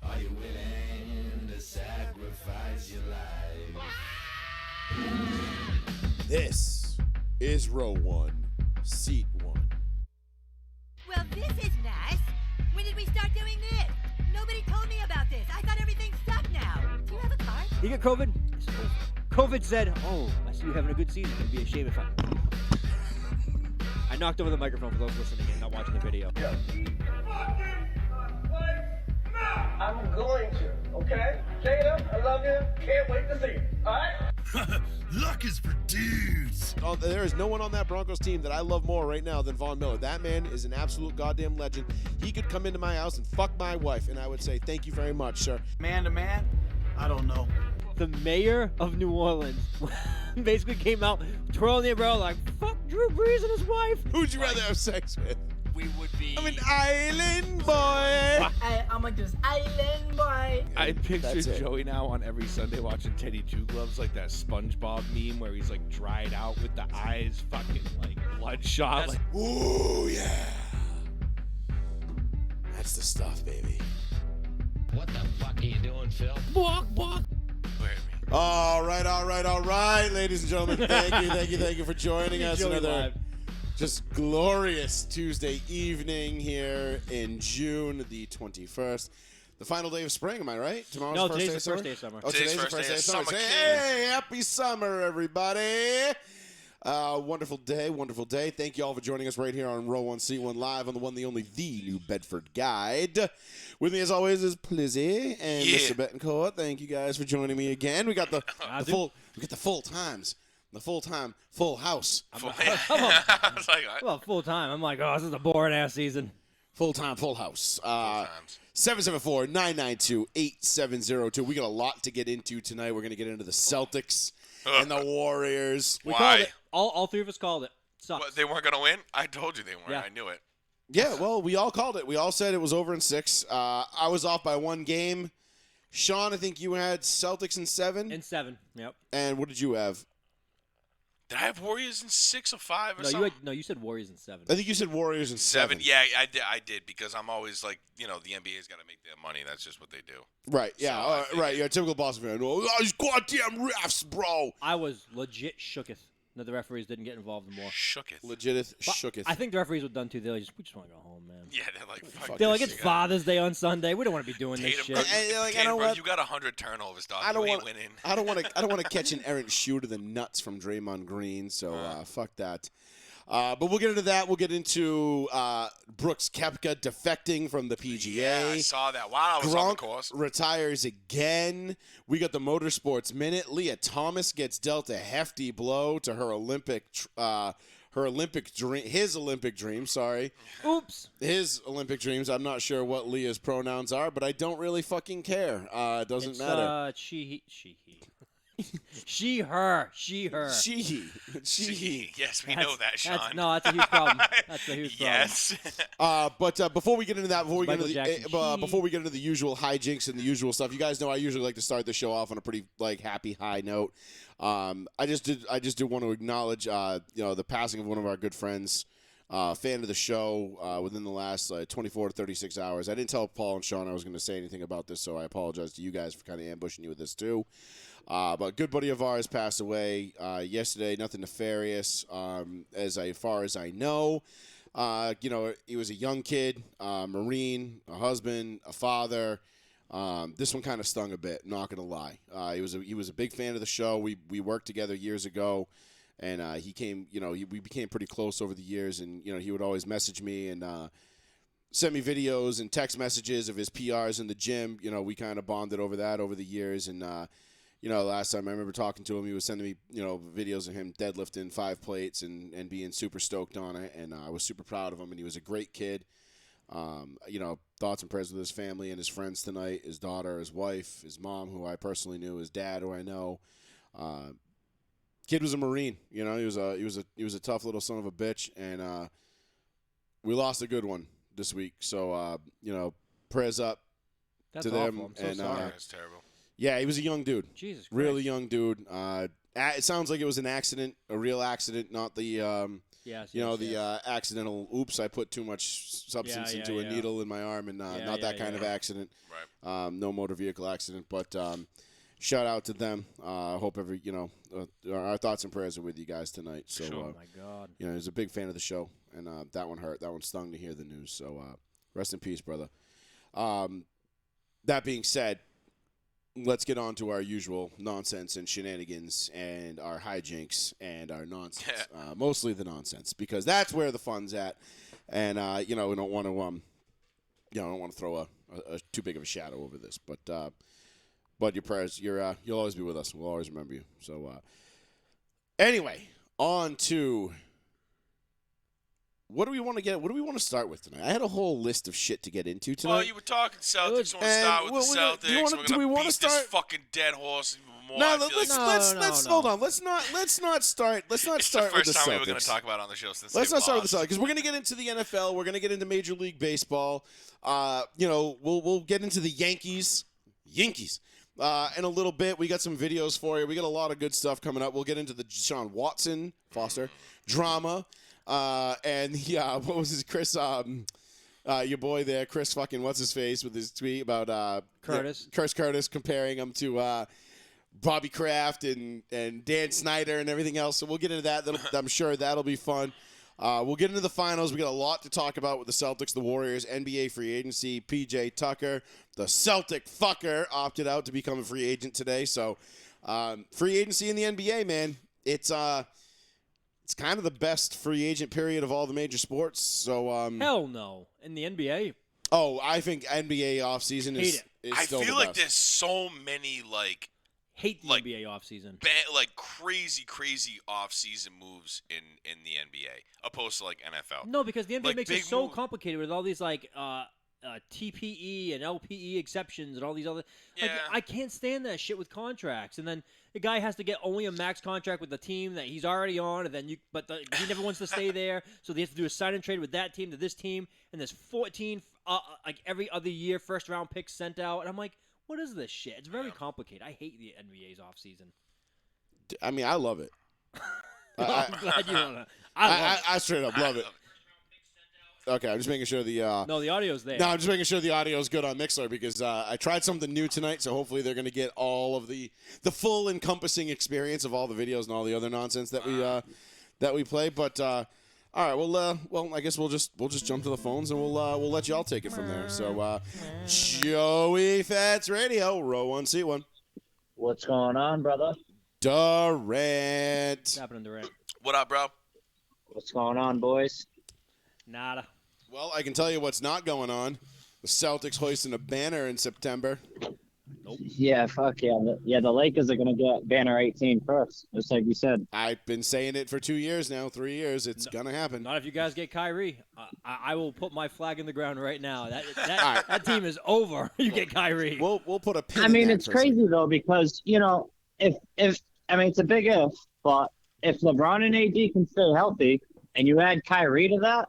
Are you willing to sacrifice your life? This is row 1, seat 1. Well, this is nice. When did we start doing this? Nobody told me about this. I thought everything sucked now. Do you have a card? You get COVID? It's over. COVID said, oh, I see you having a good season. It'd be a shame if I knocked over the microphone for those listening and not watching the video. I'm going to, okay? Caleb, I love you. Can't wait to see you, all right? Luck is for dudes. Oh, there is no one on that Broncos team that I love more right now than Von Miller. That man is an absolute goddamn legend. He could come into my house and fuck my wife, and I would say, thank you very much, sir. Man to man, I don't know. The mayor of New Orleans basically came out twirling the umbrella like, fuck Drew Brees and his wife. Who'd you rather have sex with? We would be. I'm an island boy. I'm like this island boy. I picture That's it. Joey now on every Sunday watching Teddy Two Gloves, like that SpongeBob meme where he's like dried out with the eyes fucking like bloodshot. Like, Ooh, yeah. That's the stuff, baby. What the fuck are you doing, Phil? All right, ladies and gentlemen. Thank you for joining us. Joey Another live. just glorious Tuesday evening here in June the 21st. The final day of spring, am I right? Tomorrow's No, the first today's day the of summer? first day of summer. Oh, today's the first day of summer. Say, hey, happy summer, everybody. Wonderful day. Thank you all for joining us right here on Row 1, Seat 1 Live on the one, the only, the New Bedford Guide. With me, as always, is Plizzy and Mr. Betancourt. Thank you guys for joining me again. We got the full times. The full-time, full house. I was like, Well, full time. I'm like, oh, this is a boring ass season. Full-time, full house. 774-992-8702. We got a lot to get into tonight. We're going to get into the Celtics and the Warriors. We called it. All three of us called it. Sucks. What, they weren't going to win? I told you they weren't. Yeah. I knew it. Yeah, well, we all called it. We all said it was over in 6. I was off by 1 game. Sean, I think you had Celtics in 7. In 7, yep. And what did you have? Did I have Warriors in 6 or 5 or No, something? you said Warriors in 7. I think you said Warriors in 7. Yeah, I did because I'm always like, the NBA's got to make their money. That's just what they do. Right, yeah, So I think right. You're a typical Boston fan. Oh, these goddamn refs, bro. I was legit shooketh that the referees didn't get involved more. Shooketh. Shooketh. I think the referees were done too. We just want to go home, man. Yeah, they're like, fuck They're like, this, it's you got- Father's Day on Sunday. We don't want to be doing this Tatum, shit. bro, And, like, I Tatum, don't bro, want- you got 100 turnovers, dog. I don't you want. ain't winning. I don't want to catch an errant shoe to the nuts from Draymond Green. So fuck that. But we'll get into that. We'll get into Brooks Koepka defecting from the PGA. Yeah, I saw that. Wow, I was on the Gronk course. retires again. We got the Motorsports Minute. Lia Thomas gets dealt a hefty blow to her Olympic dream. His Olympic dream. Sorry. Oops. His Olympic dreams. I'm not sure what Leah's pronouns are, but I don't really fucking care. It doesn't matter. She, her. She. Yes, we know that, Sean. That's a huge problem. That's a huge problem. Yes. But before we get into that, before we get Michael into Jackson. before we get into the usual hijinks and the usual stuff, you guys know I usually like to start the show off on a pretty happy high note. I just did want to acknowledge the passing of one of our good friends, fan of the show within the last 24 to 36 hours. I didn't tell Paul and Sean I was going to say anything about this, so I apologize to you guys for kind of ambushing you with this too. But a good buddy of ours passed away yesterday. Nothing nefarious, as far as I know. He was a young kid, Marine, a husband, a father. This one kind of stung a bit. Not gonna lie. He was a big fan of the show. We worked together years ago, and he came. We became pretty close over the years, and he would always message me and send me videos and text messages of his PRs in the gym. We kind of bonded over that over the years, and. Last time I remember talking to him, he was sending me, videos of him deadlifting 5 plates and being super stoked on it. And I was super proud of him, and he was a great kid. Thoughts and prayers with his family and his friends tonight, his daughter, his wife, his mom, who I personally knew, his dad, who I know. Kid was a Marine. He was a tough little son of a bitch, and we lost a good one this week. So, prayers up That's to awful. them. I'm so and, sorry. That's terrible. Yeah, he was a young dude. Jesus Christ. Really young dude. It sounds like it was an accident, a real accident, not the Yes, You know, yes, the yes. accidental, oops, I put too much substance into a needle in my arm, and not that kind of accident. Right. No motor vehicle accident, but shout out to them. Hope our thoughts and prayers are with you guys tonight. So, Oh my God. you know, he's a big fan of the show, and that one hurt. That one stung to hear the news. So, rest in peace, brother. That being said, let's get on to our usual nonsense and shenanigans and our hijinks and our nonsense. Mostly the nonsense, because that's where the fun's at. And we don't want to throw a too big of a shadow over this. But your prayers, you'll always be with us. We'll always remember you. So anyway, on to what do we want to start with tonight? I had a whole list of shit to get into tonight. Well, you were talking Celtics. Want to start with the Celtics? Do we want to beat start this fucking dead horse even more? No, I feel let's hold on. Let's not start. Let's not It's start the with first the Celtics. time we were going to talk about it on the show since Let's they not start with lost. the Celtics because we're going to get into the NFL. We're going to get into Major League Baseball. We'll get into the Yankees. In a little bit. We got some videos for you. We got a lot of good stuff coming up. We'll get into the Deshaun Watson drama. What was his Chris? Your boy there, Chris fucking what's his face with his tweet about Curtis. Chris Curtis comparing him to Bobby Kraft and Dan Snyder and everything else. So we'll get into that. I'm sure that'll be fun. We'll get into the finals. We got a lot to talk about with the Celtics, the Warriors, NBA free agency, PJ Tucker, the Celtic fucker opted out to become a free agent today. So free agency in the NBA, man, it's kind of the best free agent period of all the major sports. So Hell no. In the NBA? Oh, I think NBA offseason is I still feel the like best. there's so many Hate the Like, NBA offseason. crazy off-season moves in the NBA, opposed to like NFL. No, because the NBA Like, makes it big so move. complicated with all these TPE and LPE exceptions and all these other. Yeah. I can't stand that shit with contracts. And then the guy has to get only a max contract with the team that he's already on, and then he never wants to stay there, so they have to do a sign and trade with that team to this team. And there's 14 every other year first round picks sent out, and I'm like, what is this shit? It's very complicated. I hate the NBA's offseason. I mean, I love it. I'm glad you don't know. I straight up love it. Okay, I'm just making sure the No, the audio's there. No, I'm just making sure the audio is good on Mixler because I tried something new tonight, so hopefully they're going to get all of the full encompassing experience of all the videos and all the other nonsense that we play. But all right, well, I guess we'll just jump to the phones and we'll let y'all take it from there. So, Joey Fats Radio, row 1, seat 1. What's going on, brother? Durant. What's happening, Durant? What up, bro? What's going on, boys? Nada. Well, I can tell you what's not going on. The Celtics hoisting a banner in September. Nope. Yeah, fuck yeah. The Lakers are going to get banner 18 first, just like you said. I've been saying it for 2 years now, 3 years. It's going to happen. Not if you guys get Kyrie. I will put my flag in the ground right now. That team is over. You get Kyrie. We'll put a pin I in mean, that it's for a second. crazy, though, because, if it's a big if, but if LeBron and AD can stay healthy and you add Kyrie to that,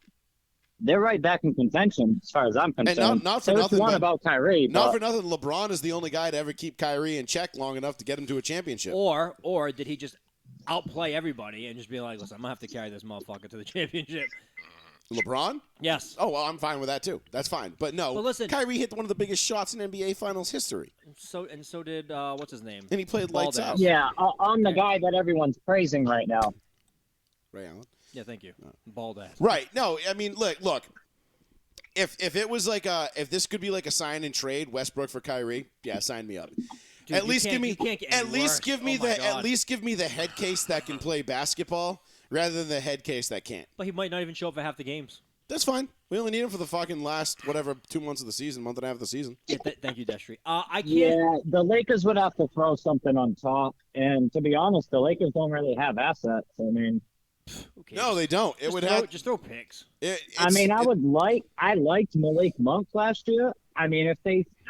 they're right back in contention as far as I'm concerned. And not for There's nothing, one but- about Kyrie. Not but for nothing, LeBron is the only guy to ever keep Kyrie in check long enough to get him to a championship. Or did he just outplay everybody and just be like, listen, I'm going to have to carry this motherfucker to the championship? LeBron? Yes. Oh, well, I'm fine with that, too. That's fine. But no, But listen- Kyrie hit one of the biggest shots in NBA Finals history. So did, what's his name? And he played lights Bald out. ass. yeah, I'm the guy that everyone's praising right now. Ray Allen? Yeah, thank you. Bald ass. Right. No, I mean, look. If it was like if this could be like a sign and trade, Westbrook for Kyrie, yeah, sign me up. Dude, at you least can't- give me you can't get at any least worse. give me Oh my the God. at least give me the head case that can play basketball rather than the head case that can't. But he might not even show up for half the games. That's fine. We only need him for the fucking last 2 months of the season, month and a half of the season. Yeah, thank you, Destry. I can't. Yeah, the Lakers would have to throw something on top. And to be honest, the Lakers don't really have assets. I mean, Who cares? No, they don't. It Just would throw, have. just throw picks. I liked Malik Monk last year. I mean,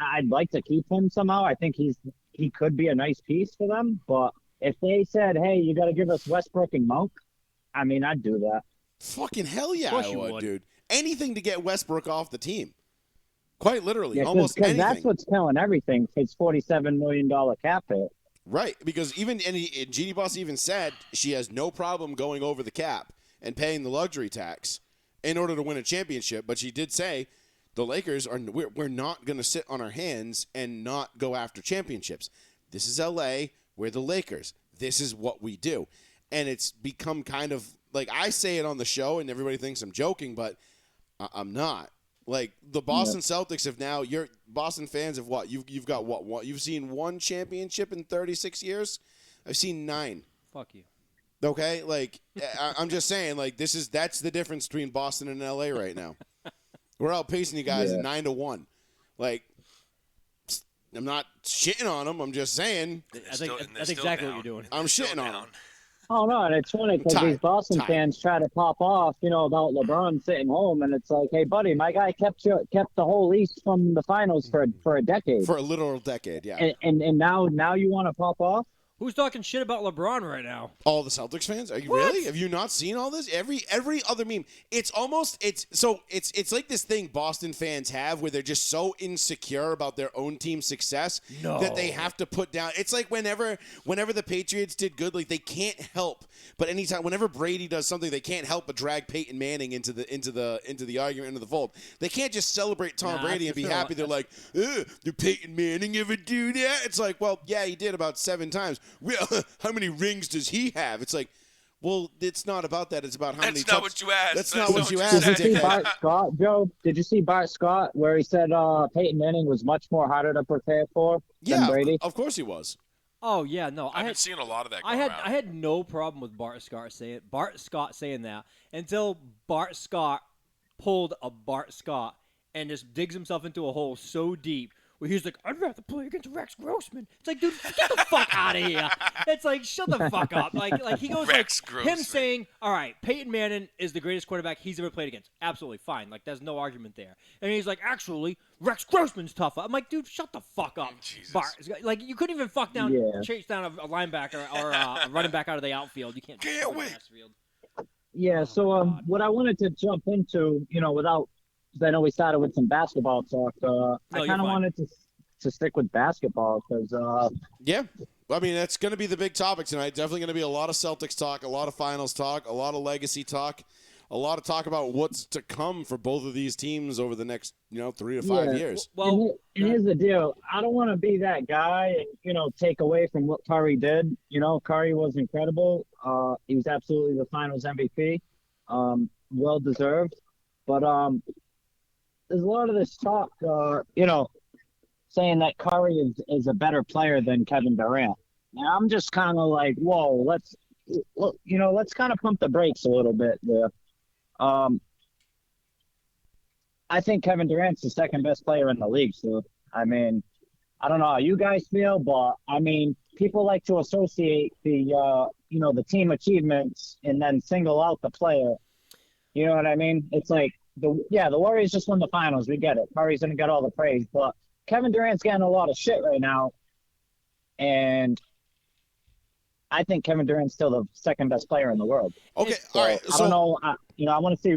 I'd like to keep him somehow. I think he could be a nice piece for them. But if they said, hey, you got to give us Westbrook and Monk, I mean, I'd do that. Fucking hell yeah, Of course I you would, would. dude. Anything to get Westbrook off the team. Quite literally, Yeah, almost because anything. that's what's killing everything. It's $47 million cap hit. Right, because even and Jeannie Boss even said she has no problem going over the cap and paying the luxury tax in order to win a championship. But she did say the Lakers we're not going to sit on our hands and not go after championships. This is LA. We're the Lakers. This is what we do. And it's become kind of like I say it on the show and everybody thinks I'm joking, but I'm not. Like the Boston Celtics have now. You're Boston fans have what? You've got what? You've seen one championship in 36 years. I've seen 9. Fuck you. Okay, like I'm just saying, like that's the difference between Boston and LA right now. We're outpacing you guys at 9-1. Like I'm not shitting on them. I'm just saying. That's exactly what you're doing. I'm shitting on them. Oh, no, and it's funny because these Boston fans try to pop off, about LeBron sitting home, and it's like, hey, buddy, my guy kept the whole East from the finals for a decade. For a literal decade, yeah. And now you want to pop off? Who's talking shit about LeBron right now? All the Celtics fans? Are you really? Have you not seen all this? Every other meme. It's like this thing Boston fans have where they're just so insecure about their own team's success that they have to put down. It's like whenever the Patriots did good, like they can't help. But whenever Brady does something, they can't help but drag Peyton Manning into the argument, into the fold. They can't just celebrate Tom Brady and be happy. They're like, did Peyton Manning ever do that? It's like, well, yeah, he did about 7 times. Well, how many rings does he have? It's like, well, it's not about that. It's about how many. That's not what you asked. That's not what you Did asked. you see Bart Scott, Joe? Did you see Bart Scott where he said Peyton Manning was much more harder to prepare for than Brady? Of course he was. Oh yeah, no. I've been seeing a lot of that. I had no problem with Bart Scott saying that until Bart Scott pulled a Bart Scott and just digs himself into a hole so deep where he's like, I'd rather play against Rex Grossman. It's like, dude, get the fuck out of here. It's like, shut the fuck up. Like he goes Rex like Grossman. him saying, all right, Peyton Manning is the greatest quarterback he's ever played against. Absolutely fine. Like there's no argument there. And he's like, actually, Rex Grossman's tougher. I'm like, dude, shut the fuck up. Jesus. Bart. Like you couldn't even chase down a linebacker or a running back out of the outfield. You can't wait. Yeah, so what I wanted to jump into, without, because I know we started with some basketball talk. I kind of wanted to stick with basketball because yeah, I mean that's going to be the big topic tonight. Definitely going to be a lot of Celtics talk, a lot of finals talk, a lot of legacy talk, a lot of talk about what's to come for both of these teams over the next 3 to 5 years. Well, and here's the deal: I don't want to be that guy and take away from what Curry did. Curry was incredible. He was absolutely the Finals MVP, well deserved. But there's a lot of this talk, saying that Curry is a better player than Kevin Durant. And I'm just kind of like, whoa, let's kind of pump the brakes a little bit there. I think Kevin Durant's the second best player in the league. So, I mean, I don't know how you guys feel, but I mean, people like to associate the team achievements and then single out the player. You know what I mean? It's like, the Warriors just won the finals. We get it. Curry's going to get all the praise, but Kevin Durant's getting a lot of shit right now. And I think Kevin Durant's still the second best player in the world. Okay, so, all right. I don't know. I want to see,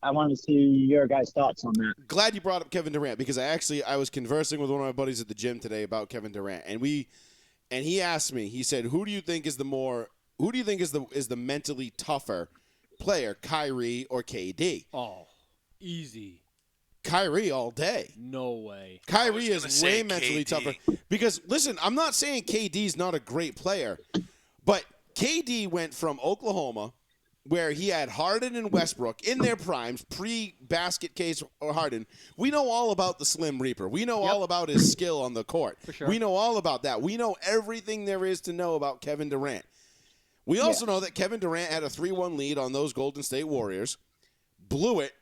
I want to see your guys' thoughts on that. Glad you brought up Kevin Durant because I was conversing with one of my buddies at the gym today about Kevin Durant, and he asked me. He said, "Who do you think is the mentally tougher player, Kyrie or KD?" Oh, easy. Kyrie all day. No way. Kyrie is way mentally tougher. Because, listen, I'm not saying KD's not a great player, but KD went from Oklahoma, where he had Harden and Westbrook in their primes, pre-basket case or Harden. We know all about the Slim Reaper. We know all about his skill on the court. For sure. We know all about that. We know everything there is to know about Kevin Durant. We also know that Kevin Durant had a 3-1 lead on those Golden State Warriors, blew it,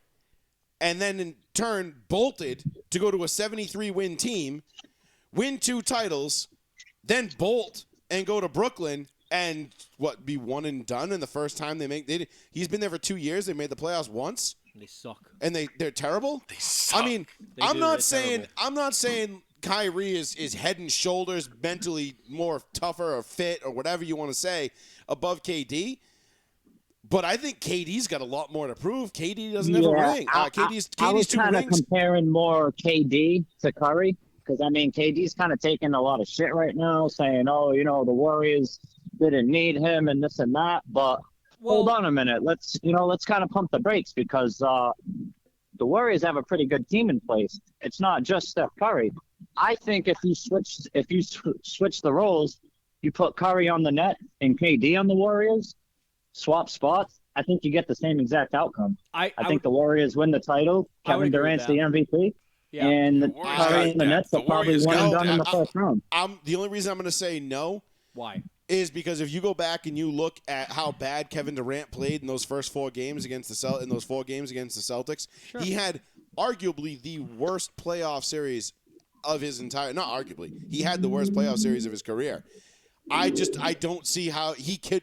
and then in turn bolted to go to a 73-win team, win 2 titles, then bolt and go to Brooklyn and be one and done in the first time he's been there for 2 years. They made the playoffs once. They suck. And they're terrible? They suck. I mean, I'm not saying Kyrie is head and shoulders mentally more tougher or fit or whatever you want to say above KD. But I think KD's got a lot more to prove. KD doesn't have a ring. KD's I was 2 kind of rings. comparing more KD to Curry because, I mean, KD's kind of taking a lot of shit right now saying, the Warriors didn't need him and this and that. But hold on a minute. Let's kind of pump the brakes because the Warriors have a pretty good team in place. It's not just Steph Curry. I think if you switch the roles, you put Curry on the net and KD on the Warriors, swap spots, I think you get the same exact outcome. I think the Warriors win the title. Kevin Durant's the MVP. Yeah. And Curry and the Nets are probably one and done in the first round. The only reason I'm going to say no. Why? Is because if you go back and you look at how bad Kevin Durant played in those first 4 games against the Celtics, sure. He had arguably the worst playoff series of his entire. Not arguably, he had the worst playoff series of his career. I don't see how he could.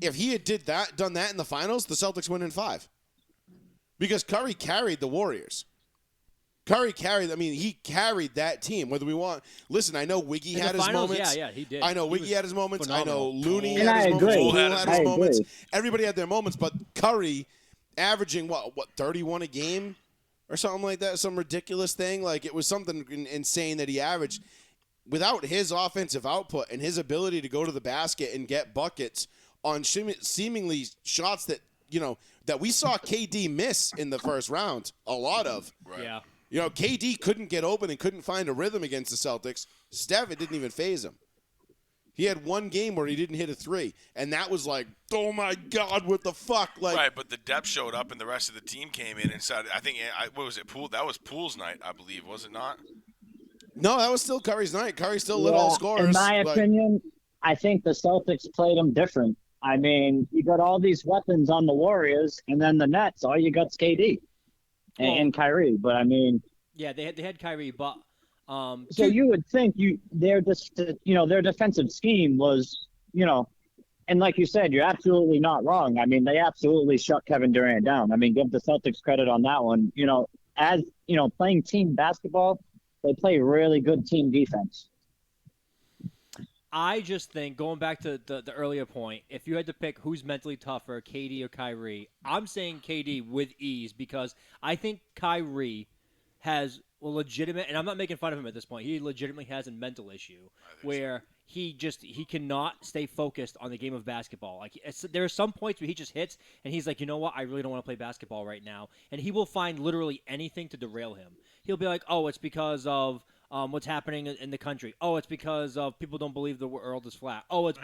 If he had done that in the finals, the Celtics win in 5. Because Curry carried the Warriors. He carried that team. Whether we want, listen, I know Wiggy had his moments. Yeah, he did. I know Wiggy had his moments. Phenomenal. I know Looney And had his moments. agree. Poole had his I moments. agree. Everybody had their moments, but Curry averaging what 31 a game or something like that, some ridiculous thing. Like it was something insane that he averaged. Without his offensive output and his ability to go to the basket and get buckets on seemingly shots that that we saw KD miss in the first round, a lot of. Right. Yeah. KD couldn't get open and couldn't find a rhythm against the Celtics. Steph, it didn't even faze him. He had one game where he didn't hit a 3, and that was like, oh my God, what the fuck? Like, right, but the depth showed up, and the rest of the team came in and said, I think, what was it, Poole? That was Poole's night, I believe, was it not? No, that was still Curry's night. Curry still lit all scorers. In my opinion, I think the Celtics played them different. I mean, you got all these weapons on the Warriors, and then the Nets, all you got's KD. And Kyrie, but I mean, yeah, they had Kyrie, but so you would think their defensive scheme was, and like you said, you're absolutely not wrong. I mean, they absolutely shut Kevin Durant down. I mean, give the Celtics credit on that one. As playing team basketball, they play really good team defense. I just think, going back to the earlier point, if you had to pick who's mentally tougher, KD or Kyrie, I'm saying KD with ease because I think Kyrie has a legitimate, and I'm not making fun of him at this point, he legitimately has a mental issue where he cannot stay focused on the game of basketball. Like there are some points where he just hits and he's like, you know what, I really don't want to play basketball right now. And he will find literally anything to derail him. He'll be like, oh, it's because of what's happening in the country. Oh, it's because people don't believe the world is flat. Oh, it's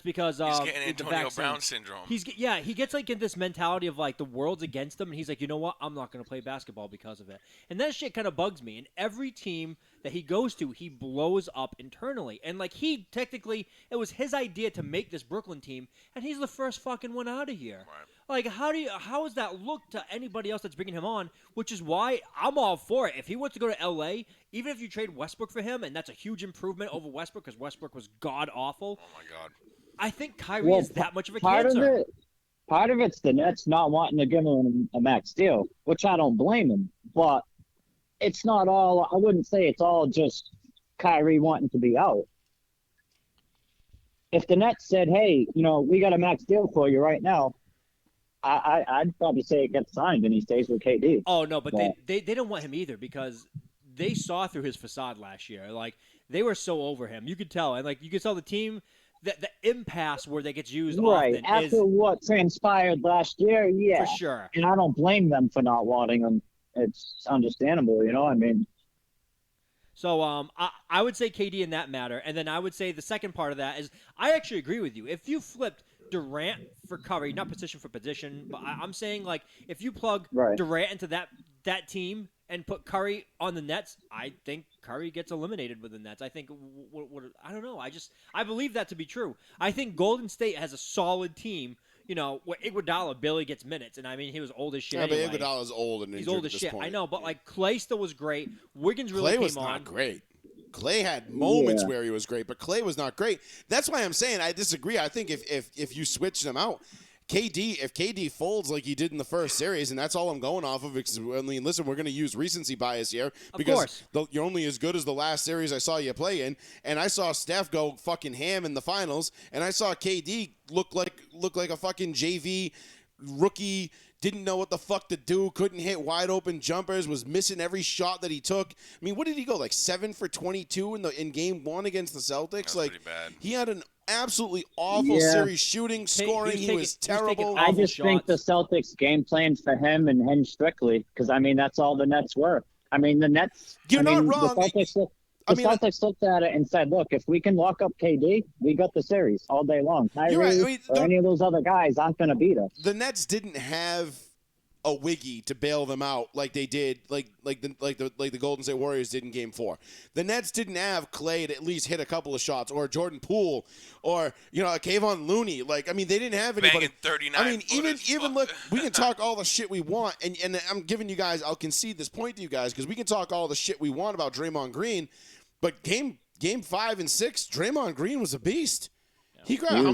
because he's getting the Antonio vaccine. Brown syndrome. He gets like in this mentality of like the world's against him, and he's like, you know what? I'm not going to play basketball because of it. And that shit kind of bugs me. And every team that he goes to, he blows up internally. And like it was his idea to make this Brooklyn team, and he's the first fucking one out of here. Right. Like, how does that look to anybody else that's bringing him on? Which is why I'm all for it. If he wants to go to L.A., even if you trade Westbrook for him, and that's a huge improvement over Westbrook because Westbrook was god-awful. Oh, my God. I think Kyrie is that much of a part cancer. Part of it's the Nets not wanting to give him a max deal, which I don't blame him. But it's not all – I wouldn't say it's all just Kyrie wanting to be out. If the Nets said, hey, we got a max deal for you right now, I'd probably say it gets signed and he stays with KD. Oh, no, but they don't want him either because they saw through his facade last year. Like, they were so over him. You could tell. And, like, you could tell the team – the impasse where they gets used often after what transpired last year, yeah. For sure. And I don't blame them for not wanting him. It's understandable, I mean. So I would say KD in that matter. And then I would say the second part of that is I actually agree with you. If you flipped Durant for Curry, not position for position, but I'm saying, like, if you plug Durant into that team and put Curry on the Nets, I think Curry gets eliminated with the Nets. I think, I don't know. I believe that to be true. I think Golden State has a solid team, where Iguodala barely gets minutes. And, I mean, he was old as shit anyway. But Iguodala's old and he's injured old as at this shit. point. I know, but, like, Klay still was great. Wiggins really came on. Klay was not great. Klay had moments where he was great, but Klay was not great. That's why I'm saying I disagree. I think if you switch them out, if KD folds like he did in the first series, and that's all I'm going off of. Because, I mean, listen, we're going to use recency bias here because you're only as good as the last series I saw you play in, and I saw Steph go fucking ham in the finals, and I saw KD look like a fucking JV rookie didn't know what the fuck to do, couldn't hit wide open jumpers, was missing every shot that he took. I mean, what did he go, like 7 for 22 in game 1 against the Celtics? That's like, pretty bad. He had an absolutely awful series shooting, scoring. He was terrible. I just think the Celtics game planned for him and him strictly because, I mean, that's all the Nets were. I mean, the Nets. You're not wrong. The Celtics looked at it and said, look, if we can lock up KD, we got the series all day long. Kyrie or any of those other guys aren't going to beat us. The Nets didn't have a wiggy to bail them out like they did, like the Golden State Warriors did in Game 4. The Nets didn't have Clay to at least hit a couple of shots, or Jordan Poole, or a Kayvon Looney. Like, I mean, they didn't have anybody. Banging 39 I mean, even look, we can talk all the shit we want, and I'm giving you guys, I'll concede this point to you guys because we can talk all the shit we want about Draymond Green, but game 5 and 6, Draymond Green was a beast. He grabbed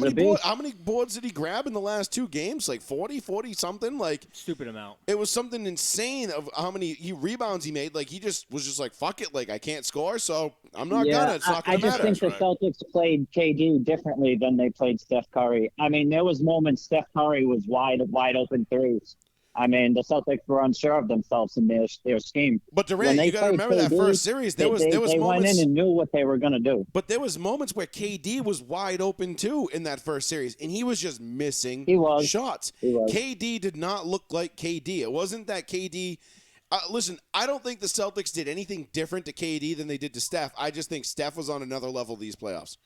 how many boards did he grab in the last 2 games? Like 40 something? Like stupid amount. It was something insane of how many rebounds he made. Like he just was just like, fuck it, like I can't score, so I'm not gonna. It's not gonna matter. I just think the Celtics played KD differently than they played Steph Curry. I mean, there was moments Steph Curry was wide open threes. I mean, the Celtics were unsure of themselves in their scheme. But Durant, you got to remember that first series. There was they moments. They went in and knew what they were going to do. But there was moments where KD was wide open too in that first series, and he was just missing shots. KD did not look like KD. It wasn't that KD. Listen, I don't think the Celtics did anything different to KD than they did to Steph. I just think Steph was on another level these playoffs.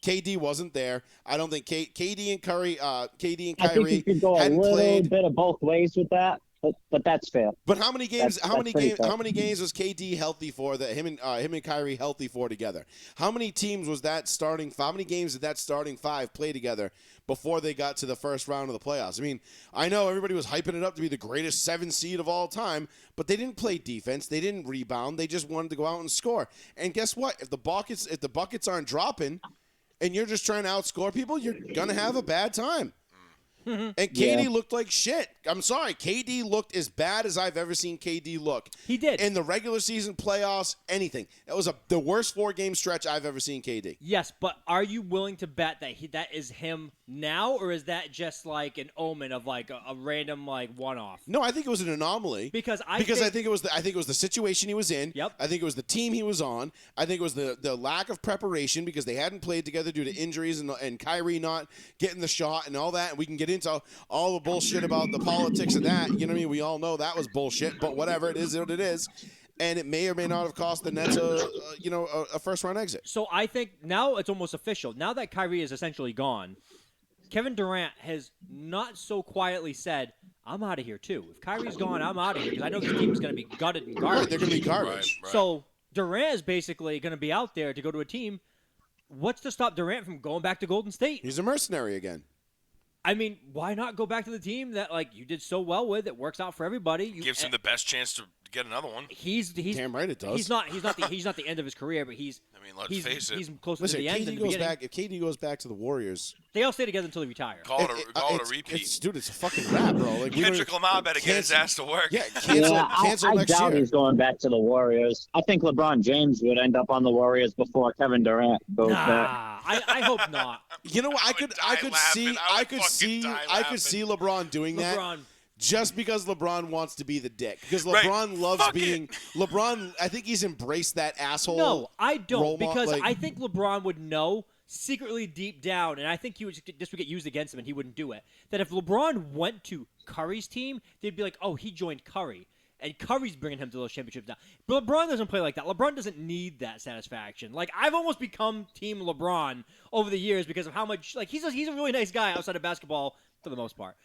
KD wasn't there. I don't think KD and Kyrie I think you could go a little bit of both ways with that, but that's fair. But how many games? How many games was KD healthy for? That him and Kyrie healthy for together? How many teams was that starting? How many games did that starting 5 play together before they got to the first round of the playoffs? I mean, I know everybody was hyping it up to be the greatest 7 seed of all time, but they didn't play defense. They didn't rebound. They just wanted to go out and score. And guess what? If the buckets aren't dropping, and you're just trying to outscore people, you're going to have a bad time. And KD looked like shit. I'm sorry. KD looked as bad as I've ever seen KD look. He did. In the regular season, playoffs, anything. It was the worst 4-game stretch I've ever seen KD. Yes, but are you willing to bet that that is him now, or is that just like an omen of like a random like one-off? No, I think it was an anomaly. Because I think it was the situation he was in. Yep. I think it was the team he was on. I think it was the lack of preparation because they hadn't played together due to injuries and Kyrie not getting the shot and all that. And we can get into all the bullshit about the politics of that. You know what I mean? We all know that was bullshit, but whatever, it is what it is. And it may or may not have cost the Nets a first-round exit. So I think now it's almost official. Now that Kyrie is essentially gone, Kevin Durant has not so quietly said, I'm out of here too. If Kyrie's gone, I'm out of here because I know this team is going to be gutted and garbage. Right, they're going to be garbage. Right. So Durant is basically going to be out there to go to a team. What's to stop Durant from going back to Golden State? He's a mercenary again. I mean, why not go back to the team that like you did so well with? It works out for everybody. Gives him the best chance to get another one. He's damn right it does. He's not the end of his career, but he's. I mean, let's face it. He's closer Listen, to the end than the beginning. if KD goes back to the Warriors, they all stay together until they retire. Call it a repeat. Dude, it's a fucking rap, bro. Like, Kendrick Lamar better get his ass to work. Yeah, cancel I next doubt year. he's going back to the Warriors. I think LeBron James would end up on the Warriors before Kevin Durant goes back. I hope not. You know what? I could see LeBron doing that. Just because LeBron wants to be the dick. Because LeBron loves being LeBron. I think he's embraced that asshole. No, I don't. Because like, I think LeBron would know secretly deep would get used against him and he wouldn't do it. That if LeBron went to Curry's team, they'd be like, oh, he joined Curry. And Curry's bringing him to those championships now. But LeBron doesn't play like that. LeBron doesn't need that satisfaction. Like, I've almost become Team LeBron over the years because of how much, like, he's a really nice guy outside of basketball for the most part.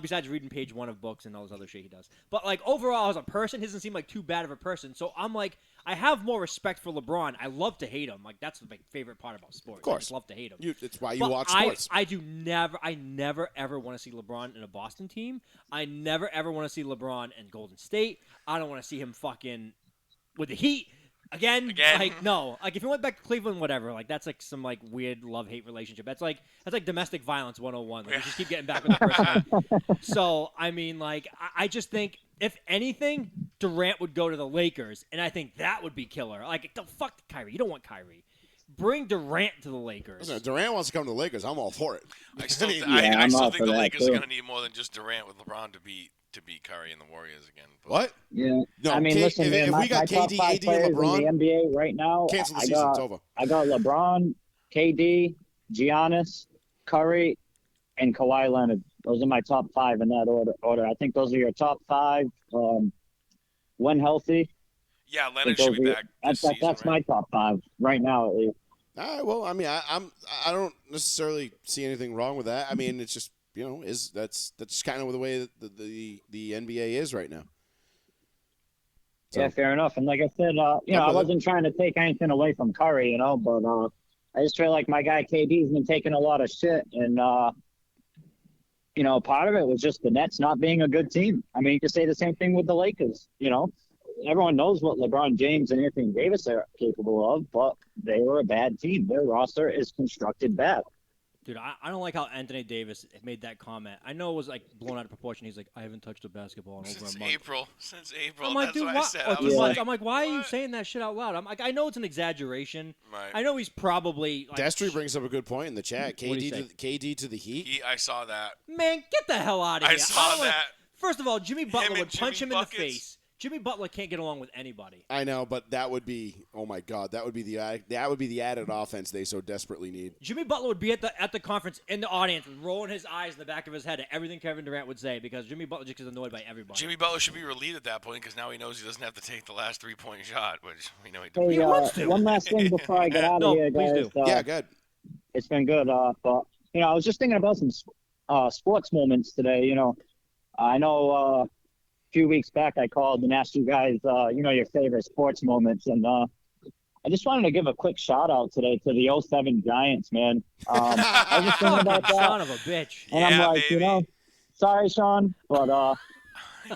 Besides reading page 1 of books and all this other shit he does. But, like, overall, as a person, he doesn't seem like too bad of a person. So I'm like, I have more respect for LeBron. I love to hate him. Like, that's my favorite part about sports. Of course. I just love to hate him. It's why you watch sports. I never, ever want to see LeBron in a Boston team. I never, ever want to see LeBron in Golden State. I don't want to see him fucking with the Heat. Again, like, no. Like, if he went back to Cleveland, whatever. Like, that's like some like weird love-hate relationship. That's like domestic violence 101. Like, you just keep getting back with the person. So, I mean, like, I just think, if anything, Durant would go to the Lakers, and I think that would be killer. Like, fuck Kyrie. You don't want Kyrie. Bring Durant to the Lakers. Listen, if Durant wants to come to the Lakers, I'm all for it. I still think I'm the all for that, Lakers too. are going to need more than just Durant with LeBron to beat to beat Curry and the Warriors again. But What? Yeah. No, I mean, listen, man, if we got my top KD, 5 AD, and players LeBron, in the NBA right now, cancel the season. It's over. I got LeBron, KD, Giannis, Curry, and Kawhi Leonard. Those are my top 5 in that order. I think those are your top 5 when healthy. yeah, Leonard should be back this season, That's right? my top 5 right now, at least. All right. Well, I mean, I don't necessarily see anything wrong with that. I mean, it's just that's kind of the way that the NBA is right now. So, Yeah, fair enough. And like I said, I wasn't trying to take anything away from Curry, but I just feel like my guy KD's been taking a lot of shit, and part of it was just the Nets not being a good team. I mean, you could say the same thing with the Lakers. Everyone knows what LeBron James and Anthony Davis are capable of, but they were a bad team. Their roster is constructed bad. Dude, I don't like how Anthony Davis made that comment. I know it was like blown out of proportion. He's like, I haven't touched a basketball in over a month. Since April. I'm like, That's dude, what why? I said. Oh, I was like, I'm like, why are you what? saying that shit out loud? I'm like, I know it's an exaggeration. Right. I know he's probably like, Destry brings up a good point in the chat. What'd he say? KD to the Heat. I saw that. Man, get the hell out of I here. saw don't wanna- that. First of all, Jimmy Butler and would punch Jimmy him Buckets. in the face. Jimmy Butler can't get along with anybody. I know, but that would be that would be the added offense they so desperately need. Jimmy Butler would be at the conference in the audience, rolling his eyes in the back of his head at everything Kevin Durant would say because Jimmy Butler just gets annoyed by everybody. Jimmy Butler should be relieved at that point because now he knows he doesn't have to take the last 3-point shot, which we know he does. Hey, He wants to. one last thing before I get out of here, please guys. do. Yeah, good. It's been good, but I was just thinking about some sports moments today. I know. A few weeks back, I called and asked you guys, your favorite sports moments, and I just wanted to give a quick shout out today to the 07 Giants, man. I was just thinking about that, Son of a bitch. and Yeah, I'm like, baby. sorry, Sean, but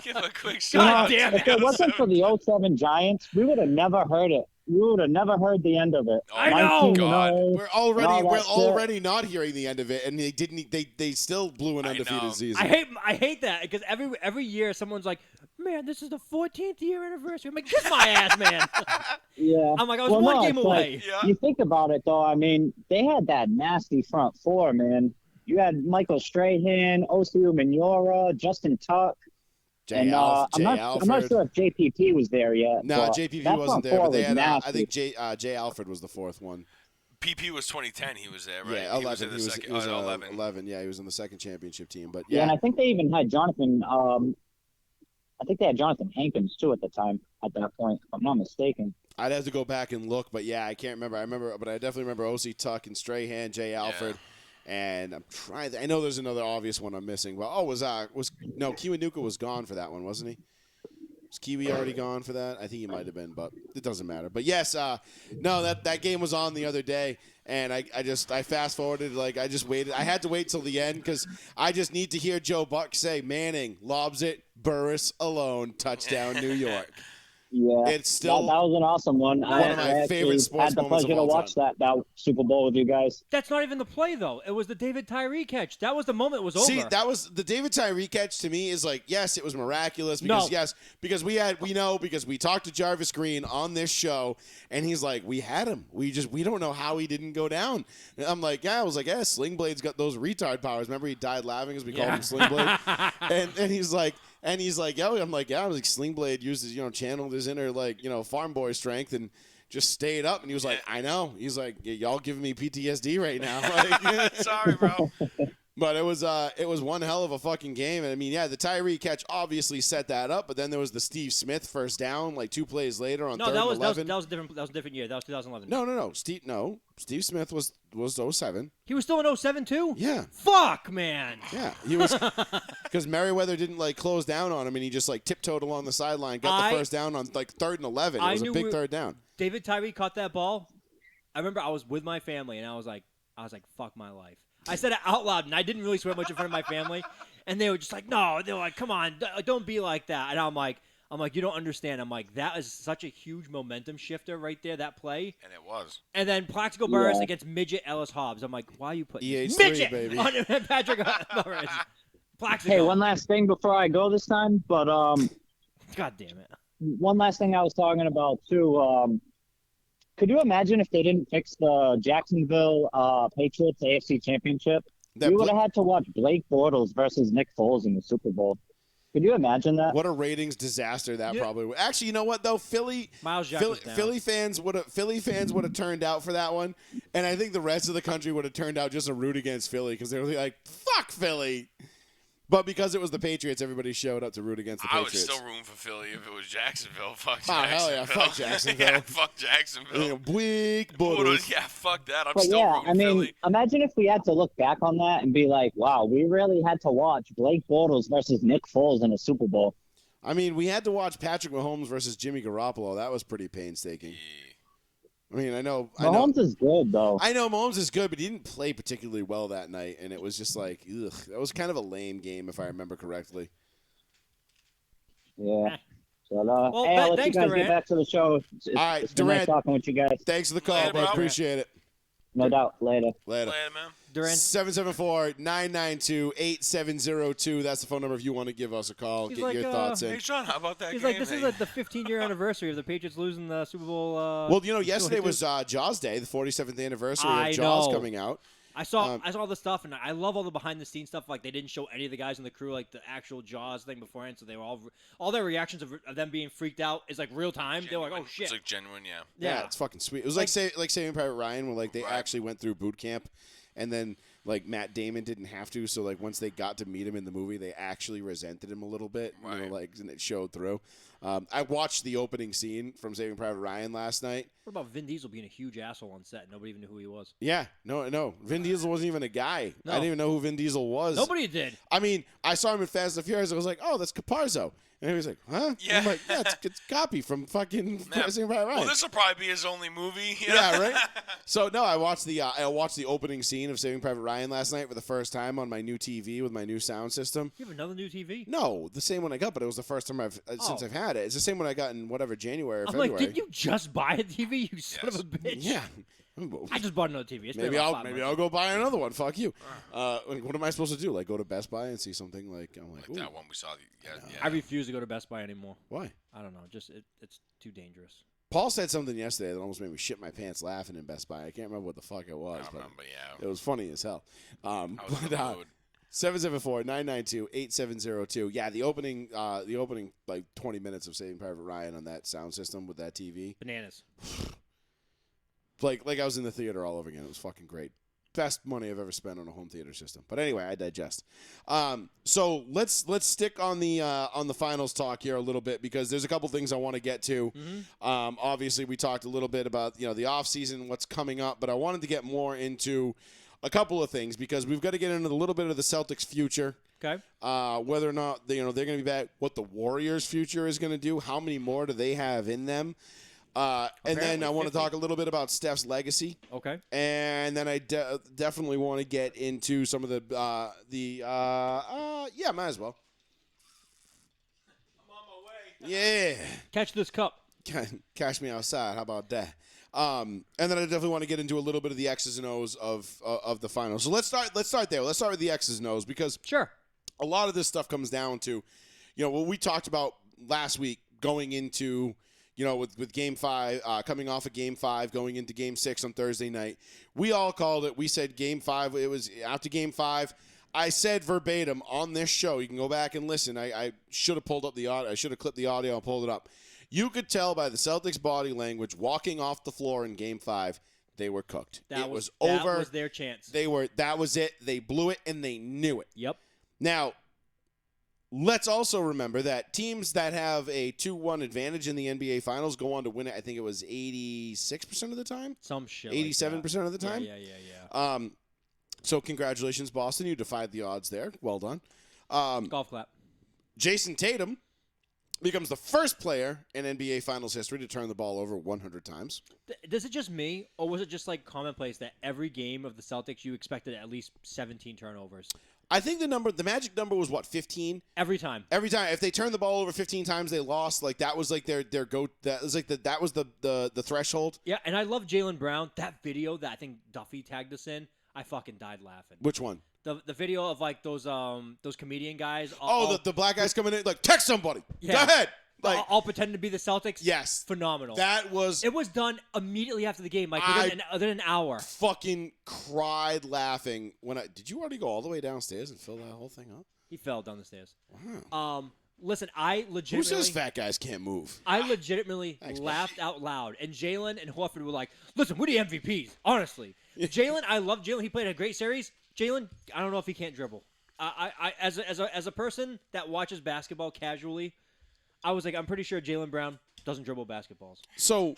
Give a quick God shot. damn if it wasn't for the 07 Giants, we would have never heard it. We would have never heard the end of it. I know. 19-0, We're already all that shit. already not hearing the end of it, and they still blew an I undefeated know. season. I hate that because every year someone's like, man, this is the 14th year anniversary. I'm like, kiss my ass, man. Yeah. I'm like, I was one game it's away. like, Yeah. you think about it, though. I mean, they had that nasty front four, man. You had Michael Strahan, Osi Umenyiora, Justin Tuck. Jay And I'm not sure if JPP was there yet. No, but JPP that wasn't front there, four but they was had. I nasty. think Jay Alfred was the fourth one. PP was 2010. He was there, right? Yeah, 11. He was in the second. He was 11. 11. Yeah, he was in the second championship team. But Yeah, and yeah, I think they even had Jonathan. I think they had Jonathan Hankins too at the time. At that point, if I'm not mistaken. I'd have to go back and look. But yeah, I can't remember. But I definitely remember Osi Tuck and Strahan, Jay Alfred. And I'm trying. I know there's another obvious one I'm missing. But Kiwanuka was gone for that one, wasn't he? Was Kiwi already gone for that? I think he might have been, but it doesn't matter. But yes, no, that game was on the other day, and I fast forwarded. I just waited. I had to wait till the end because I just need to hear Joe Buck say Manning lobs it, Burris alone, touchdown New York. Yeah, It's still that was an awesome one. one of my favorite sports had the moments pleasure of all to watch time. that Super Bowl with you guys. That's not even the play, though. It was the David Tyree catch. That was the moment it was See, over. that was the David Tyree catch to me is like, yes, it was miraculous because because we talked to Jarvis Green on this show and he's like, we had him. We don't know how he didn't go down. And I'm like, Sling Blade's got those retard powers. Remember he died laughing because we called him Sling Blade? and he's like, yo, I'm like, yeah, I was like, Sling Blade used his, channeled his inner farm boy strength and just stayed up. And he was like, I know. He's like, y'all giving me PTSD right now. Like, Sorry, bro. But it was one hell of a fucking game. And I mean, the Tyree catch obviously set that up, but then there was the Steve Smith first down, 2 plays later on third and 11. That was a different year. That was 2011. No. Steve Smith was 07. He was still in 07 too? Yeah. Fuck, man. Yeah. He was because Merriweather didn't close down on him and he just tiptoed along the sideline, got the first down on third and 11. It was a big third down. David Tyree caught that ball. I remember I was with my family and I was like, fuck my life. I said it out loud, and I didn't really swear much in front of my family. And they were just like, no. They were like, come on, don't be like that. And I'm like, you don't understand. I'm like, that is such a huge momentum shifter right there, that play. And it was. And then Plaxico Burress against Midget Ellis Hobbs. I'm like, why are you putting EH3, Midget baby. on Patrick Burress? Plaxico. Hey, one last thing before I go this time, but God damn it. one last thing I was talking about too. Could you imagine if they didn't fix the Jacksonville Patriots AFC Championship? We would have had to watch Blake Bortles versus Nick Foles in the Super Bowl. Could you imagine that? What a ratings disaster that Yeah. probably would. Actually, you know what though? Miles Jack was down. Philly fans would have turned out for that one, and I think the rest of the country would have turned out just to root against Philly because they were like, "Fuck Philly." But because it was the Patriots, everybody showed up to root against the I Patriots. would still root for Philly if it was Jacksonville. Fuck Oh, Jacksonville. hell yeah. Fuck Jacksonville. Yeah, fuck Jacksonville. Weak Buddhas. Yeah, fuck that. I'm But still yeah, rooting I mean, Philly. imagine if we had to look back on that and be like, wow, we really had to watch Blake Bortles versus Nick Foles in a Super Bowl. I mean, we had to watch Patrick Mahomes versus Jimmy Garoppolo. That was pretty painstaking. I mean, I know Mahomes is good, though. I know Mahomes is good, but he didn't play particularly well that night, and it was just like, ugh. That was kind of a lame game, if I remember correctly. Yeah. So, Well, hey, I'll let you thanks, guys Durant. get back to the show. It's All right, been nice Durant. talking with you guys. Thanks for the call, Later, bro. bro. Appreciate it. No doubt. Later. Later. Later, man. Durant. 774-992-8702. That's the phone number if you want to give us a call. He's Get like, your thoughts in. Hey, Sean, how about that He's game? like, this is like the 15-year anniversary of the Patriots losing the Super Bowl. Well, you know, yesterday was Jaws Day, the 47th anniversary I of Jaws know. coming out. I saw the stuff, and I love all the behind-the-scenes stuff. Like, they didn't show any of the guys in the crew, like, the actual Jaws thing beforehand, so they were all their reactions of them being freaked out is, like, real time. They were like, oh, shit. It's like genuine, yeah. Yeah, it's fucking sweet. It was like Saving Private Ryan, where like they actually went through boot camp, and then like Matt Damon didn't have to. So like once they got to meet him in the movie, they actually resented him a little bit. You know, like and it showed through. I watched the opening scene from Saving Private Ryan last night. What about Vin Diesel being a huge asshole on set? Nobody even knew who he was. Yeah, no. Vin Diesel wasn't even a guy. No. I didn't even know who Vin Diesel was. Nobody did. I mean, I saw him in Fast and Furious. I was like, oh, that's Caparzo. And he was like, huh? Yeah. I'm like, yeah, it's copy from fucking Saving Private Ryan. Well, this will probably be his only movie. You know? Yeah, right. So no, I watched the opening scene of Saving Private Ryan last night for the first time on my new TV with my new sound system. You have another new TV? No, the same one I got, but it was the first time since I've had it. It's the same one I got in whatever January or I'm February. like, did you just buy a TV, you son of a bitch? Yeah. I just bought another TV. It's been Maybe about I'll go buy another one. Fuck you. What am I supposed to do? Like go to Best Buy and see something like I'm like, Like that one we saw. Yeah. I refuse to go to Best Buy anymore. Why? I don't know. Just it's too dangerous. Paul said something yesterday that almost made me shit my pants laughing in Best Buy. I can't remember what the fuck it was, I don't but remember, yeah. it was funny as hell. I was in the mood. 774-992-8702. Yeah, the opening like 20 minutes of Saving Private Ryan on that sound system with that TV. Bananas. Like I was in the theater all over again. It was fucking great. Best money I've ever spent on a home theater system. But anyway, I digest. So let's stick on the finals talk here a little bit because there's a couple things I want to get to. Obviously, we talked a little bit about the off season, what's coming up, but I wanted to get more into a couple of things because we've got to get into a little bit of the Celtics' future. Okay. Whether or not they're going to be back, what the Warriors' future is going to do, how many more do they have in them. And then I want to 50. talk a little bit about Steph's legacy. Okay. And then I definitely want to get into some of might as well. I'm on my way. Yeah. Catch this cup. Cash me outside. How about that? And then I definitely want to get into a little bit of the X's and O's of the finals. So let's start there. Let's start with the X's and O's because Sure. a lot of this stuff comes down to, what we talked about last week going into, with Game 5, coming off of Game 5, going into Game 6 on Thursday night. We all called it. We said Game 5. It was after Game 5. I said verbatim on this show. You can go back and listen. I should have pulled up the audio. I should have clipped the audio and pulled it up. You could tell by the Celtics' body language walking off the floor in Game 5, they were cooked. It was over. That was their chance. That was it. They blew it, and they knew it. Yep. Now, let's also remember that teams that have a 2-1 advantage in the NBA Finals go on to win it. I think it was 86% of the time. Some shit. 87% of the time. Yeah. So congratulations, Boston. You defied the odds there. Well done. Golf clap. Jason Tatum becomes the first player in NBA Finals history to turn the ball over 100 times. Is it just me, or was it just like commonplace that every game of the Celtics you expected at least 17 turnovers? I think the magic number was what, 15? Every time. Every time. If they turned the ball over 15 times, they lost. Like that was like their go. That was like that was the threshold. Yeah, and I love Jaylen Brown. That video that I think Duffy tagged us in, I fucking died laughing. Which one? The video of like those comedian guys. The black guys coming in like text somebody. Yeah. Go ahead. Like all pretending to be the Celtics. Yes. Phenomenal. That was. It was done immediately after the game, like within an hour. Fucking cried laughing when I. Did you already go all the way downstairs and fill that whole thing up? He fell down the stairs. Wow. Listen, I Who legitimately. says fat guys can't move? I legitimately laughed out loud, and Jalen and Horford were like, "Listen, we're the MVPs." Honestly, Jalen, I love Jalen. He played a great series. Jalen, I don't know if he can't dribble. As a person that watches basketball casually, I was like, I'm pretty sure Jalen Brown doesn't dribble basketballs. So,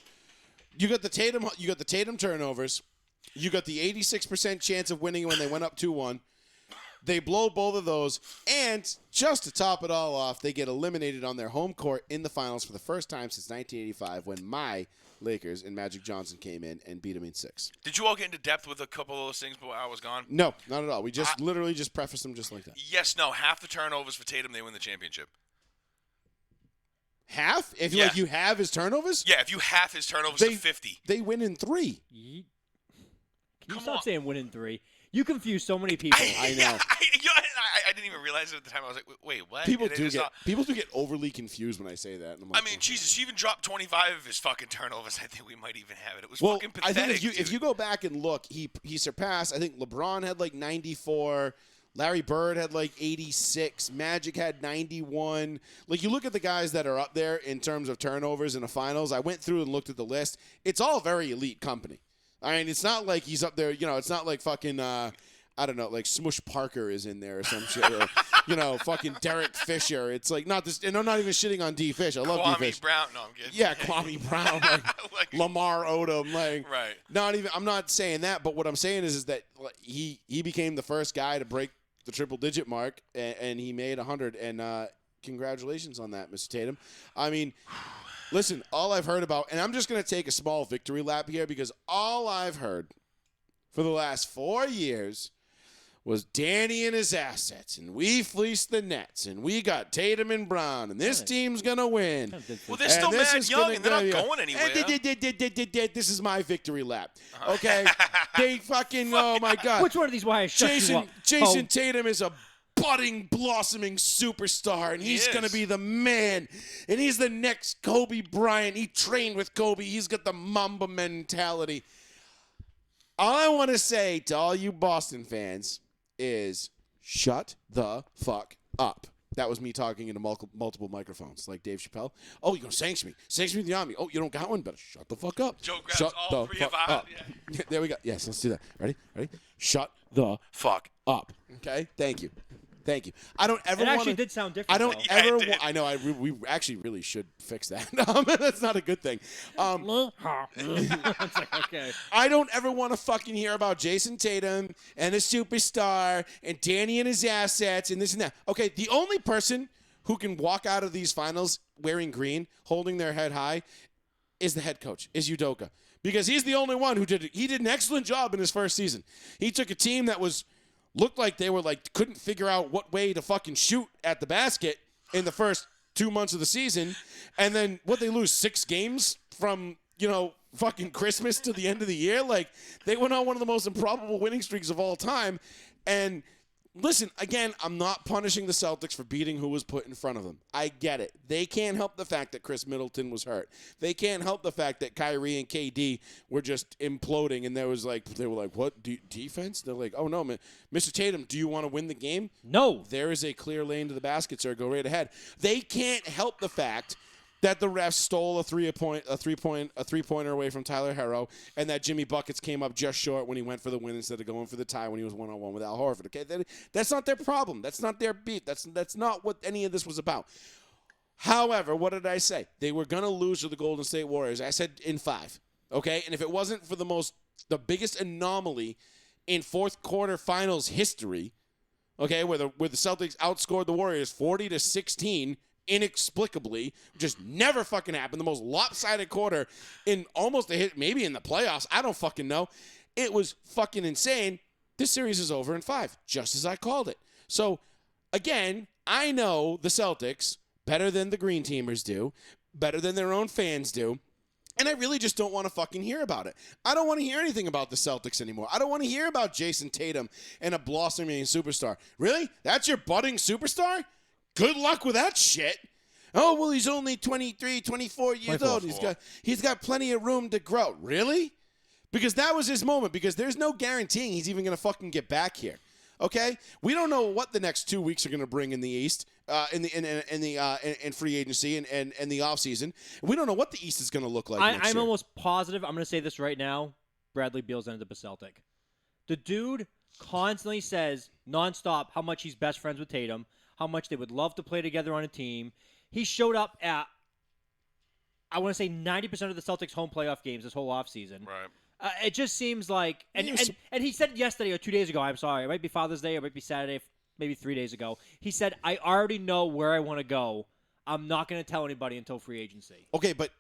you got the Tatum turnovers. You got the 86% chance of winning when they went up 2-1. They blow both of those, and just to top it all off, they get eliminated on their home court in the finals for the first time since 1985 when my Lakers and Magic Johnson came in and beat them in 6. Did you all get into depth with a couple of those things while I was gone? No, not at all. We just literally just prefaced them just like that. Yes, no. Half the turnovers for Tatum, they win the championship. Half? If Yeah. like you have his turnovers? Yeah, if you half his turnovers to 50. They win in 3. Can you Come stop on. saying win in 3? You confuse so many people. I know. I didn't even realize it at the time. I was like, wait, what? People And it do is get not- overly confused when I say that. And I'm like, I mean, Jesus, he even dropped 25 of his fucking turnovers. I think we might even have it. It was well, fucking I pathetic. think if you go back and look, he surpassed. I think LeBron had like 94. Larry Bird had like 86. Magic had 91. Like, you look at the guys that are up there in terms of turnovers in the finals. I went through and looked at the list. It's all very elite company. I mean, it's not like he's up there. You know, it's not like fucking. I don't know, like Smush Parker is in there or some shit. Or, fucking Derek Fisher. It's like not this, and I'm not even shitting on D Fish. I love D Fish. Kwame Brown. No, I'm kidding. Yeah, Kwame Brown, like Lamar Odom, like Right. Not even. I'm not saying that, but what I'm saying is that he became the first guy to break the triple-digit mark, and he made 100. And congratulations on that, Mr. Tatum. I mean, listen, all I've heard about, and I'm just gonna take a small victory lap here because all I've heard for the last 4 years was Danny and his assets, and we fleeced the Nets, and we got Tatum and Brown, and this team's going to win. Well, they're still this mad is young, gonna and they're not go- going anywhere. This is my victory lap. Okay? They fucking, oh my God. Which one of these wires shut you up? Jason Tatum is a budding, blossoming superstar, and he's going to be the man. And he's the next Kobe Bryant. He trained with Kobe. He's got the Mamba mentality. All I want to say to all you Boston fans is shut the fuck up. That was me talking into multiple microphones, like Dave Chappelle. Oh, you're going to sanction me. Sanction me to the army. Oh, you don't got one? Better shut the fuck up. Joe grabs shut all the 3 fuck of ours. up. Yeah. There we go. Yes, let's do that. Ready? Shut the fuck up. Okay? Thank you. I don't ever It want actually did sound different. I don't Yeah, it ever. did. I know. We actually really should fix that. That's not a good thing. It's like, okay. I don't ever want to fucking hear about Jason Tatum and a superstar and Danny and his assets and this and that. Okay, the only person who can walk out of these finals wearing green, holding their head high, is the head coach, is Udoka. Because he's the only one who did it. He did an excellent job in his first season. He took a team that looked like they were couldn't figure out what way to fucking shoot at the basket in the first 2 months of the season. And then they lose 6 games from, fucking Christmas to the end of the year. Like, they went on one of the most improbable winning streaks of all time. And listen, again, I'm not punishing the Celtics for beating who was put in front of them. I get it. They can't help the fact that Chris Middleton was hurt. They can't help the fact that Kyrie and KD were just imploding, and they were like, what, defense? They're like, oh, no, man. Mr. Tatum, do you want to win the game? No. There is a clear lane to the basket, sir. Go right ahead. They can't help the fact that the refs stole a three-pointer away from Tyler Herro, and that Jimmy Buckets came up just short when he went for the win instead of going for the tie when he was one-on-one with Al Horford. Okay, that's not their problem. That's not their beat. That's not what any of this was about. However, what did I say? They were gonna lose to the Golden State Warriors. I said in 5. Okay, and if it wasn't for the biggest anomaly in fourth quarter finals history, okay, where the Celtics outscored the Warriors 40-16. Inexplicably, just never fucking happened. The most lopsided quarter in almost a hit, maybe in the playoffs. I don't fucking know. It was fucking insane. This series is over in 5, just as I called it. So, again, I know the Celtics better than the Green Teamers do, better than their own fans do, and I really just don't want to fucking hear about it. I don't want to hear anything about the Celtics anymore. I don't want to hear about Jason Tatum and a blossoming superstar. Really? That's your budding superstar? Good luck with that shit. Oh, well, he's only 23, 24 years old. He's got plenty of room to grow. Really? Because that was his moment. Because there's no guaranteeing he's even going to fucking get back here. Okay, we don't know what the next 2 weeks are going to bring in the East, in free agency and the offseason. We don't know what the East is going to look like. I'm almost positive. I'm going to say this right now. Bradley Beal's ended up a Celtic. The dude constantly says nonstop how much he's best friends with Tatum, how much they would love to play together on a team. He showed up at, I want to say 90% of the Celtics' home playoff games this whole offseason. Right. It just seems like, and he said yesterday or 2 days ago, I'm sorry, it might be Father's Day, or it might be Saturday, maybe 3 days ago. He said, I already know where I want to go. I'm not going to tell anybody until free agency. Okay, but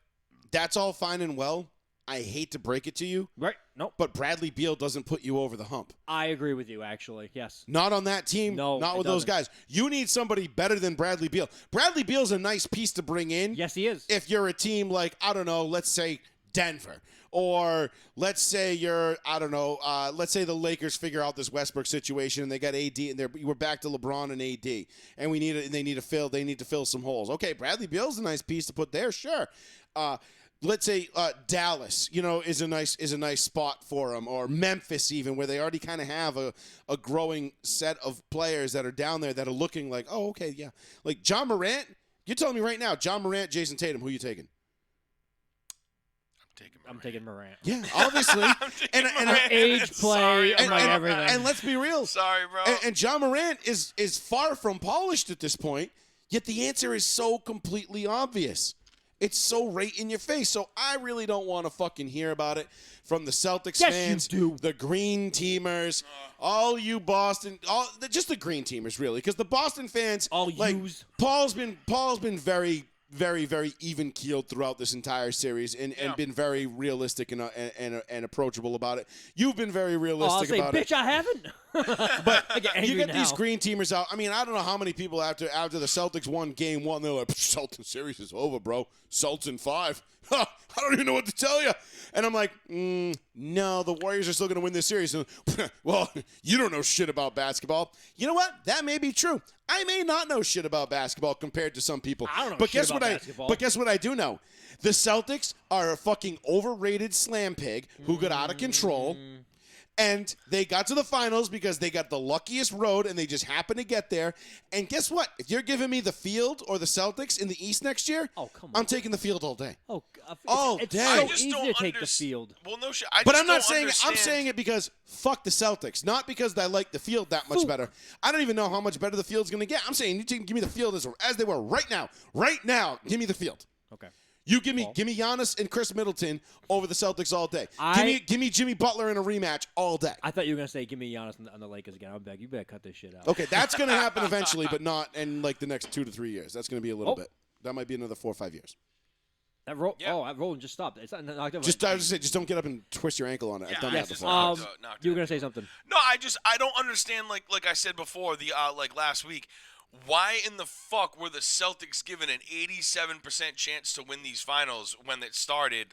that's all fine and well. I hate to break it to you. Right. Nope. But Bradley Beal doesn't put you over the hump. I agree with you, actually. Yes. Not on that team. No, not with those guys. You need somebody better than Bradley Beal. Bradley Beal's a nice piece to bring in. Yes, he is. If you're a team like, I don't know, let's say Denver. Or let's say let's say the Lakers figure out this Westbrook situation and they got AD and we're back to LeBron and AD and they need to fill some holes. Okay, Bradley Beal's a nice piece to put there, sure. Let's say Dallas, is a nice spot for them, or Memphis even, where they already kind of have a growing set of players that are down there that are looking like, oh, okay, yeah. Like John Morant, you're telling me right now, John Morant, Jason Tatum, who are you taking? I'm taking Morant. Yeah, obviously. and age, play, everything. And let's be real. Sorry, bro. And John Morant is far from polished at this point, yet the answer is so completely obvious. It's so right in your face. So I really don't want to fucking hear about it from the Celtics fans, you do. The Green Teamers, all you Boston, just the Green Teamers, really, because the Boston fans, Paul's been very, very, very even keeled throughout this entire series and been very realistic and approachable about it. You've been very realistic about it. Bitch, I haven't. But you get these Green Teamers out. I mean, I don't know how many people after the Celtics won Game 1, they're like, Celtics series is over, bro. Celtics in 5. I don't even know what to tell you. And I'm like, no, the Warriors are still going to win this series. And, well, you don't know shit about basketball. You know what? That may be true. I may not know shit about basketball compared to some people. I don't know shit about basketball. But guess what I do know? The Celtics are a fucking overrated slam pig who got out of control. And they got to the finals because they got the luckiest road and they just happened to get there. And guess what? If you're giving me the Field or the Celtics in the East next year, I'm taking the Field all day. It's so easy to take the Field. Well, no shit. I'm not saying it. I'm saying it because fuck the Celtics, not because I like the Field that much better. I don't even know how much better the Field's going to get. I'm saying you can give me the Field as they were right now. Right now, give me the Field. Okay. You give me Giannis and Chris Middleton over the Celtics all day. Give me Jimmy Butler in a rematch all day. I thought you were gonna say give me Giannis on the Lakers again. I'm back. You better cut this shit out. Okay, that's gonna happen eventually, but not in like the next 2 to 3 years. That's gonna be a little bit. That might be another 4 or 5 years. That rolling just stopped. It's not knocked over. I was just say, just don't get up and twist your ankle on it. I've done that before. You were gonna say something. No, I don't understand. Like I said before, like last week. Why in the fuck were the Celtics given an 87% chance to win these finals when it started?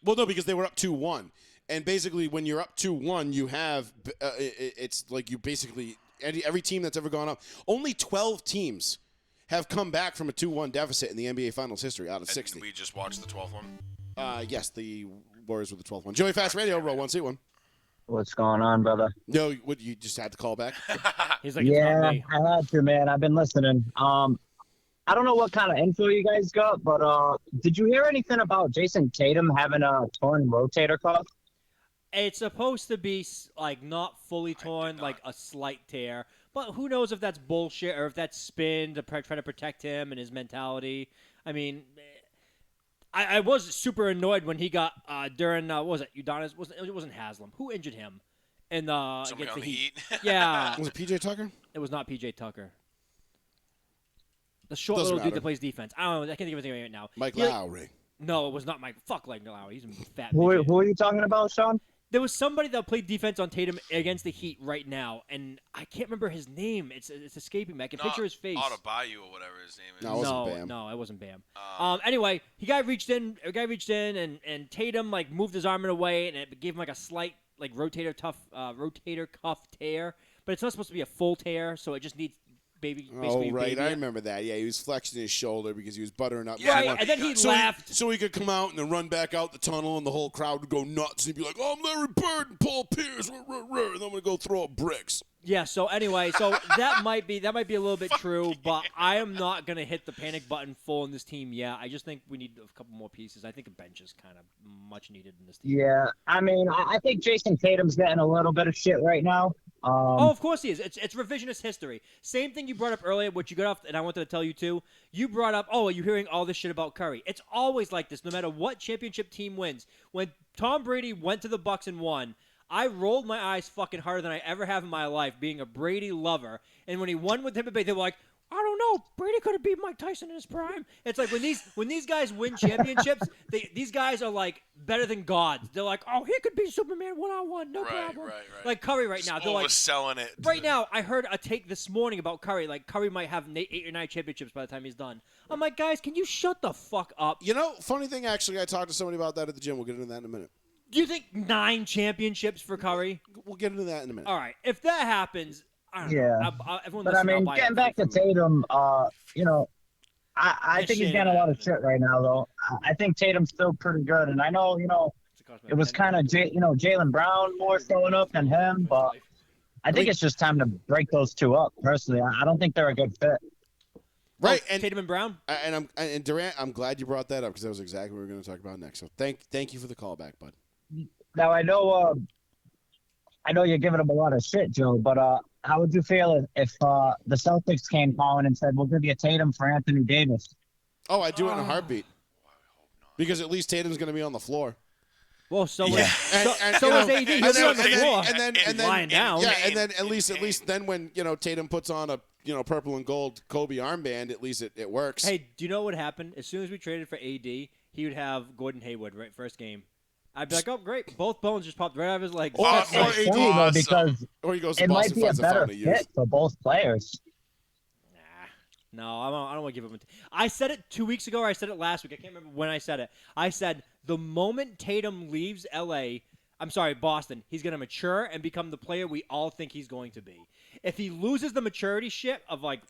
Well, no, because they were up 2-1, and basically when you're up 2-1, you have it's like you basically every team that's ever gone up. Only 12 teams have come back from a 2-1 deficit in the NBA Finals history out of 60. We just watched the 12th one. Yes, the Warriors were the 12th one. Joey Fast Radio, roll 1C1. What's going on, brother? No, you just had to call back? He's like, yeah, I had to, man. I've been listening. I don't know what kind of info you guys got, but did you hear anything about Jason Tatum having a torn rotator cuff? It's supposed to be like not fully torn, like a slight tear. But who knows if that's bullshit or if that's spin to try to protect him and his mentality. I mean, I was super annoyed when he got during what was it? Udonis? It wasn't Haslam. Who injured him? In against the Heat. Yeah. Was it PJ Tucker? It was not PJ Tucker. The short little dude that plays defense. I don't know. I can't think of anything right now. Mike Lowry. No, it was not Mike. Fuck Mike Lowry. He's a fat. Who are you talking about, Sean? There was somebody that played defense on Tatum against the Heat right now, and I can't remember his name. It's escaping me. I can picture his face. Adebayo or whatever his name is. No, it wasn't Bam. No, it wasn't Bam. Anyway, a guy reached in, and Tatum like moved his arm in a way, and it gave him like a slight like rotator cuff tear, but it's not supposed to be a full tear, so it just needs basically. Oh, right. I remember that. Yeah, he was flexing his shoulder because he was buttering up. Yeah, right, and then he laughed. So he could come out and then run back out the tunnel, and the whole crowd would go nuts. And he'd be like, oh, I'm Larry Bird and Paul Pierce, and I'm going to go throw up bricks. Yeah, so anyway, that might be a little bit true, but I am not going to hit the panic button full in this team yet. I just think we need a couple more pieces. I think a bench is kind of much needed in this team. Yeah, I mean, I think Jason Tatum's getting a little bit of shit right now. Oh, of course he is. It's revisionist history. Same thing you brought up earlier, which you got off, and I wanted to tell you too. You brought up, are you hearing all this shit about Curry? It's always like this, no matter what championship team wins. When Tom Brady went to the Bucks and won, I rolled my eyes fucking harder than I ever have in my life, being a Brady lover. And when he won with Tampa Bay, they were like, I don't know, Brady could have beat Mike Tyson in his prime. It's like when these guys win championships, these guys are like better than gods. They're like, oh, he could beat Superman one-on-one, no problem. Right. Like Curry right now. They're like overselling it. Right now, I heard a take this morning about Curry. Like Curry might have 8 or 9 championships by the time he's done. I'm like, guys, can you shut the fuck up? You know, funny thing, actually, I talked to somebody about that at the gym. We'll get into that in a minute. Do you think 9 championships for Curry? We'll get into that in a minute. All right. If that happens, I don't know. Everyone But I mean, getting back to Tatum, you know, I think he's getting a lot of shit right now, though. I think Tatum's still pretty good, and I know, you know, it was kind of, Jaylen Brown more showing up than him, but I think it's just time to break those two up. Personally, I don't think they're a good fit. Right, and Tatum and Brown, and Durant. I'm glad you brought that up because that was exactly what we were going to talk about next. So thank you for the call back, bud. Now I know you're giving him a lot of shit, Joe. But how would you feel if the Celtics came calling and said, "We'll give you Tatum for Anthony Davis"? Oh, I'd do it in a heartbeat. Because at least Tatum's going to be on the floor. Well, so is AD. He'll be on the floor. And then lying down. Yeah, and then at least then when Tatum puts on a purple and gold Kobe armband, at least it works. Hey, do you know what happened? As soon as we traded for AD, he would have Gordon Hayward right first game. I'd be like, oh great, both bones just popped right out of his legs. Or AD, because or he goes to it might Boston, be a finds a better fountain to use. fit for both players. No, I don't want to give him. I said it 2 weeks ago, or I said it last week. I can't remember when I said it. I said the moment Tatum leaves Boston, he's going to mature and become the player we all think he's going to be. If he loses the maturity shit of like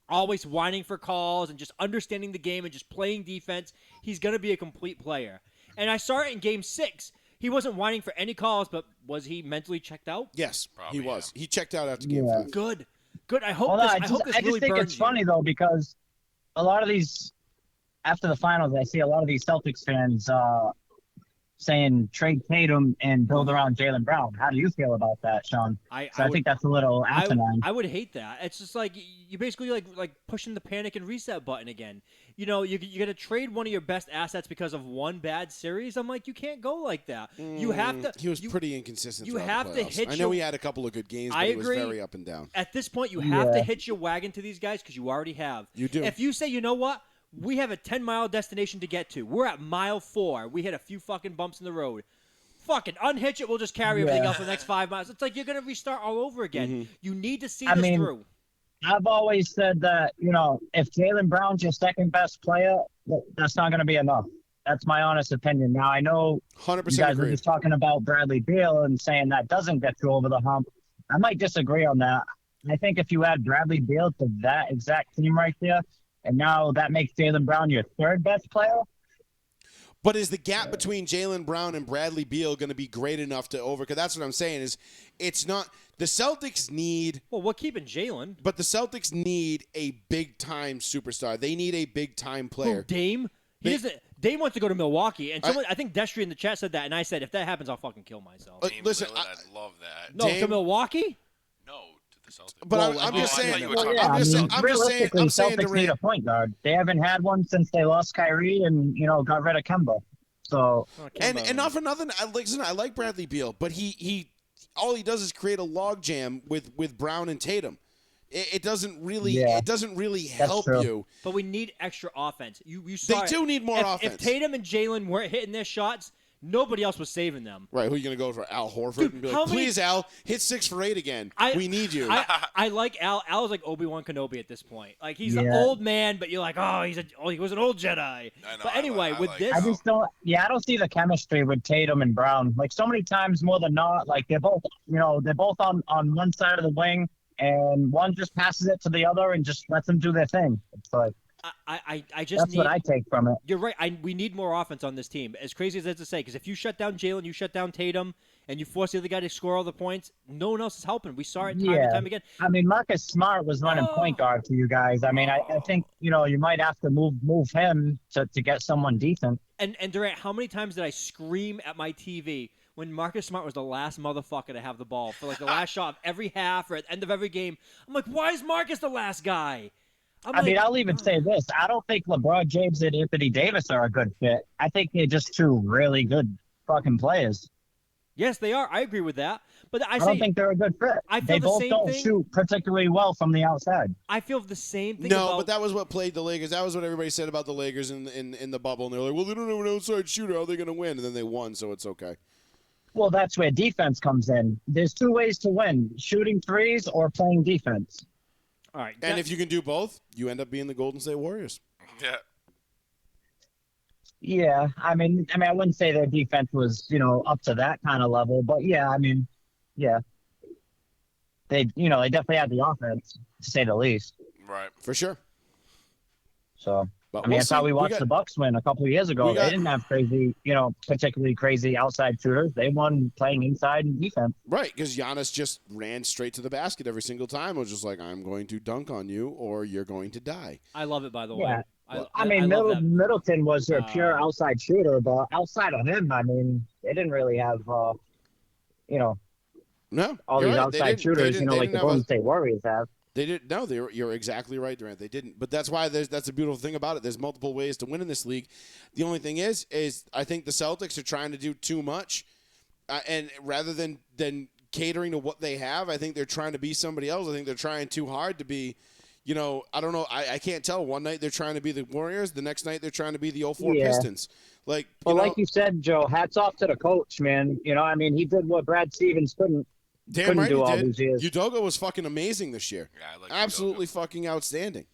always whining for calls and just understanding the game and just playing defense, he's going to be a complete player. And I saw it in Game 6. He wasn't whining for any calls, but was he mentally checked out? Yes, Probably, he was. yeah. He checked out after Game 5. Good. I hope I this just really think burns it's funny, though, because a lot of these, after the finals, I see a lot of these Celtics fans saying trade Tatum and build around Jaylen Brown. How do you feel about that, Sean? I think that's a little asinine. I would hate that. It's just like you basically like pushing the panic and reset button again. You know, you're going to trade one of your best assets because of one bad series. I'm like, you can't go like that. You have to. He was pretty inconsistent. You have to hitch. I know he had a couple of good games, but he was very up and down. At this point, you have to hitch your wagon to these guys because you already have. You do. If you say, you know what? We have a 10-mile destination to get to. We're at mile 4. We hit a few fucking bumps in the road. Fucking unhitch it. We'll just carry everything else for the next 5 miles. It's like you're going to restart all over again. Mm-hmm. You need to see this through. I've always said that, if Jaylen Brown's your second best player, that's not going to be enough. That's my honest opinion. Now, I know 100% you guys agree. are just talking about Bradley Beal and saying that doesn't get you over the hump. I might disagree on that. I think if you add Bradley Beal to that exact team right there, and now that makes Jaylen Brown your third best player. But is the gap between Jaylen Brown and Bradley Beal going to be great enough to over? Because that's what I'm saying is it's not – the Celtics need – Well, we're keeping Jaylen. But the Celtics need a big-time superstar. They need a big-time player. Dame? Dame wants to go to Milwaukee. And someone, I think Destry in the chat said that, and I said, if that happens, I'll fucking kill myself. Listen, I'd love that. No, to Milwaukee? No, to the Celtics. But I'm just saying. Celtics need a point guard. They haven't had one since they lost Kyrie and got rid of Kemba. So and not for nothing. I like Bradley Beal, but he all he does is create a logjam with Brown and Tatum. It doesn't really help you. But we need extra offense. You saw they do need more offense. If Tatum and Jaylen weren't hitting their shots, nobody else was saving them. Right, who are you going to go for? Al Horford? And be like, please, Al, hit 6 for 8 again. We need you. I like Al. Al is like Obi-Wan Kenobi at this point. Like, he's an old man, but you're like, he was an old Jedi. I know, but anyway, I with like this. I just don't see the chemistry with Tatum and Brown. Like, so many times more than not, like, they're both on one side of the wing, and one just passes it to the other and just lets them do their thing. It's like, that's what I take from it. You're right. We need more offense on this team. As crazy as that is to say, because if you shut down Jaylen, you shut down Tatum, and you force the other guy to score all the points, no one else is helping. We saw it time and time again. I mean, Marcus Smart was running point guard for you guys. I mean, I think, you might have to move him to get someone decent. And Durant, how many times did I scream at my TV when Marcus Smart was the last motherfucker to have the ball for like the last shot of every half or at the end of every game? I'm like, why is Marcus the last guy? I mean, I'll even say this. I don't think LeBron James and Anthony Davis are a good fit. I think they're just two really good fucking players. Yes, they are. I agree with that. But I don't think they're a good fit. They both don't shoot particularly well from the outside. I feel the same thing. No, but that was what played the Lakers. That was what everybody said about the Lakers in the bubble. And they're like, well, they don't have an outside shooter. How are they going to win? And then they won, so it's okay. Well, that's where defense comes in. There's two ways to win: shooting threes or playing defense. All right. And if you can do both, you end up being the Golden State Warriors. Yeah. Yeah, I mean, I wouldn't say their defense was, up to that kind of level, but yeah, yeah, they definitely had the offense, to say the least. Right. For sure. So, that's how we watched the Bucks win a couple of years ago. They didn't have crazy, particularly crazy outside shooters. They won playing inside and defense. Right, because Giannis just ran straight to the basket every single time. It was just like, I'm going to dunk on you or you're going to die. I love it, by the Yeah. way. Middleton was a pure outside shooter, but outside of him, they didn't really have, all these outside shooters, like the Golden State Warriors have. They didn't. No, you're exactly right, Durant. They didn't. But that's why that's a beautiful thing about it. There's multiple ways to win in this league. The only thing is I think the Celtics are trying to do too much, and rather than catering to what they have, I think they're trying to be somebody else. I think they're trying too hard to be. I don't know. I can't tell. One night they're trying to be the Warriors. The next night they're trying to be the 04 Pistons. Like right, do all these years. Udoka was fucking amazing this year. Yeah, I like absolutely Udoka. Fucking outstanding.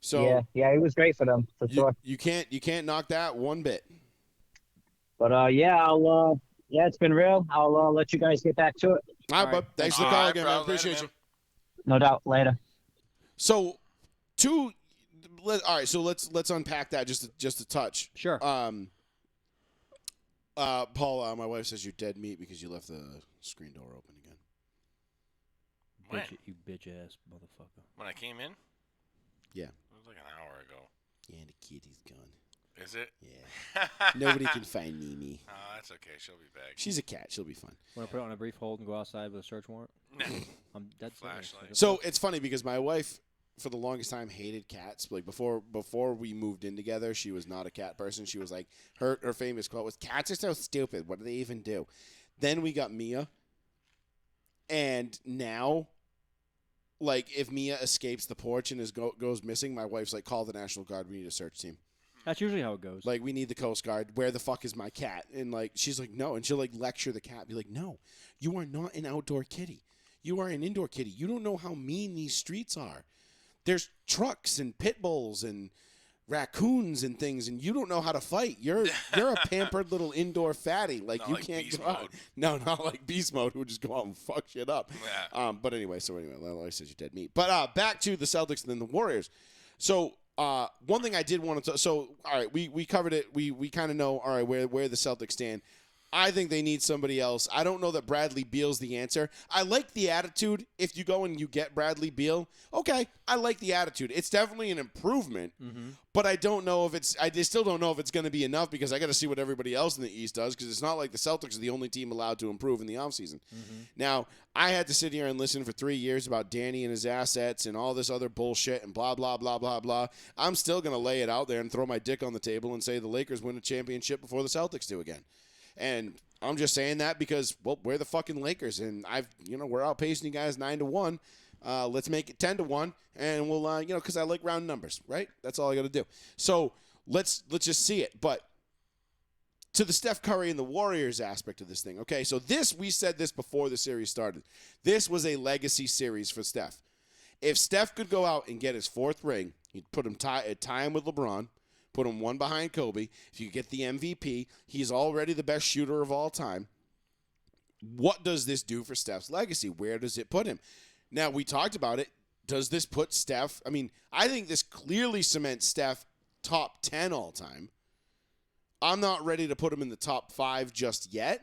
So yeah, he was great for them for sure. You can't knock that one bit. But it's been real. I'll let you guys get back to it. All right, bud. Thanks for the call again, man. Appreciate you. No doubt. Later. So, all right. So let's unpack that just a touch. Sure. Paul, my wife says you're dead meat because you left the screen door open again. When? You bitch ass motherfucker. When I came in? Yeah. It was like an hour ago. Yeah, the kitty's gone. Is it? Yeah. Nobody can find Mimi. Oh, that's okay. She'll be back. She's a cat. She'll be fine. Want to put it on a brief hold and go outside with a search warrant? No. I'm dead serious. Flashlight. So it's funny because my wife, for the longest time, hated cats. Like before we moved in together, she was not a cat person. She was like, her famous quote was, "Cats are so stupid. What do they even do?" Then we got Mia, and now, like, if Mia escapes the porch and goes missing, my wife's like, "Call the National Guard. We need a search team." That's usually how it goes. Like, we need the Coast Guard. Where the fuck is my cat? And, like, she's like, no. And she'll, like, lecture the cat. Be like, no, you are not an outdoor kitty. You are an indoor kitty. You don't know how mean these streets are. There's trucks and pit bulls and raccoons and things, and you don't know how to fight. You're a pampered little indoor fatty. Like, you can't go out. No, not like Beast Mode, who would just go out and fuck shit up. Yeah. But anyway, like I said, you're dead meat. But back to the Celtics and then the Warriors. So, one thing I did want to all right, we covered it. We kind of know, all right, where the Celtics stand. I think they need somebody else. I don't know that Bradley Beal's the answer. I like the attitude. If you go and you get Bradley Beal, okay, I like the attitude. It's definitely an improvement, but I don't know if it's. I still don't know if it's going to be enough because I got to see what everybody else in the East does because it's not like the Celtics are the only team allowed to improve in the offseason. Now, I had to sit here and listen for 3 years about Danny and his assets and all this other bullshit and blah, blah, blah, blah, blah. I'm still going to lay it out there and throw my dick on the table and say the Lakers win a championship before the Celtics do again. And I'm just saying that because, well, we're the fucking Lakers, and we're outpacing you guys 9-1. Let's make it 10-1, and we'll, because I like round numbers, right? That's all I got to do. So let's just see it. But to the Steph Curry and the Warriors aspect of this thing, okay? So we said this before the series started. This was a legacy series for Steph. If Steph could go out and get his fourth ring, he'd put him tie him with LeBron. Put him one behind Kobe. If you get the MVP, he's already the best shooter of all time. What does this do for Steph's legacy? Where does it put him? Now, we talked about it. Does this put Steph? I mean, I think this clearly cements Steph top 10 all time. I'm not ready to put him in the top 5 just yet.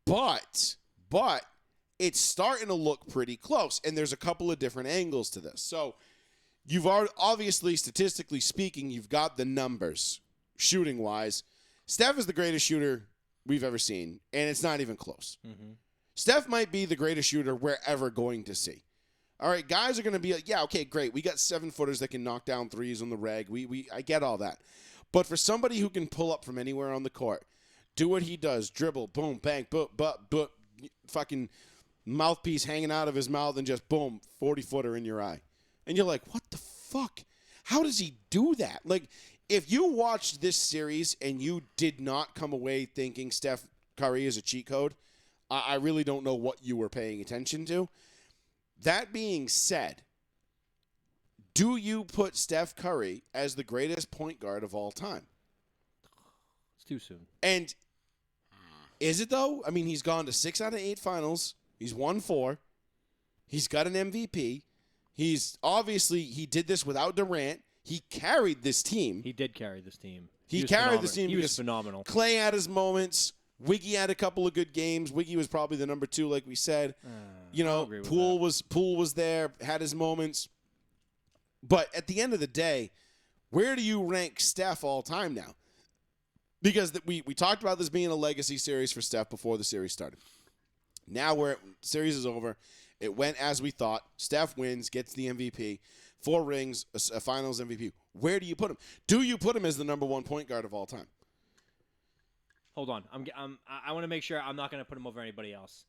But it's starting to look pretty close, and there's a couple of different angles to this. So you've already, obviously, statistically speaking, you've got the numbers shooting-wise. Steph is the greatest shooter we've ever seen, and it's not even close. Mm-hmm. Steph might be the greatest shooter we're ever going to see. All right, guys are going to be like, yeah, okay, great. We got 7-footers that can knock down threes on the reg. I get all that. But for somebody who can pull up from anywhere on the court, do what he does, dribble, boom, bang, fucking mouthpiece hanging out of his mouth and just, boom, 40-footer in your eye. And you're like, what the fuck? How does he do that? Like, if you watched this series and you did not come away thinking Steph Curry is a cheat code, I really don't know what you were paying attention to. That being said, do you put Steph Curry as the greatest point guard of all time? It's too soon. And is it, though? I mean, he's gone to 6 out of 8 finals. He's won 4. He's got an MVP. He did this without Durant. He carried this team. He did carry this team. He carried this team. He was phenomenal. Clay had his moments. Wiggy had a couple of good games. Wiggy was probably the number 2, like we said. Poole was there, had his moments. But at the end of the day, where do you rank Steph all time now? Because we talked about this being a legacy series for Steph before the series started. Now the series is over. It went as we thought. Steph wins, gets the MVP, 4 rings, a finals MVP. Where do you put him? Do you put him as the number 1 point guard of all time? Hold on. I want to make sure I'm not going to put him over anybody else.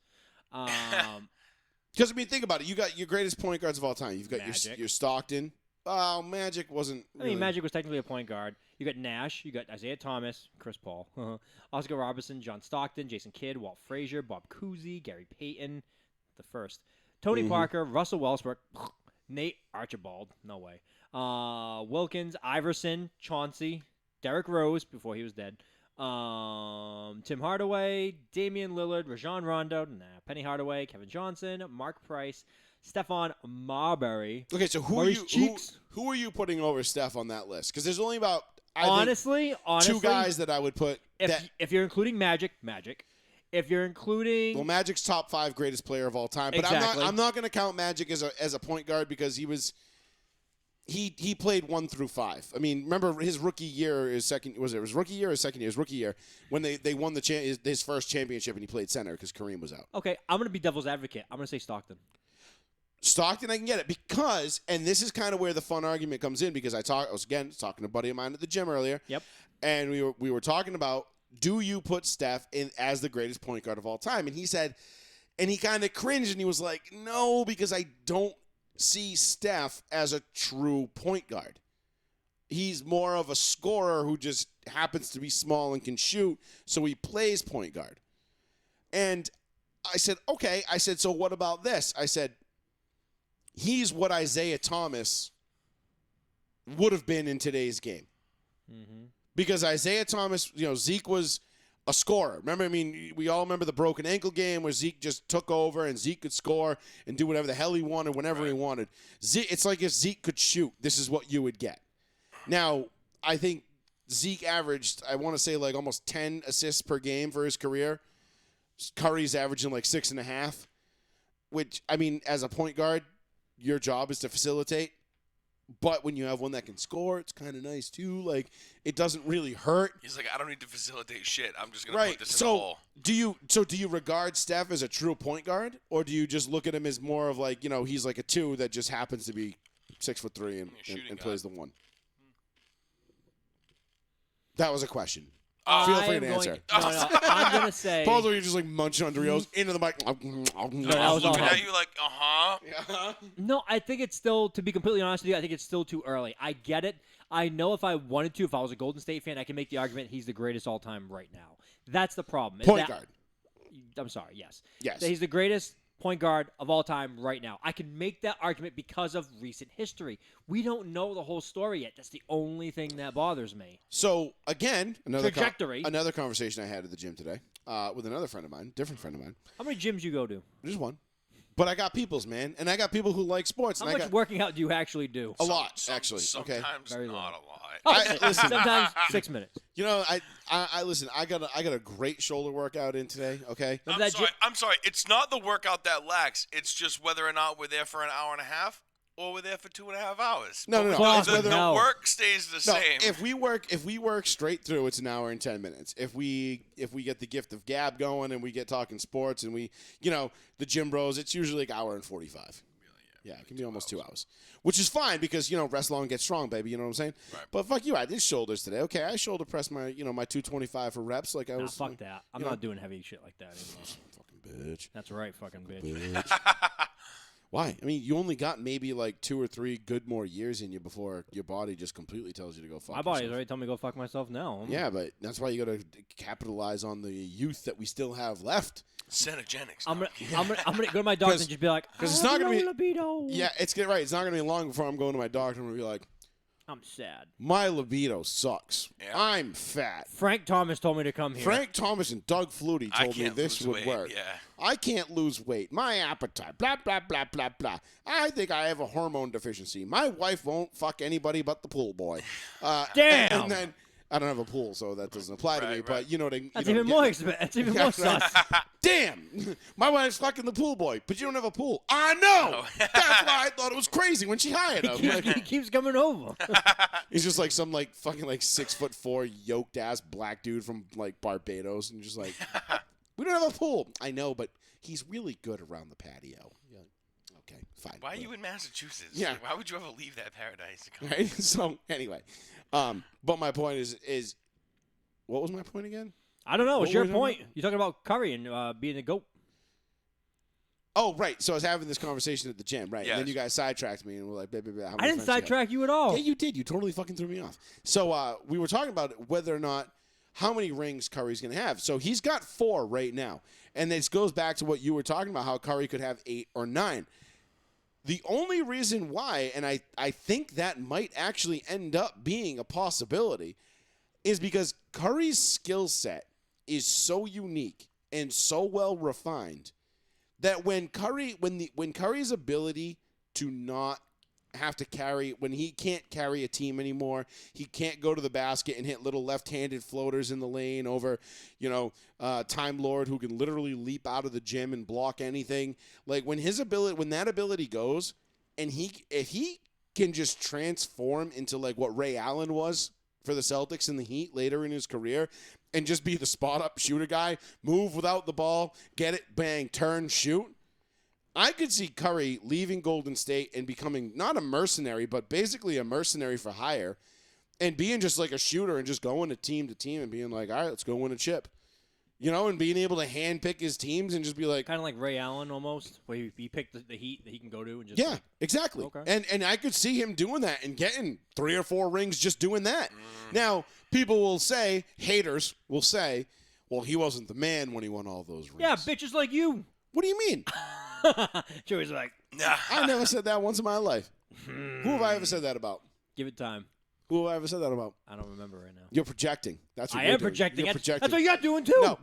Because, think about it. You got your greatest point guards of all time. You've got your Stockton. Oh, Magic wasn't really... I mean, Magic was technically a point guard. You got Nash. You got Isaiah Thomas, Chris Paul, Oscar Robertson, John Stockton, Jason Kidd, Walt Frazier, Bob Cousy, Gary Payton, the first, Tony Parker, Russell Westbrook, Nate Archibald, no way, Wilkins, Iverson, Chauncey, Derrick Rose before he was dead, Tim Hardaway, Damian Lillard, Rajon Rondo, Penny Hardaway, Kevin Johnson, Mark Price, Stephon Marbury. Okay, so who are you putting over Steph on that list? Because there's only about honestly 2 guys that I would put. If you're including Magic. If you're including Magic's top 5 greatest player of all time, but exactly. I'm not going to count Magic as a point guard because he played 1 through 5. I mean, remember his rookie year, his rookie year or second year? His rookie year when they won his first championship and he played center because Kareem was out. Okay, I'm going to be devil's advocate. I'm going to say Stockton. Stockton, I can get it because, and this is kind of where the fun argument comes in because I was talking to a buddy of mine at the gym earlier. Yep. And we were talking about, do you put Steph in as the greatest point guard of all time? And he said, and he kind of cringed and he was like, no, because I don't see Steph as a true point guard. He's more of a scorer who just happens to be small and can shoot, so he plays point guard. And I said, okay. I said, so what about this? I said, he's what Isaiah Thomas would have been in today's game. Mm-hmm. Because Isaiah Thomas, Zeke was a scorer. Remember, we all remember the broken ankle game where Zeke just took over and Zeke could score and do whatever the hell he wanted whenever he wanted. It's like if Zeke could shoot, this is what you would get. Now, I think Zeke averaged, I want to say, like almost 10 assists per game for his career. Curry's averaging like 6.5, which, as a point guard, your job is to facilitate. But when you have one that can score, it's kind of nice too. Like, it doesn't really hurt. He's like, I don't need to facilitate shit. I'm just gonna put this in the hole. Do you regard Steph as a true point guard, or do you just look at him as more of like, he's like a 2 that just happens to be 6'3" and plays the 1? That was a question. Feel free to answer. No, I'm going to say... Paul's you're just like munching on Doritos into the mic. that was all looking at you like, uh-huh. No, I think it's still, to be completely honest with you, I think it's still too early. I get it. I know if I wanted to, if I was a Golden State fan, I can make the argument he's the greatest all-time right now. That's the problem. Point guard. I'm sorry, yes. Yes. That he's the greatest point guard of all time right now. I can make that argument because of recent history. We don't know the whole story yet. That's the only thing that bothers me. So, again, another conversation I had at the gym today with another friend of mine, different friend of mine. How many gyms you go to? Just one. But I got peoples, man, and I got people who like sports. How and much working out do you actually do? A lot, actually. Sometimes Very not long. a lot. Listen, Sometimes 6 minutes. You know, I listen. I got a great shoulder workout in today. Okay. I'm sorry. It's not the workout that lacks. It's just whether or not we're there for an hour and a half or we're there for 2.5 hours. No. The work stays the same. If we work straight through, it's an hour and 10 minutes. If we get the gift of gab going and we get talking sports and we, the gym bros, it's usually like hour and 45. Yeah, it can be almost 2 hours, which is fine because, rest long, get strong, baby. You know what I'm saying? Right. But fuck you, I did shoulders today. Okay, I shoulder pressed my 225 for reps like I was. Fuck that. I'm not doing heavy shit like that anymore. Fucking bitch. That's right, fucking bitch. Why? I mean, you only got maybe like 2 or 3 good more years in you before your body just completely tells you to go fuck My body's yourself. already telling me to go fuck myself now. Yeah, but that's why you got to capitalize on the youth that we still have left. Centogenics. I'm gonna go to my doctor and just be like, because it's not gonna be libido. Yeah, it's right. It's not gonna be long before I'm going to my doctor and I'm gonna be like, I'm sad. my libido sucks. Yeah. I'm fat. Frank Thomas told me to come here. Frank Thomas and Doug Flutie told me this would work. Yeah. I can't lose weight. My appetite. Blah blah blah blah blah. I think I have a hormone deficiency. My wife won't fuck anybody but the pool boy. Damn. And then I don't have a pool, so that doesn't apply to me. Right. But you know what I. That's even more expensive. That's even more sus. Damn, my wife's fucking the pool boy, but you don't have a pool. I know. That's why I thought it was crazy when she hired him. He keeps coming over. He's just like some fucking 6'4" yoked ass black dude from Barbados, and just like, we don't have a pool. I know, but he's really good around the patio. Yeah. Okay, fine. Why are you in Massachusetts? Yeah. Why would you ever leave that paradise? Right. So anyway, but my point is, what was my point again? I don't know. What's What your were we talking point? You're talking about Curry and being a goat. Oh, right. So I was having this conversation at the gym, right? Yes. And then you guys sidetracked me and were like, blah, blah, blah, how I many didn't friends you have? sidetrack you at all. Yeah, you did. You totally fucking threw me off. So we were talking about whether or not how many rings Curry's going to have. So he's got 4 right now. And this goes back to what you were talking about, how Curry could have 8 or 9. The only reason why, and I think that might actually end up being a possibility, is because Curry's skill set is so unique and so well refined that when Curry's ability to not have to carry, when he can't carry a team anymore, he can't go to the basket and hit little left-handed floaters in the lane over, Time Lord who can literally leap out of the gym and block anything. Like when that ability goes, and if he can just transform into what Ray Allen was for the Celtics in the Heat later in his career, and just be the spot-up shooter guy, move without the ball, get it, bang, turn, shoot. I could see Curry leaving Golden State and becoming not a mercenary, but basically a mercenary for hire, and being just like a shooter and just going to team and being like, all right, let's go win a chip. And being able to handpick his teams and just be like... Kind of like Ray Allen almost, where he picked the Heat that he can go to. And just Yeah, exactly. Okay. And I could see him doing that and getting 3 or 4 rings just doing that. Now, people will say, haters will say, well, he wasn't the man when he won all those rings. Yeah, bitches like you. What do you mean? Joey's like, Nah. I never said that once in my life. Who have I ever said that about? give it time. Who have I ever said that about? I don't remember right now. You're projecting. That's what I you're am doing. projecting. You're projecting. That's what you're doing too. No,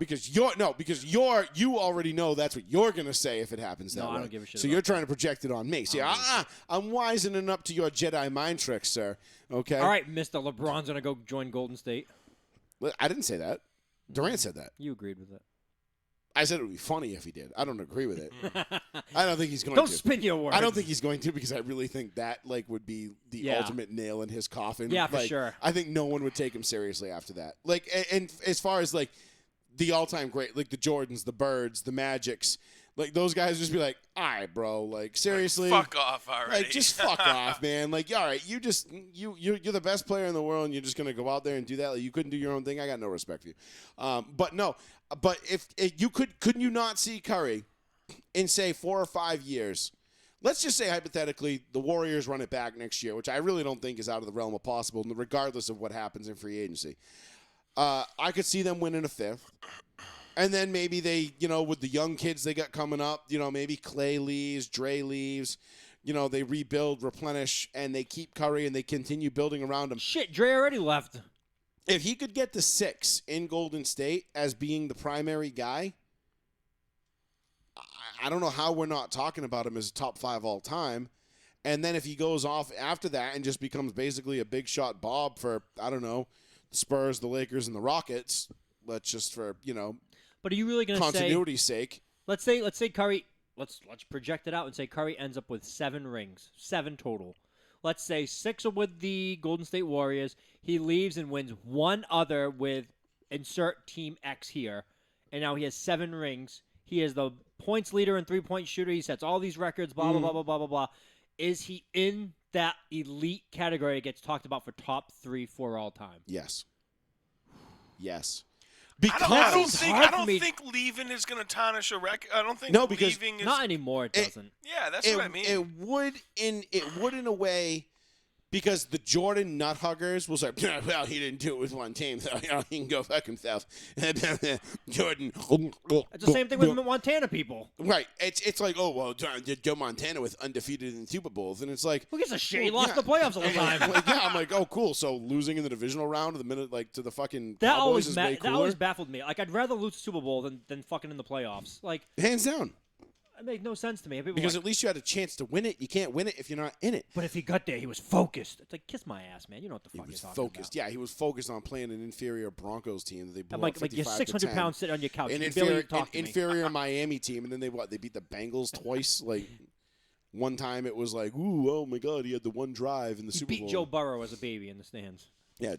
because you already know that's what you're gonna say if it happens that No, way. I don't give a shit So about you're trying to project it on me. See, I'm wisening up to your Jedi mind tricks, sir. Okay. All right, Mr. LeBron's gonna go join Golden State. Well, I didn't say that. Durant said that. You agreed with it. I said it would be funny if he did. I don't agree with it. I don't think he's going Don't to. spin your words. I don't think he's going to because I really think that would be the ultimate nail in his coffin. Yeah, for sure. I think no one would take him seriously after that. And as far as the all-time great, the Jordans, the Birds, the Magics, those guys just be like, all right, bro, seriously, Fuck off already. just fuck off, man. All right, you're the best player in the world, and you're just gonna go out there and do that. You couldn't do your own thing. I got no respect for you. But if you couldn't you not see Curry in say 4 or 5 years? Let's just say hypothetically the Warriors run it back next year, which I really don't think is out of the realm of possible, regardless of what happens in free agency. I could see them winning a 5th. And then maybe they, with the young kids they got coming up, maybe Clay leaves, Dre leaves, they rebuild, replenish, and they keep Curry and they continue building around him. Shit, Dre already left. If he could get to 6 in Golden State as being the primary guy, I don't know how we're not talking about him as a top 5 all time. And then if he goes off after that and just becomes basically a big shot Bob for, I don't know, the Spurs, the Lakers, and the Rockets, let's just for, But are you really going to say continuity's sake. Let's say Curry. Let's project it out and say Curry ends up with 7 rings, 7 total. Let's say 6 are with the Golden State Warriors. He leaves and wins one other with insert Team X here, and now he has 7 rings. He is the points leader and 3-point shooter. He sets all these records. Blah blah blah blah blah blah blah. Is he in that elite category that gets talked about for top 3, 4 all time? Yes. Yes. I don't think leaving is going to tarnish a record. I don't think leaving is not anymore. It doesn't. Yeah, that's what I mean. It would in a way, because the Jordan nut huggers was like, well, he didn't do it with one team, so he can go fuck himself. Jordan. It's the same thing with Montana people. Right. It's like, oh well, Joe Montana was undefeated in Super Bowls, and it's like, who gives a shit? He lost the playoffs all the time. I'm like, oh cool. So losing in the divisional round of the minute, like to the fucking that Cowboys always is way cooler. That always baffled me. Like I'd rather lose the Super Bowl than fucking in the playoffs. Like hands down. It made no sense to me. Because at least you had a chance to win it. You can't win it if you're not in it. But if he got there, he was focused. It's like, kiss my ass, man. You know what the fuck he was you're talking focused. about. Yeah, he was focused on playing an inferior Broncos team that they blew like you're 600 pounds sitting on your couch. An inferior Miami team, and then they beat the Bengals twice. Like one time it was like, ooh, oh my God, he had the one drive in the Super Bowl. He beat Joe Burrow as a baby in the stands. Yeah,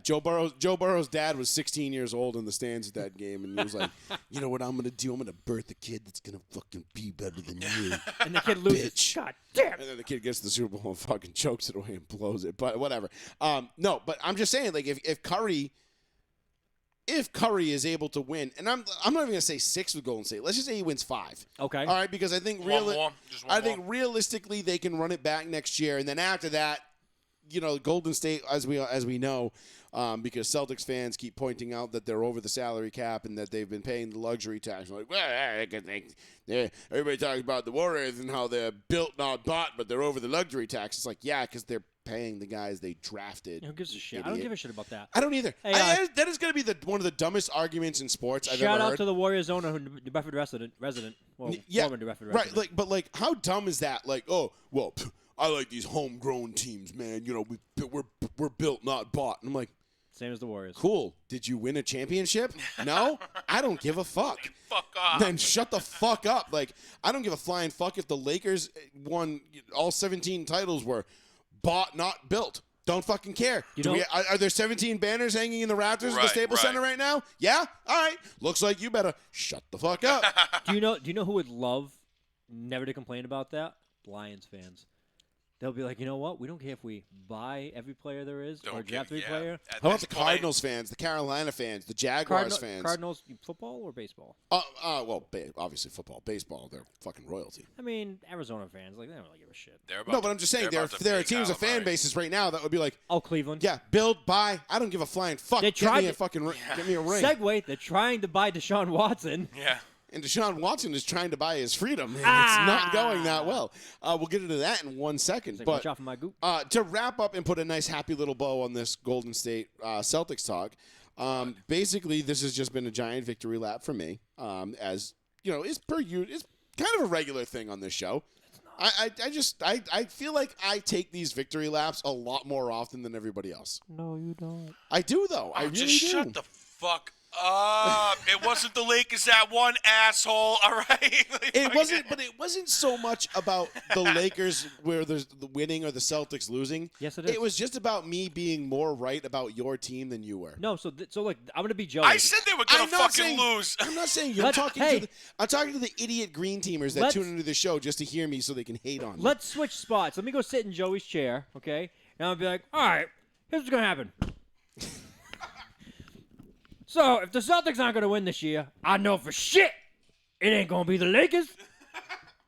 Joe Burrow's dad was 16 years old in the stands at that game, and he was like, you know what I'm going to do? I'm going to birth a kid that's going to fucking be better than you. And the kid loses. Bitch. God damn. And then the kid gets to the Super Bowl and fucking chokes it away and blows it. But whatever. No, but I'm just saying, like, if Curry is able to win, and I'm not even going to say 6 with Golden State. Let's just say he wins 5. Okay. All right, because I think realistically they can run it back next year, and then after that, Golden State, as we know, because Celtics fans keep pointing out that they're over the salary cap and that they've been paying the luxury tax. Like, well, everybody talks about the Warriors and how they're built, not bought, but they're over the luxury tax. It's like, yeah, because they're paying the guys they drafted. Who gives a shit? I don't give a shit about that. I don't either. Hey, that is going to be one of the dumbest arguments in sports I've ever heard. Shout out to the Warriors owner, New Bedford resident. Well, former New Bedford resident. Right, but how dumb is that? Like, oh, well, I like these homegrown teams, man. We're built, not bought. And I'm like, same as the Warriors. Cool. Did you win a championship? No? I don't give a fuck. Fuck off. Then shut the fuck up. Like, I don't give a flying fuck if the Lakers won all 17 titles were bought, not built. Don't fucking care. Are there 17 banners hanging in the rafters at the Staples Center right now? Yeah? All right. Looks like you better shut the fuck up. Do you know who would love never to complain about that? Lions fans. They'll be like, you know what? We don't care if we buy every player there is or draft every player. How about the Cardinals fans, the Carolina fans, the Jaguars fans? Cardinals, football or baseball? Well, obviously football. Baseball, they're fucking royalty. I mean, Arizona fans, like, they don't really give a shit. No, but I'm just saying, there are teams of fan bases right now that would be like, oh, Cleveland. Yeah, build, buy. I don't give a flying fuck. Get me a ring. Segue, they're trying to buy Deshaun Watson. Yeah. And Deshaun Watson is trying to buy his freedom. And it's not going that well. We'll get into that in 1 second. Watch out for my goop. To wrap up and put a nice happy little bow on this Golden State Celtics talk, basically this has just been a giant victory lap for me. As it's kind of a regular thing on this show. I feel like I take these victory laps a lot more often than everybody else. No, you don't. I do though. I really just do. Shut the fuck it wasn't the Lakers that one, asshole. All right. It wasn't, but it wasn't so much about the Lakers where there's the winning or the Celtics losing. Yes, it is. It was just about me being more right about your team than you were. No, so look, I'm gonna be jealous. I said they were gonna fucking lose. I'm not saying you're talking. I'm talking to the idiot green teamers that tune into the show just to hear me so they can hate on me. Let's switch spots. Let me go sit in Joey's chair, okay? And I'll be like, all right, here's what's gonna happen. So, if the Celtics aren't going to win this year, I know for shit it ain't going to be the Lakers.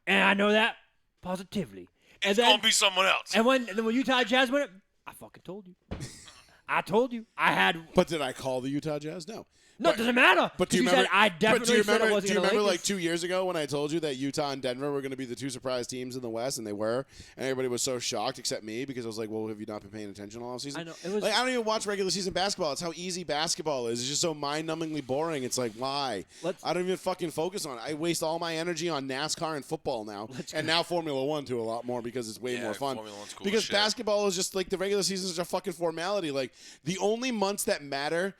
And I know that positively. It's going to be someone else. And then when Utah Jazz win it, I fucking told you. I told you. But did I call the Utah Jazz? No. No, it doesn't matter. But do you you remember? said I but do you definitely said remember? it wasn't Do you gonna remember Lakers. like 2 years ago when I told you that Utah and Denver were going to be the two surprise teams in the West, and they were, and everybody was so shocked except me because I was like, "Well, have you not been paying attention all season?" I know, it was- like I don't even watch regular season basketball. It's how easy basketball is. It's just so mind-numbingly boring. It's like why? I don't even fucking focus on it. I waste all my energy on NASCAR and football now, and now Formula One too a lot more because it's way more fun. Formula One's cool because as shit. basketball is just like the regular season is a fucking formality. Like the only months that matter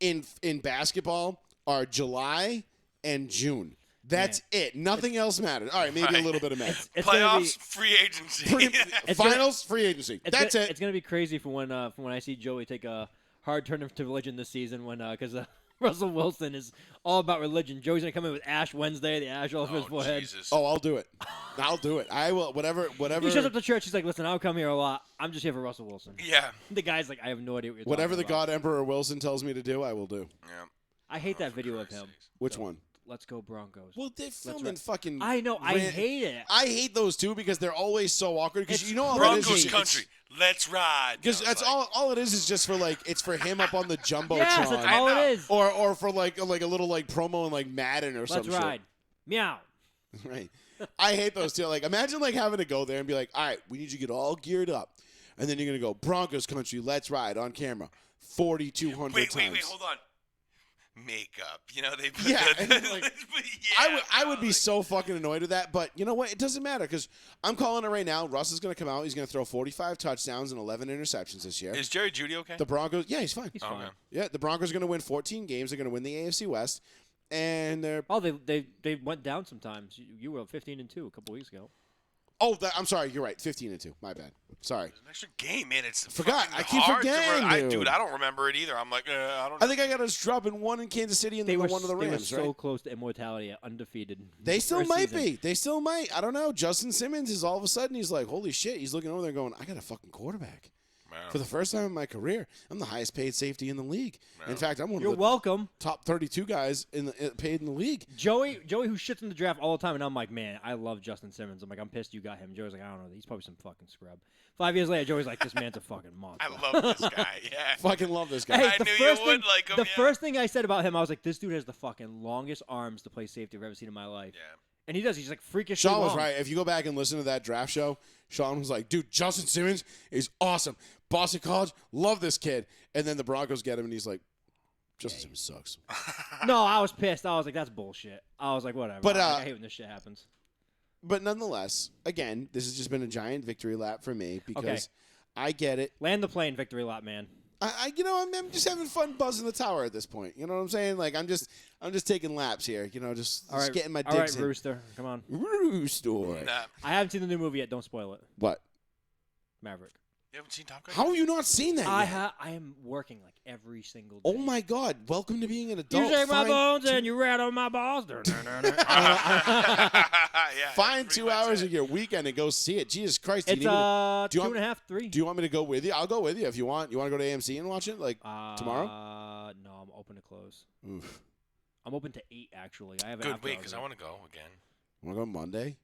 in basketball are July and June. That's it. Nothing else matters. All right, maybe a little bit of math. It's gonna Playoffs, be- free agency. Finals, free agency. That's it. It's gonna be crazy for when I see Joey take a hard turn to religion this season when because Russell Wilson is all about religion. Joey's gonna come in with Ash Wednesday, the ash all over his forehead. Jesus. Oh, I'll do it. I'll do it. I will. Whatever. He shows up to church. He's like, "Listen, I'll come here a lot. I'm just here for Russell Wilson." Yeah. The guy's like, "I have no idea what you're Whatever the talking about." God Emperor Wilson tells me to do, I will do. Yeah. I hate that video of him. Which one? Let's go Broncos. Well, they're filming fucking. I know. I hate it. I hate those too because they're always so awkward. Because It's you know all that is. Broncos is- country. Let's ride. Because that's all it is just for like it's for him up on the jumbotron. Yes, that's all it is. Or for like a little like promo in like Madden or Let's some ride. Meow. shit. Right. I hate those too. Like imagine like having to go there and be like, all right, we need you to get all geared up, and then you're gonna go Broncos country. Let's ride on camera, 4,200 times. Wait, hold on. Makeup. You know they. Put Yeah, the- and, like, yeah, I would be so fucking annoyed with that, but you know what? It doesn't matter because I'm calling it right now. Russ is going to come out. He's going to throw 45 touchdowns and 11 interceptions this year. Is Jerry Jeudy okay? The Broncos, yeah, he's fine. He's fine. Yeah, the Broncos are going to win 14 games. They're going to win the AFC West, and they're. Oh, they went down sometimes. You were 15-2 a couple weeks ago. Oh, I'm sorry. You're right. 15-2. My bad. Sorry. It's an extra game, man. It's Forgot. fucking I keep hard to forgetting, dude, dude. I don't remember it either. I'm like, I don't know. I think I got us dropping one in Kansas City and They then were one of the they were Rams, so right? close to immortality, undefeated. They still First might season. be. They still might. I don't know. Justin Simmons is all of a sudden he's like, holy shit. He's looking over there going, I got a fucking quarterback. Man. For the first time in my career, I'm the highest paid safety in the league. In fact, I'm one You're of the welcome. top 32 guys paid in the league. Joey, who shits in the draft all the time, and I'm like, man, I love Justin Simmons. I'm like, I'm pissed you got him. Joey's like, I don't know, he's probably some fucking scrub. 5 years later, Joey's like, this man's a fucking monster. I love this guy. Yeah. Fucking love this guy. Hey, I the knew you first would thing, like him, the yeah. first thing I said about him, I was like, this dude has the fucking longest arms to play safety I've ever seen in my life. Yeah. And he does. He's like freakish. Sean was right. If you go back and listen to that draft show, Sean was like, dude, Justin Simmons is awesome. Boston College, love this kid. And then the Broncos get him, and he's like, Justin Simmons sucks. No, I was pissed. I was like, that's bullshit. I was like, whatever. But, I hate when this shit happens. But nonetheless, again, this has just been a giant victory lap for me because Okay. I get it. Land the plane, victory lap, man. I'm just having fun buzzing the tower at this point. You know what I'm saying? Like I'm just taking laps here. You know, just getting my All right, digs in. Rooster. Come on. Rooster. Nah. I haven't seen the new movie yet. Don't spoil it. What? Maverick. You haven't seen Top Gun? How have you not seen that yet? I am working like every single day. Oh my God! Welcome to being an adult. You shake my Fine bones two- and you rattle my balls. Yeah, Find pretty 2 much hours it. of your weekend and go see it. Jesus Christ! Do It's you need me to- do you want- 2.5, 3. Do you want me to go with you? I'll go with you if you want. You want to go to AMC and watch it like tomorrow? No, I'm open to close. Oof. I'm open to 8 actually. I have an Good after week, hours because I on. want to go again. Want to go Monday?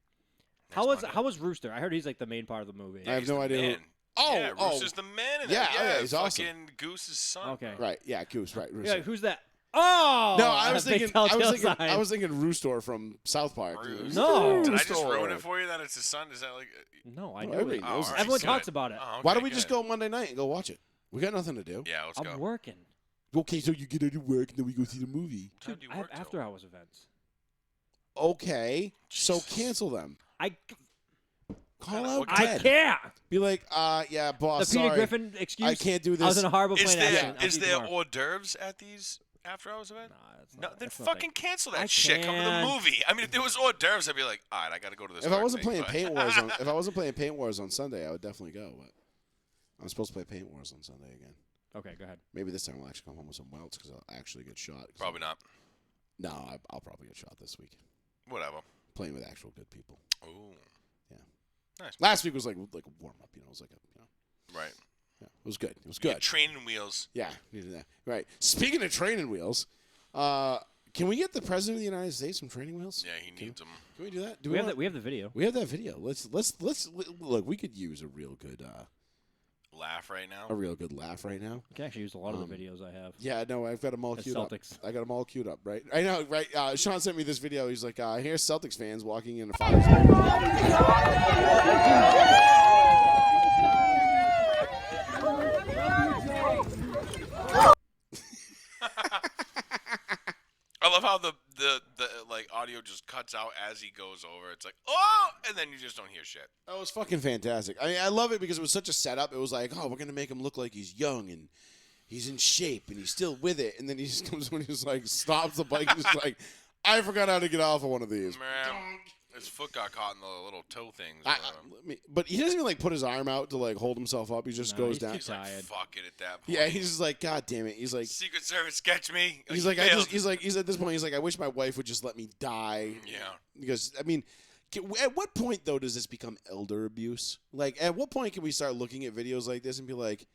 How Next was Monday. Rooster? I heard he's like the main part of the movie. I have He's no the idea. man. Oh, yeah, oh. Rooster's the man in Yeah, that. oh, yeah, he's awesome. fucking Goose's son. Okay. Right? Yeah, Goose. Right. Yeah, Rooster. who's that? Oh, No, I was a big thinking. telltale sign. I was thinking Rooster from South Park. Rooster. No. Did I just Rooster. ruin it for you that it's his son? Is that like... No, I No, knew everybody it. knows Oh, it. Everyone good. talks about it. Oh, Why okay, don't we just good. go Monday night and go watch it? We got nothing to do. Yeah, let's I'm go. working. Okay, so you get out of work and then we go see the movie. How do you I have work till? after hours events. Okay, so Jesus. cancel them. I Call What out kind I Ted. can't. Be like, yeah, The boss. Peter sorry. Griffin excuse. I can't do I was this. in a horrible Is plane there, accident. I'll is see you there tomorrow. hors d'oeuvres at these after-hours events? Nah, that's No, not- then that's not fucking big. cancel that I shit. Come to the can't. movie. I mean, if there was hors d'oeuvres, I'd be like, all right, I got to go to this. If I work wasn't thing, playing but- Paint Wars on, if I wasn't playing Paint Wars on Sunday, I would definitely go. But I'm supposed to play Paint Wars on Sunday again. Okay, go ahead. Maybe this time I'll actually come home with some welts because I'll actually get shot. Probably not. No, I'll probably get shot this week. Whatever. Playing with actual good people. Ooh. Yeah. Nice. Last week was like a warm up. You know, it was like Right. yeah, it was good. It was You good. get training wheels. Yeah, needed that. Right. Speaking of training wheels, can we get the president of the United States some training wheels? Yeah, he needs them. Can we do that? Do We have want- the video. We have that video. Let's look. We could use a real good laugh right now. A real good laugh right now. I can actually use a lot of the videos I have. Yeah, no, I've got them all The queued Celtics. up. I got them all queued up, right? I know, right? Sean sent me this video. He's like, here's Celtics fans walking in a Father's Day. I love how the like audio just cuts out as he goes over. It's like, oh, and then you just don't hear shit. That was fucking fantastic. I mean, I love it because it was such a setup. It was like, oh, we're gonna make him look like he's young and he's in shape and he's still with it. And then he just comes when he's like stops the bike and just like, I forgot how to get off of one of these. Man, his foot got caught in the little toe things. But he doesn't even like put his arm out to like hold himself up. He just goes down. He's like, fuck it at that point. Yeah, he's just like, God damn it. He's like, Secret Service sketch me. he's like, he's at this point. He's like, I wish my wife would just let me die. Yeah. Because I mean, at what point though does this become elder abuse? Like, at what point can we start looking at videos like this and be like,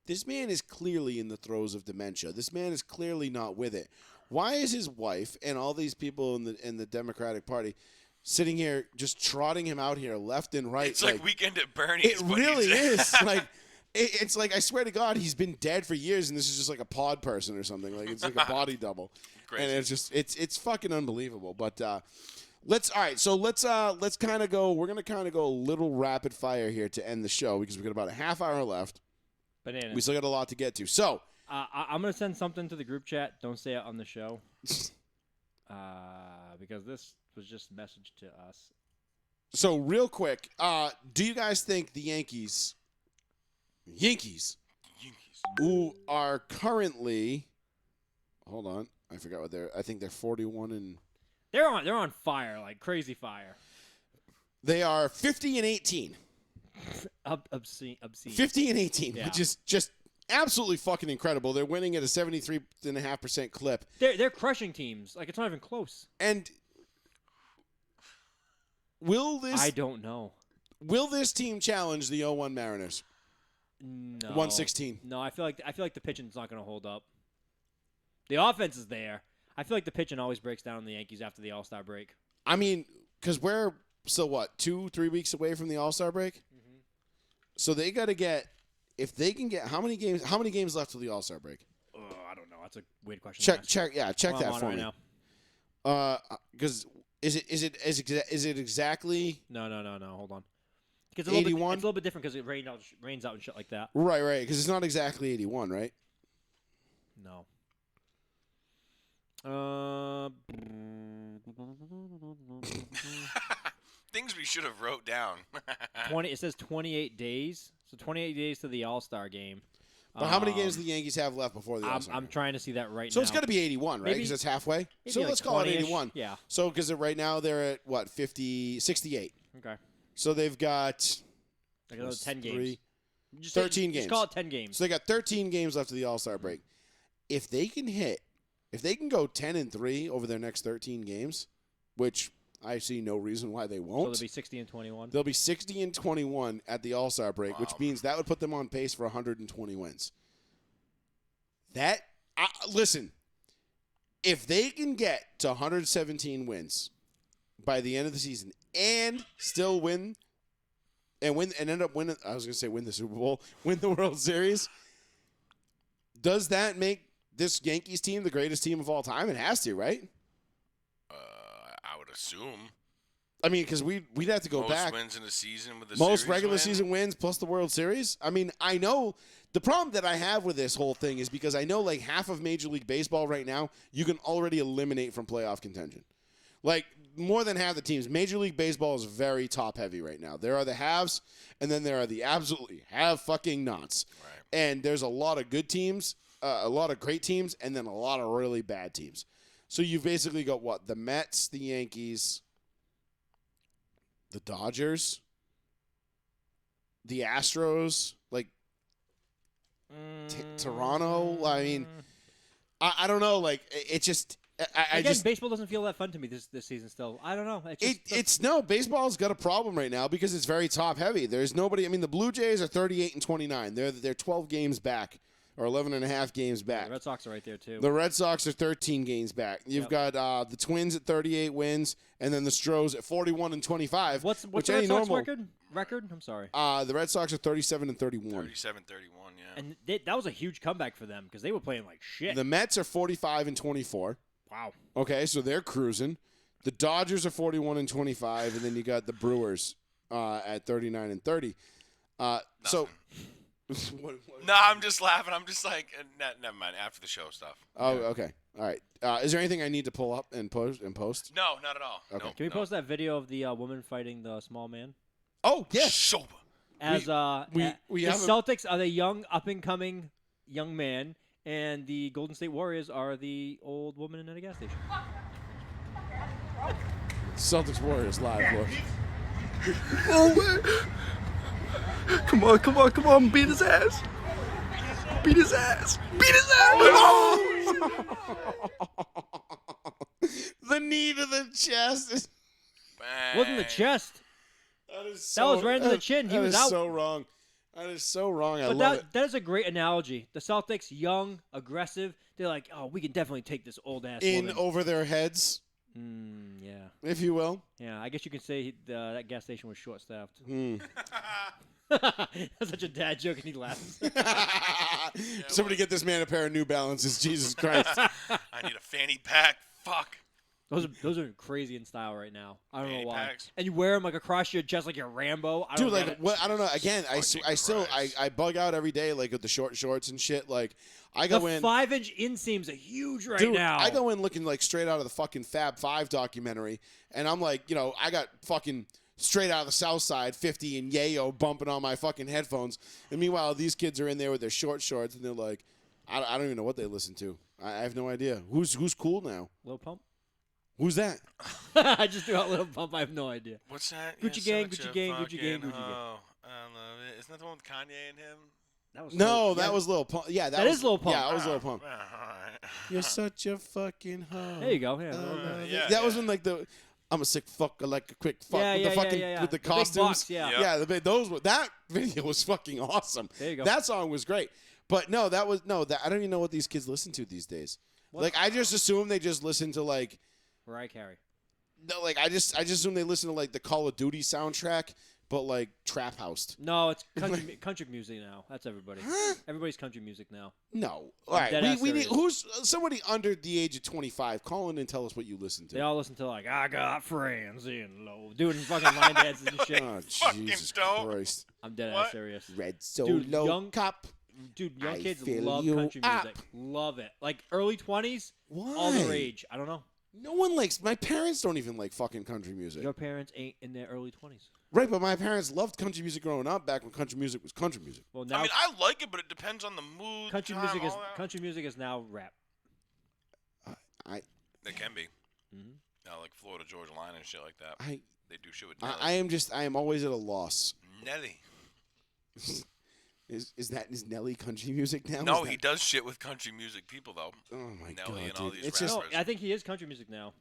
this man is clearly in the throes of dementia. This man is clearly not with it. Why is his wife and all these people in the Democratic Party sitting here just trotting him out here left and right? It's like Weekend at Bernie's. It really is. Like, it's like, I swear to God, he's been dead for years, and this is just like a pod person or something. Like, it's like a body double. Crazy. And it's just, it's fucking unbelievable. But let's kind of go. We're gonna kind of go a little rapid fire here to end the show because we've got about a half hour left. Bananas. We still got a lot to get to. So I'm gonna send something to the group chat. Don't say it on the show. Because this was just a message to us. So real quick, do you guys think the Yankees, who are currently, hold on, I forgot what I think they're 41 and they're on fire, like crazy fire. They are 50 and 18. Obscene. 50 and 18, Yeah. which is just absolutely fucking incredible. They're winning at a 73.5% clip. They're crushing teams. Like, it's not even close. And I don't know. Will this team challenge the 0-1 Mariners? No. 116. No, I feel like the pitching's not going to hold up. The offense is there. I feel like the pitching always breaks down on the Yankees after the All-Star break. I mean, because we're still, 2-3 weeks away from the All-Star break? Mm-hmm. So they got to get, if they can get, how many games left till the All-Star break? I don't know. That's a weird question. Check that for right me. Now. Because is it exactly? No. Hold on. Because 81? It's a little bit different because it rains out and shit like that. Right. Because it's not exactly 81, right? No. Things we should have wrote down. 20. It says 28 days. So 28 days to the All-Star game. But how many games do the Yankees have left before the All-Star? I'm trying to see that right now. So it's got to be 81, right? Because it's halfway. So like let's call it 20-ish. 81. Yeah. So because right now they're at 68. Okay. So they've got another 10 games. 13 games. Just call it 10 games. So they got 13 games left of the All-Star break. If they can go 10-3 over their next 13 games, which I see no reason why they won't. So they'll be 60 and 21. They'll be 60 and 21 at the All-Star break, which means that would put them on pace for 120 wins. Listen, if they can get to 117 wins by the end of the season and still win and end up winning, I was going to say win the Super Bowl, win the World Series, does that make this Yankees team the greatest team of all time? It has to, right? I would assume. I mean, because we'd have to go back. Most wins in a season with the most regular season wins plus the World Series. I mean, I know the problem that I have with this whole thing is because I know like half of Major League Baseball right now you can already eliminate from playoff contention. Like more than half the teams. Major League Baseball is very top heavy right now. There are the haves, and then there are the absolutely have fucking nots. Right. And there's a lot of good teams, a lot of great teams, and then a lot of really bad teams. So you've basically got what? The Mets, the Yankees, the Dodgers, the Astros, like Toronto. I mean, I don't know. Like it just. Again, baseball doesn't feel that fun to me this season still. I don't know. Baseball's got a problem right now because it's very top heavy. There's nobody. I mean, the Blue Jays are 38 and 29. They're 12 games back or 11.5 games back. The Red Sox are right there too. The Red Sox are 13 games back. You've got the Twins at 38 wins, and then the Stros at 41-25. What's the Red Sox record? I'm sorry. The Red Sox are 37-31. 37-31, yeah. And that was a huge comeback for them because they were playing like shit. The Mets are 45-24. Wow. Okay, so they're cruising. The Dodgers are 41-25, and then you got the Brewers at 39-30. So. No, I'm just laughing. I'm just like, never mind. After the show stuff. Oh, okay. All right. Is there anything I need to pull up and post? No, not at all. Okay. No, Can we post that video of the woman fighting the small man? Oh, yes. Sober. We the have Celtics are the young, up-and-coming young man, and the Golden State Warriors are the old woman in at a gas station. Celtics Warriors live, look. Oh, man. Come on. Beat his ass. Beat his ass. The knee to the chest. Wasn't the chest. That was right into the chin. He was out. so wrong. That is so wrong. I But love it. that is a great analogy. The Celtics, young, aggressive. They're like, oh, we can definitely take this old-ass In woman. over their heads, Yeah. if you will. Yeah, I guess you could say that gas station was short-staffed. Hmm. That's such a dad joke, and he laughs. Somebody get this man a pair of New Balances. Jesus Christ. I need a fanny pack. Fuck. Those are crazy in style right now. I don't Fanny know why. packs. And you wear them like across your chest like you're Rambo. I don't Dude, get it. what? I don't know. Again, I Fucking still Christ. I bug out every day like with the short shorts and shit. Like I The go in. 5-inch inseams are huge right Dude, now. I go in looking like straight out of the fucking Fab 5 documentary, and I'm like, I got fucking straight out of the South Side 50 and Yayo bumping on my fucking headphones, and meanwhile these kids are in there with their short shorts, and they're like, I don't even know what they listen to. I have no idea. Who's cool now? Lil Pump. Who's that? I just threw out Lil Pump. I have no idea. What's that? Gucci You're Gang, such Gucci a Gang, Gucci Gang, fucking Gucci Gang. hoe. I love it. Isn't that the one with Kanye and him? That was No, that was Lil Pump. Yeah, That is Lil Pump. Yeah, that was Lil Pump. Alright. You're such a fucking hoe. There you go. Yeah. Yeah, That was when like I'm a sick fucker, like a quick fuck Yeah, with yeah, the yeah, fucking yeah. with the The big costumes. box, yeah. Yeah. That video was fucking awesome. There you go. That song was great. But no, that I don't even know what these kids listen to these days. What? Like I just assume they just listen to like Mariah Carey. no, like I just assume they listen to like the Call of Duty soundtrack, but like trap house. No, it's country music now. That's everybody. Everybody's country music now. No. All right. dead ass We need serious. who's somebody under the age of 25. Call in and tell us what you listen to. They all listen to like I got friends in low, doing fucking line dances and shit. Oh, Fucking Jesus dope. Christ. I'm dead What? ass serious. Red Solo young- Cop. Dude, young I kids fill love you country up. music. Love it. Like early 20s, Why? all the rage. I don't know. No one likes. My parents don't even like fucking country music. Your parents ain't in their early 20s. Right, but my parents loved country music growing up. Back when country music was country music. Well, now I mean, I like it, but it depends on the mood. country time, music is all that. country music is now rap. It can be. Mhm. Now, like Florida Georgia Line and shit like that. I They do shit with Nelly. I am always at a loss. Nelly. Is Nelly country music now? No, Is he that- does shit with country music people though. Oh my Nelly god, and all dude. these It's just. rappers. No, I think he is country music now.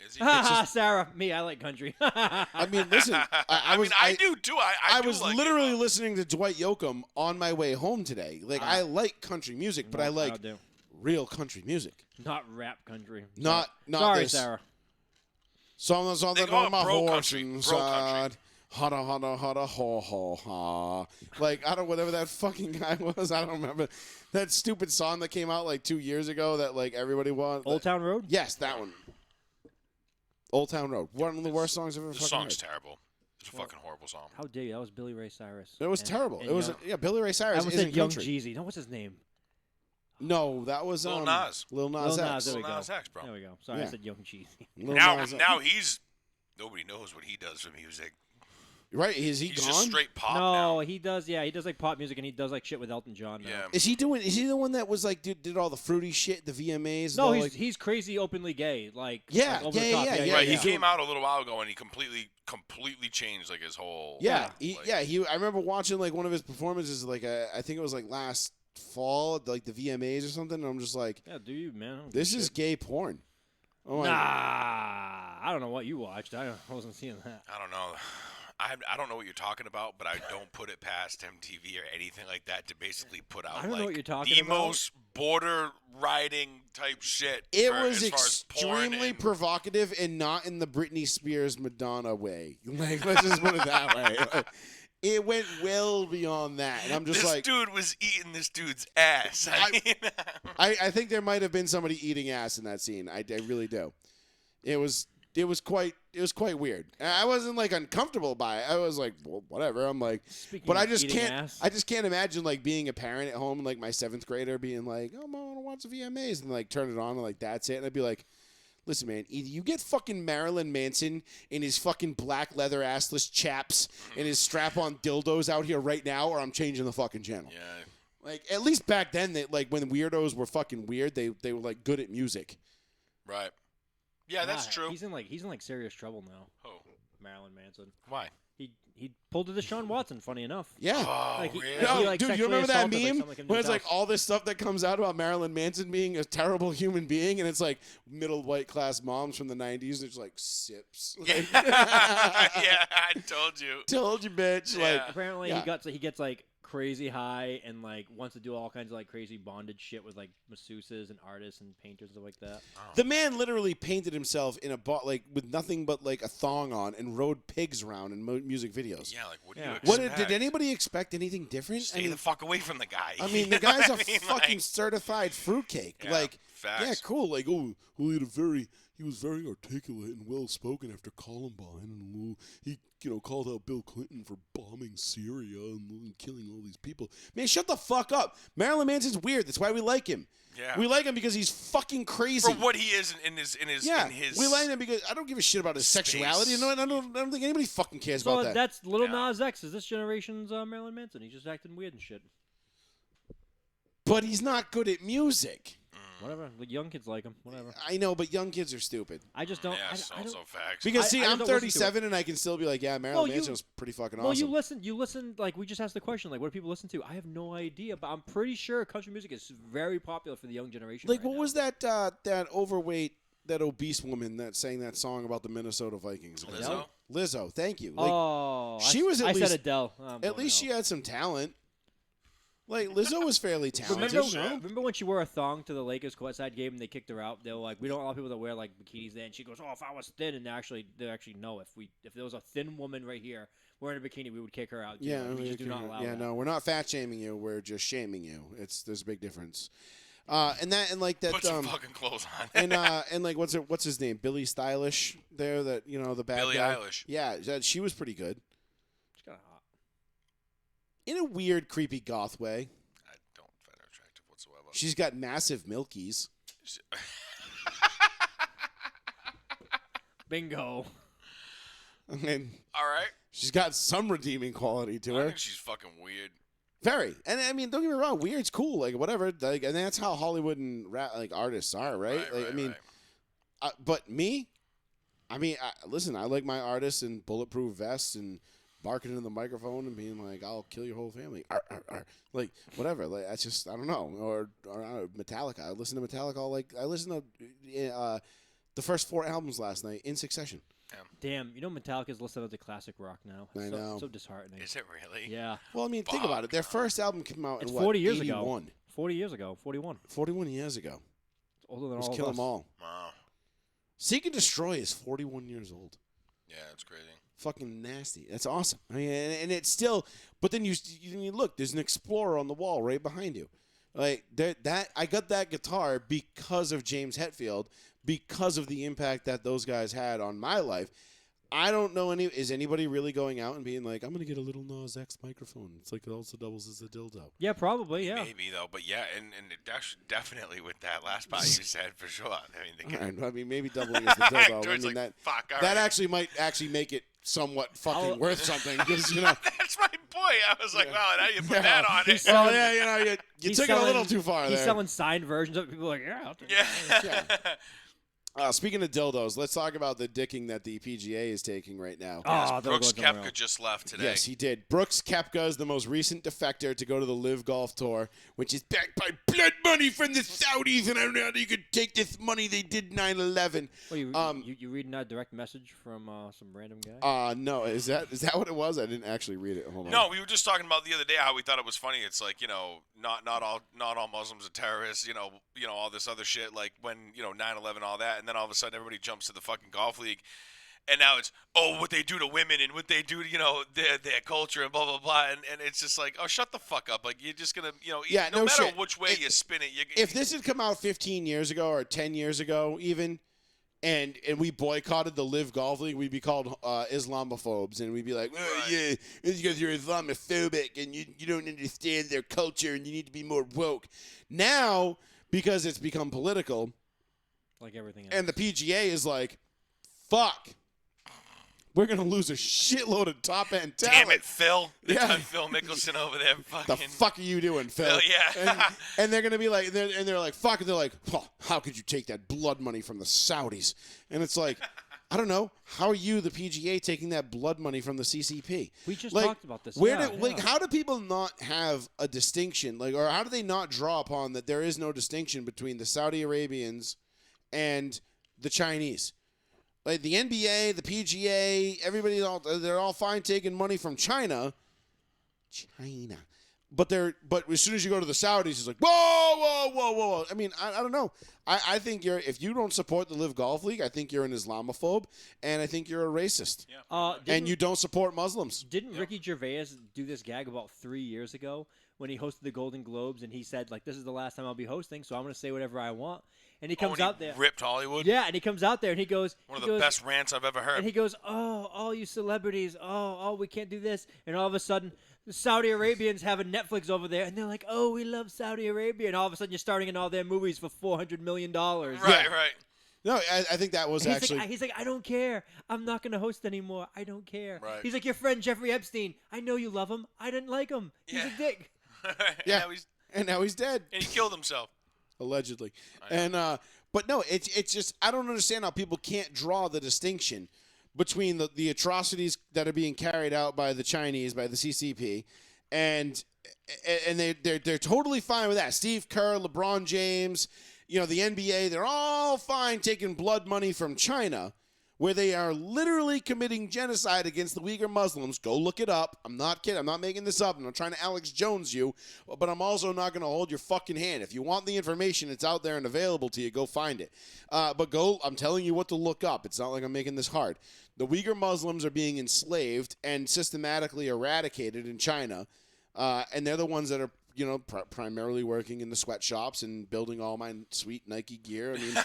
Is he? Ha ha, Sarah. Me, I like country. I mean, listen. I mean, was. I do too. I was do like literally it, listening to Dwight Yoakam on my way home today. Like I like country music, but No, I like don't do. real country music. Not rap country. Not Sorry, this. Sarah. Something They call on it my bro horse country, inside. bro country. Hada hada hada ha ha ha. Like I don't whatever that fucking guy was. I don't remember that stupid song that came out like 2 years ago that like everybody wanted. Old Town Road? Yes, that one. Old Town Road. One of the worst songs I've ever The fucking song's heard. terrible. It's a fucking horrible song. How dare you? That was Billy Ray Cyrus. It was And- terrible. and It was young, Billy Ray I Cyrus almost isn't said Young country. Jeezy. No, what's his name? No, that was Lil Nas. Lil Nas Lil X. Nas, there we Lil go. Nas X, bro. There we go. Sorry, I Yeah. said Young Jeezy. Lil Now Nas X. he's nobody knows what he does for music. Right? Is he He's gone? just straight pop No, now. he does. Yeah, he does like pop music, and he does like shit with Elton John. Now. Yeah. Is he the one that was like did all the fruity shit, the VMAs? No, and all, he's crazy, openly gay. Like Yeah, like, over the yeah, top. yeah, Right, yeah. he came out a little while ago and he completely changed like his whole. Yeah, like- he. I remember watching like one of his performances, like I think it was like last fall, at, like the VMAs or something. And I'm just like, Yeah, do you, man? I don't this give a is shit. gay porn. Oh Nah, my. I don't know what you watched. I wasn't seeing that. I don't know. I don't know what you're talking about, but I don't put it past MTV or anything like that to basically put out I don't know what you're talking the about. most border riding type shit. It for, was as far as porn extremely and- provocative and not in the Britney Spears Madonna way. Like, let's just put it that way. Like, it went well beyond that, and I'm just this like, dude was eating this dude's ass. I think there might have been somebody eating ass in that scene. I really do. It was quite weird. I wasn't like uncomfortable by it. I was like, well, whatever. I'm like, Speaking but of I just eating can't. ass. I just can't imagine like being a parent at home and like my 7th grader being like, oh, Mom, I want to watch the VMAs, and like turn it on and like that's it. And I'd be like, listen, man, either you get fucking Marilyn Manson in his fucking black leather assless chaps and his strap-on dildos out here right now, or I'm changing the fucking channel. Yeah. Like at least back then, like when weirdos were fucking weird, they were like good at music. Right. Yeah, that's Nah, true. He's in like serious trouble now. Oh. Marilyn Manson. Why? He pulled a Deshaun Watson. Funny enough. Yeah. Oh, Like, he- really? like, No, he, like, dude, you sexually remember that assaulted, like, meme someone in when his it's like house. all this stuff that comes out about Marilyn Manson being a terrible human being, and it's like middle white class moms from the '90s. It's like sips. Yeah. Like, Yeah, I told you. told you, bitch. Yeah. Like, Apparently yeah. he gets like crazy high and like wants to do all kinds of like crazy bondage shit with like masseuses and artists and painters and stuff like that. the man literally painted himself in a like with nothing but like a thong on and rode pigs around in music videos. Yeah, like what do Yeah. you What expect? did anybody expect anything different? Stay the fuck away from the guy. I mean, the You know guy's a what I mean? fucking Like, certified fruitcake. Yeah, like, facts. yeah, cool. Like, oh, well, he was very articulate and well spoken after Columbine, and he, called out Bill Clinton for bombing Syria and killing all these people. Man, shut the fuck up. Marilyn Manson's weird. That's why we like him. Yeah. We like him because he's fucking crazy. for what he is in his yeah, in his we like him because I don't give a shit about his space. sexuality. I don't think anybody fucking cares So about that. that's Little Yeah. Nas X is this generation's Marilyn Manson. He's just acting weird and shit. But he's not good at music. Whatever. The young kids like him. Whatever. I know, but young kids are stupid. I just don't. Yeah, I it's don't also facts. Because I see, just I'm don't listen to it. 37 and I can still be like, yeah, Marilyn Well, you- Manson was pretty fucking Well, awesome. you listen. Like we just asked the question. Like, what do people listen to? I have no idea, but I'm pretty sure country music is very popular for the young generation. Like, right what now. was that overweight, that obese woman that sang that song about the Minnesota Vikings? Lizzo? Lizzo, thank you. Like, Oh, she was at I least- said Adele. Oh, I'm at going least she Adele. had some talent. Like, Lizzo was fairly talented. Remember when she wore a thong to the Lakers courtside game and they kicked her out? They were like, we don't allow people to wear like bikinis there. And she goes, oh, if I was thin, and they actually no, if there was a thin woman right here wearing a bikini, we would kick her out. Yeah, we just do not allow yeah, that. no, we're not fat shaming you. We're just shaming you. There's a big difference. And like that. Put some fucking clothes on. and like what's his name? Billie Stylish. There, that the bad Billie guy. Eilish. Yeah, she was pretty good She's kind of hot. in a weird, creepy goth way. I don't find her attractive whatsoever. She's got massive milkies. Bingo. I mean, All right. she's got some redeeming quality to I her. think she's fucking weird. Very. And I mean, don't get me wrong, weird's cool, like whatever. Like, and that's how Hollywood and artists are, right? Like, I mean, but me, I mean, listen, I like my artists in bulletproof vests and barking into the microphone and being like, "I'll kill your whole family," like whatever. Like that's just I don't know. Or Metallica. I listen to Metallica I listened to the first 4 albums last night in succession. Damn, Metallica's listed as a classic rock now. I know. So disheartening. Is it really? Yeah. Well, I mean, think about it. Their first album came out It's in 40 years 81? ago. 40 years ago. 41. 41 years ago. It's older than Let's all kill of us. them all. Wow. Seek and Destroy is 41 years old. Yeah, it's crazy. Fucking nasty. That's awesome. I mean, and it's still. But then you look. There's an Explorer on the wall right behind you. Like that. I got that guitar because of James Hetfield, because of the impact that those guys had on my life. I don't know is anybody really going out and being like, I'm gonna get a little Nas X microphone. It's like it also doubles as a dildo. Yeah, probably. Yeah. Maybe though, but yeah, and definitely with that last part you said for sure. I mean, they can, All right, I mean, maybe doubling as the dildo. I George's mean, like, fuck, all that right. actually might make it somewhat fucking worth something because That's my point. I was like, wow, now you put that on it. Well, yeah, you He's took it a little selling- too far He's there. selling signed versions of it. People are like, yeah, I'll take it. Yeah. Speaking of dildos, let's talk about the dicking that the PGA is taking right now. Oh, Brooks Koepka just left today. Yes, he did. Brooks Koepka is the most recent defector to go to the Live Golf Tour, which is backed by blood money from the Saudis, and I don't know how you could take this money. They did 9/11. Well, you reading that direct message from some random guy? No, is that what it was? I didn't actually read it. Hold on. No, we were just talking about the other day how we thought it was funny. It's like, not all Muslims are terrorists. All this other shit. Like when 9/11, all that, and then all of a sudden everybody jumps to the fucking golf league, and now it's what they do to women and what they do to their culture and blah blah blah, and it's just like, oh, shut the fuck up. Like you're just gonna no matter shit. which way you spin it. If this had come out 15 years ago or 10 years ago even. And we boycotted the Live Golf League, we'd be called Islamophobes, and we'd be like, yeah, it's because you're Islamophobic and you don't understand their culture and you need to be more woke. Now, because it's become political, like everything else, and the PGA is like, fuck, we're going to lose a shitload of top-end talent. Damn it, Phil. They got Phil Mickelson over there. The fuck are you doing, Phil? Yeah. and they're going to be like, they're like, fuck. And they're like, how could you take that blood money from the Saudis? And it's like, I don't know. How are you, the PGA, taking that blood money from the CCP? We just talked about this. How do people not have a distinction? Or how do they not draw upon that there is no distinction between the Saudi Arabians and the Chinese? Like the NBA, the PGA, they're all fine taking money from China. But as soon as you go to the Saudis, it's like, whoa. I mean, I don't know. I think if you don't support the Live Golf League, I think you're an Islamophobe, and I think you're a racist. Yeah. And you don't support Muslims. Didn't Ricky Gervais do this gag about 3 years ago when he hosted the Golden Globes, and he said, like, this is the last time I'll be hosting, so I'm going to say whatever I want. And he comes out there. Ripped Hollywood? Yeah, and he comes out there and he goes. One of the best rants I've ever heard. And he goes, all you celebrities, we can't do this. And all of a sudden, the Saudi Arabians have a Netflix over there, and they're like, we love Saudi Arabia. And all of a sudden, you're starting in all their movies for $400 million. Right. No, I think that was actually. He's like, I don't care. I'm not going to host anymore. I don't care. Right. He's like, your friend Jeffrey Epstein. I know you love him. I didn't like him. He's a dick. Yeah. And now he's dead. And he killed himself. Allegedly. And but no, it's just I don't understand how people can't draw the distinction between the atrocities that are being carried out by the Chinese, by the CCP, and they're totally fine with that. Steve Kerr, LeBron James, the NBA, they're all fine taking blood money from China, where they are literally committing genocide against the Uyghur Muslims. Go look it up. I'm not kidding. I'm not making this up. I'm not trying to Alex Jones you, but I'm also not going to hold your fucking hand. If you want the information, it's out there and available to you. Go find it. I'm telling you what to look up. It's not like I'm making this hard. The Uyghur Muslims are being enslaved and systematically eradicated in China, and they're the ones that are primarily working in the sweatshops and building all my sweet Nike gear. I mean,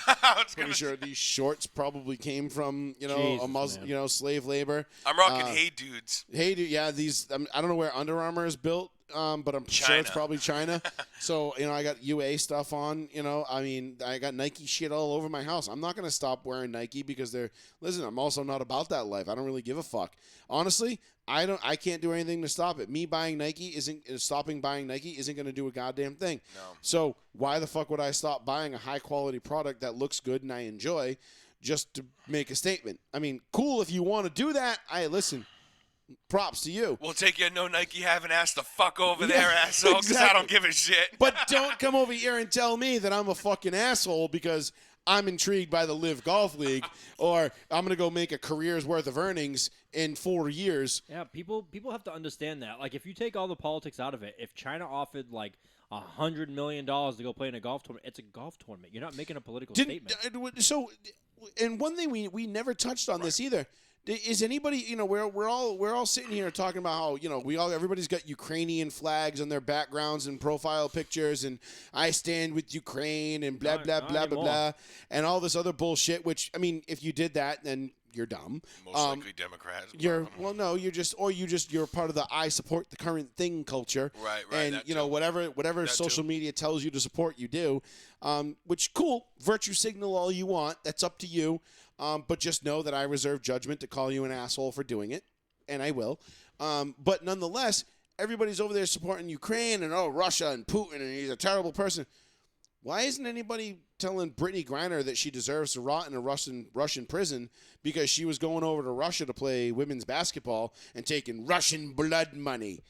pretty sure these shorts probably came from, a Muslim, slave labor. I'm rocking Hey Dudes. Hey Dude, yeah, these, I don't know where Under Armour is built, but I'm sure it's probably China. So, I got UA stuff on, I got Nike shit all over my house. I'm not going to stop wearing Nike because I'm also not about that life. I don't really give a fuck. Honestly, I can't do anything to stop it. Me stopping buying Nike isn't going to do a goddamn thing. No. So why the fuck would I stop buying a high quality product that looks good and I enjoy just to make a statement? I mean, cool if you want to do that. Listen, props to you. We'll take your no Nike having ass the fuck over there, asshole, because I don't give a shit. But don't come over here and tell me that I'm a fucking asshole because I'm intrigued by the Live Golf League, or I'm going to go make a career's worth of earnings in 4 years. Yeah, people have to understand that. Like, if you take all the politics out of it, if China offered, like, $100 million to go play in a golf tournament, it's a golf tournament. You're not making a political statement. So, and one thing we never touched on this either. Is anybody, we're all sitting here talking about how, everybody's got Ukrainian flags on their backgrounds and profile pictures and I stand with Ukraine and blah, blah, blah, blah, blah, and all this other bullshit, which, I mean, if you did that, then you're dumb. Most likely Democrats. You're part of the I support the current thing culture. Right. And, whatever social media tells you to support, you do, which, cool, virtue signal all you want. That's up to you. But just know that I reserve judgment to call you an asshole for doing it, and I will. But nonetheless, everybody's over there supporting Ukraine and, Russia and Putin, and he's a terrible person. Why isn't anybody telling Brittany Griner that she deserves to rot in a Russian prison because she was going over to Russia to play women's basketball and taking Russian blood money?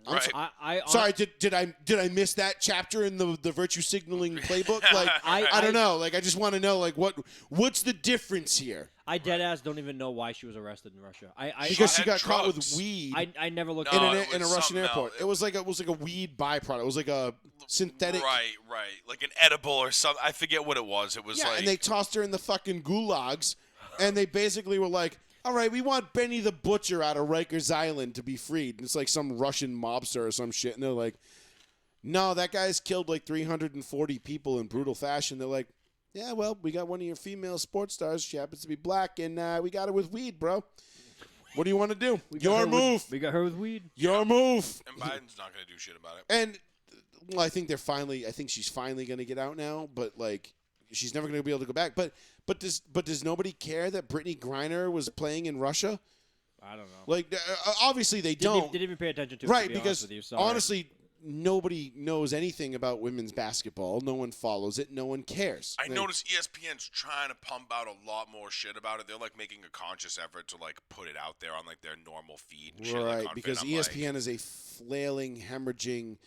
Right. Sorry, did I miss that chapter in the virtue signaling playbook? Like I don't know. Like I just want to know like what's the difference here? I dead ass don't even know why she was arrested in Russia. Because she got caught with drugs. weed. I never looked in at a Russian airport. Else. It was like a weed byproduct. It was like a synthetic. Right, like an edible or something. I forget what it was. It was like. And they tossed her in the fucking gulags, and they basically were like, all right, we want Benny the Butcher out of Rikers Island to be freed. And it's like some Russian mobster or some shit. And they're like, no, that guy's killed like 340 people in brutal fashion. They're like, yeah, well, we got one of your female sports stars. She happens to be black, and we got her with weed, bro. What do you want to do? Your move. We got her with weed. Your move. And Biden's not going to do shit about it. And, well, I think she's finally going to get out now, but, like, she's never going to be able to go back. But does nobody care that Brittany Griner was playing in Russia? I don't know. Like, obviously they don't. Didn't even pay attention to it, right, to be because honest with you. Sorry. honestly, nobody knows anything about women's basketball. No one follows it. No one cares. I noticed ESPN's trying to pump out a lot more shit about it. They're like making a conscious effort to like put it out there on like their normal feed. And shit, right, like, because I'm ESPN is a flailing, hemorrhaging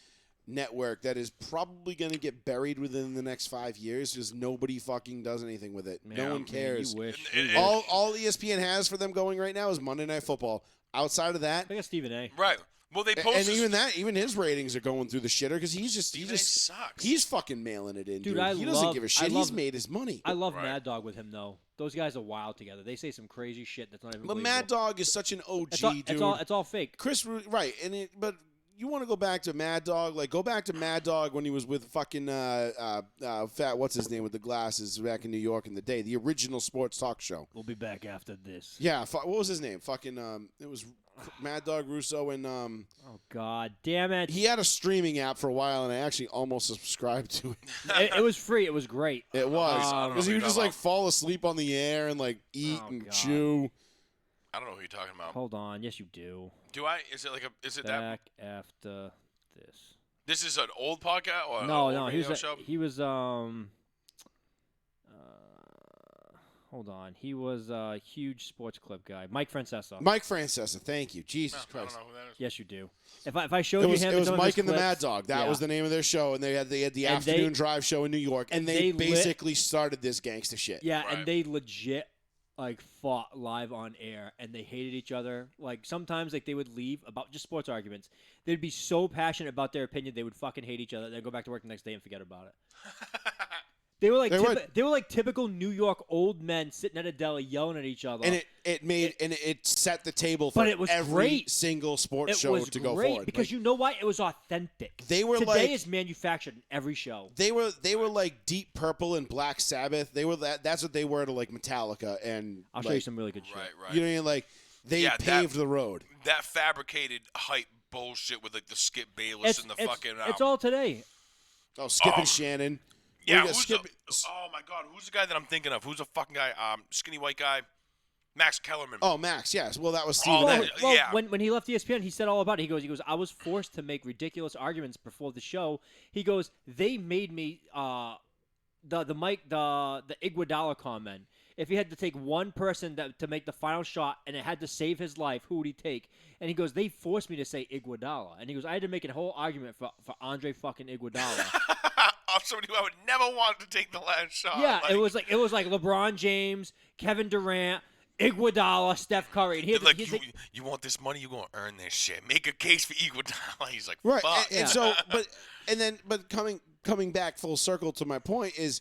network that is probably going to get buried within the next 5 years because nobody fucking does anything with it. No one cares. You wish. All ESPN has for them going right now is Monday Night Football. Outside of that, I got Stephen A. Right. Well, they posted, and even his ratings are going through the shitter because he sucks. He's fucking mailing it in, dude. He doesn't doesn't give a shit. He's made his money. I love Mad Dog with him though. Those guys are wild together. They say some crazy shit that's not even. But believable. Mad Dog is such an OG, dude. It's all fake. Chris, right? But you want to go back to Mad Dog? Like, go back to Mad Dog when he was with fucking fat. What's his name with the glasses back in New York in the day? The original sports talk show. We'll be back after this. Yeah. What was his name? Fucking. It was Mad Dog Russo and. Oh God, damn it! He had a streaming app for a while, and I actually almost subscribed to it. It was free. It was great. It was because he would just like fall asleep on the air and like eat and God. chew. I don't know who you're talking about. Hold on. Yes, you do. Do I? Is it like a? Is it Back that? after this. This is an old podcast or No, an old radio show? He was hold on. He was a huge sports clip guy. Mike Francesa. Mike Francesa, thank you. Jesus I don't Christ. know who that is. Yes, you do. If I showed you him, it was some of Mike his and the clips, Mad Dog. That was the name of their show, and they had the And afternoon drive show in New York, and they basically started this gangster shit. Yeah, Right. and they legit like fought live on air, and they hated each other. Like sometimes, like they would leave about just sports arguments. They'd be so passionate about their opinion, they would fucking hate each other. They'd go back to work the next day and forget about it. They were like they were like typical New York old men sitting at a deli yelling at each other. And it set the table for But it was every great. single sports It show was to go great forward. because Like, you know why? It was authentic. They were Today like- is manufactured in every show. they were like Deep Purple and Black Sabbath. They were that's what they were to like Metallica and I'll show like, you some really good shit. Right, right. You know what I mean? Like they Yeah, paved the road. That fabricated hype bullshit with like the Skip Bayless and the fucking. It's all today. Oh, Skip and Shannon. Yeah, We got Skip- oh my God, who's the guy that I'm thinking of? Who's the fucking guy? Skinny white guy, Max Kellerman. Oh, Max. Yes. Well, that was Steve. Oh, Nash. that- Well, yeah. when he left ESPN, he said all about it. He goes, I was forced to make ridiculous arguments before the show. He goes, they made me the Iguodala comment. If he had to take one person to make the final shot and it had to save his life, who would he take? And he goes, they forced me to say Iguodala. And he goes, I had to make a whole argument for Andre fucking Iguodala. Of somebody who I would never want to take the last shot. Yeah, it was like LeBron James, Kevin Durant, Iguodala, Steph Curry. And he had, like, he's you want this money, you're gonna earn this shit. Make a case for Iguodala. He's like, Right. fuck. And so, but coming back full circle to my point is,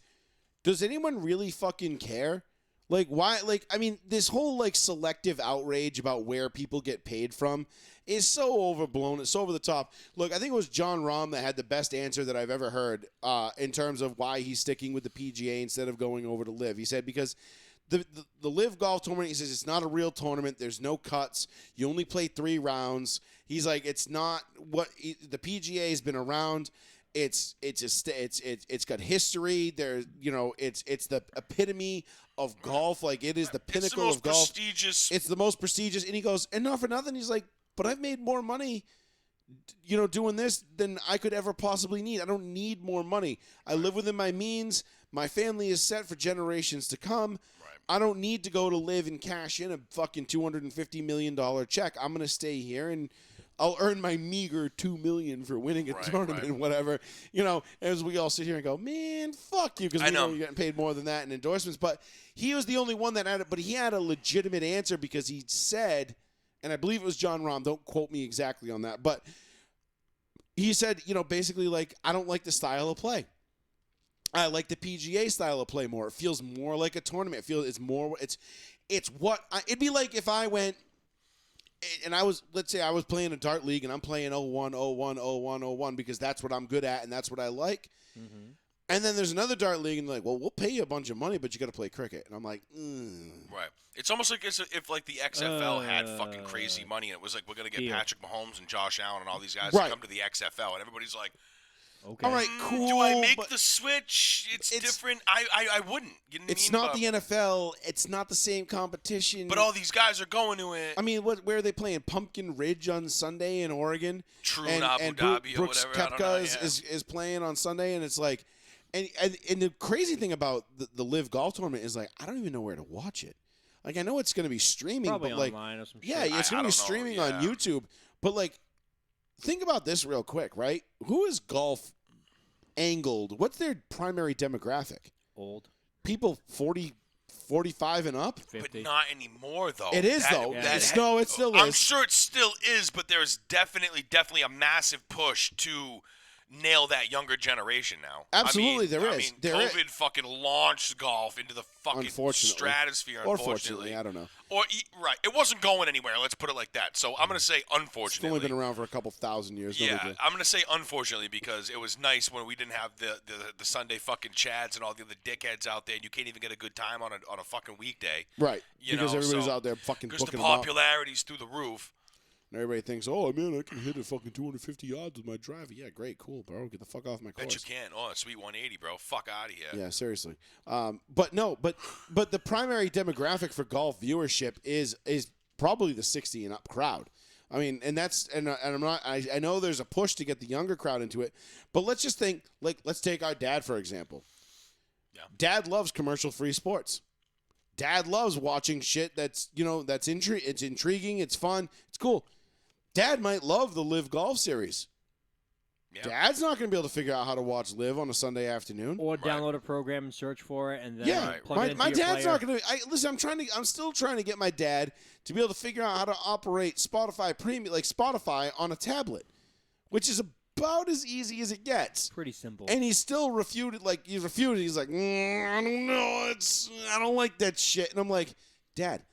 does anyone really fucking care? Like, why? Like, I mean, this whole like selective outrage about where people get paid from is so overblown. It's so over the top. Look, I think it was John Rahm that had the best answer that I've ever heard in terms of why he's sticking with the PGA instead of going over to LIV. He said because the LIV golf tournament, he says it's not a real tournament. There's no cuts. You only play 3 rounds. He's like, it's not what the PGA has been around. It's got history. There's it's the epitome of golf. Like it is the pinnacle of golf. Prestigious. It's the most prestigious. And he goes, and not for nothing. He's like, but I've made more money doing this than I could ever possibly need. I don't need more money. I live within my means. My family is set for generations to come. I don't need to go to live and cash in a fucking $250 million check. I'm going to stay here and I'll earn my meager $2 million for winning a tournament, whatever. As we all sit here and go, man, fuck you, because we know you're getting paid more than that in endorsements. But he was the only one that had it. But he had a legitimate answer because he said, and I believe it was John Rahm. Don't quote me exactly on that, but he said, basically like, I don't like the style of play. I like the PGA style of play more. It feels more like a tournament. It'd be like if I went and let's say I was playing a dart league and I'm playing 01, 01, 01, 01 because that's what I'm good at and that's what I like. Mm-hmm. And then there's another dart league and they're like, well, we'll pay you a bunch of money, but you got to play cricket. And I'm like, Right. It's almost like if like the XFL had fucking crazy money and it was like, we're going to get Patrick Mahomes and Josh Allen and all these guys to come to the XFL and everybody's like, okay. All right, cool. Do I make the switch? It's different. I wouldn't. You know what it's not the NFL. It's not the same competition. But all these guys are going to it. I mean, where are they playing? Pumpkin Ridge on Sunday in Oregon. True, and Dhabi or Brooks whatever. Koepka is playing on Sunday, and it's like, and the crazy thing about the Live Golf Tournament is like, I don't even know where to watch it. Like, I know it's going to be streaming, probably but like, online or some shit. Yeah, it's going to be streaming on YouTube. But like, think about this real quick, right? Who is golf angled? What's their primary demographic? Old people, 40, 45 and up. 50. But not anymore, though. It is though. Yeah. It still is. I'm sure it still is, but there's definitely a massive push to nail that younger generation now. Absolutely, there is. COVID fucking launched golf into the fucking stratosphere. Or fortunately, I don't know. Or right, it wasn't going anywhere. Let's put it like that. So I'm gonna say unfortunately. It's only been around for a couple thousand years. Yeah, I'm gonna say unfortunately because it was nice when we didn't have the Sunday fucking chads and all the other dickheads out there, and you can't even get a good time on a fucking weekday. Right, because everybody's out there fucking booking because the popularity's through the roof. And everybody thinks, oh, man, I can hit it fucking 250 yards with my driver. Yeah, great, cool, bro. Get the fuck off my course. Bet you can. Oh, sweet 180, bro. Fuck out of here. Yeah, seriously. But the primary demographic for golf viewership is probably the 60 and up crowd. I mean, and I'm not. I know there's a push to get the younger crowd into it, but let's just think. Like, let's take our dad for example. Yeah. Dad loves commercial-free sports. Dad loves watching shit that's it's intriguing, it's fun, it's cool. Dad might love the Live Golf Series. Yep. Dad's not going to be able to figure out how to watch Live on a Sunday afternoon, or download a program and search for it, and then plug it into my your dad's player. not going to. Listen, I'm still trying to get my dad to be able to figure out how to operate Spotify Premium, like Spotify, on a tablet, which is about as easy as it gets. Pretty simple. And he's still refuted. He's like, I don't know. I don't like that shit. And I'm like, Dad,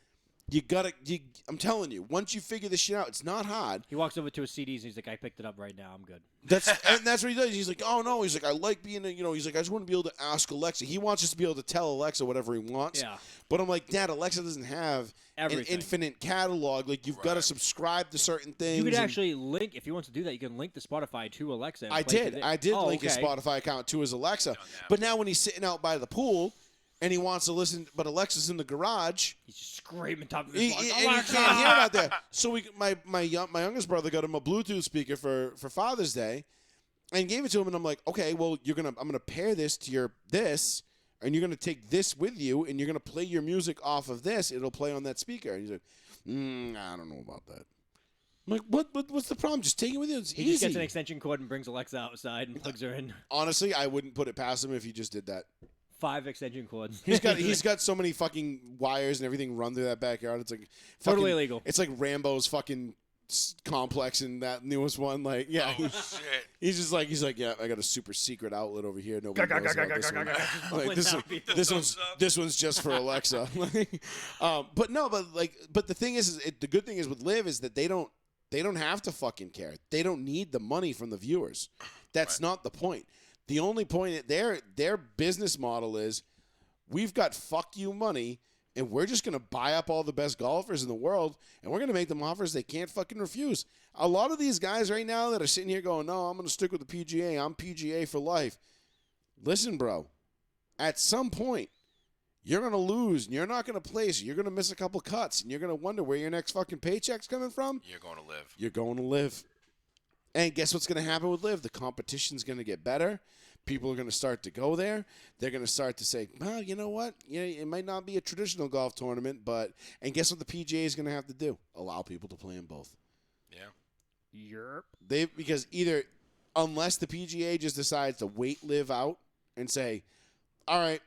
I'm telling you, once you figure this shit out, it's not hard. He walks over to his CDs and he's like, I picked it up right now. I'm good. That's what he does. He's like, oh no. He's like, I like being he's like, I just want to be able to ask Alexa. He wants us to be able to tell Alexa whatever he wants. Yeah. But I'm like, Dad, Alexa doesn't have an infinite catalog. Like, you've got to subscribe to certain things. You could actually link, if he wants to do that, you can link the Spotify to Alexa. I did link his Spotify account to his Alexa. But now when he's sitting out by the pool and he wants to listen, but Alexa's in the garage, he's just screaming top of his voice. And you can't hear it out there. So my youngest brother got him a Bluetooth speaker for Father's Day, and gave it to him. And I'm like, okay, well I'm gonna pair this to this, and you're gonna take this with you, and you're gonna play your music off of this. It'll play on that speaker. And he's like, I don't know about that. I'm like, what's the problem? Just take it with you. It's easy. He just gets an extension cord and brings Alexa outside and plugs her in. Honestly, I wouldn't put it past him if he just did that. 5 extension cords. He's got so many fucking wires and everything run through that backyard. It's like totally illegal. It's like Rambo's fucking complex in that newest one. Like, yeah, he's like, yeah, I got a super secret outlet over here. Nobody knows about this one. Like, this one's just for Alexa. But the thing is the good thing is with Live is that they don't have to fucking care. They don't need the money from the viewers. That's not the point. The only point, their business model is, we've got fuck you money, and we're just going to buy up all the best golfers in the world, and we're going to make them offers they can't fucking refuse. A lot of these guys right now that are sitting here going, no, I'm going to stick with the PGA. I'm PGA for life. Listen, bro, at some point, you're going to lose, and you're not going to place. You're going to miss a couple cuts, and you're going to wonder where your next fucking paycheck's coming from. You're going to live. You're going to live. And guess what's going to happen with LIV? The competition's going to get better. People are going to start to go there. They're going to start to say, well, you know what? Yeah, it might not be a traditional golf tournament, but – and guess what the PGA is going to have to do? Allow people to play in both. Yeah. Yerp. Because either – unless the PGA just decides to wait LIV out and say, all right,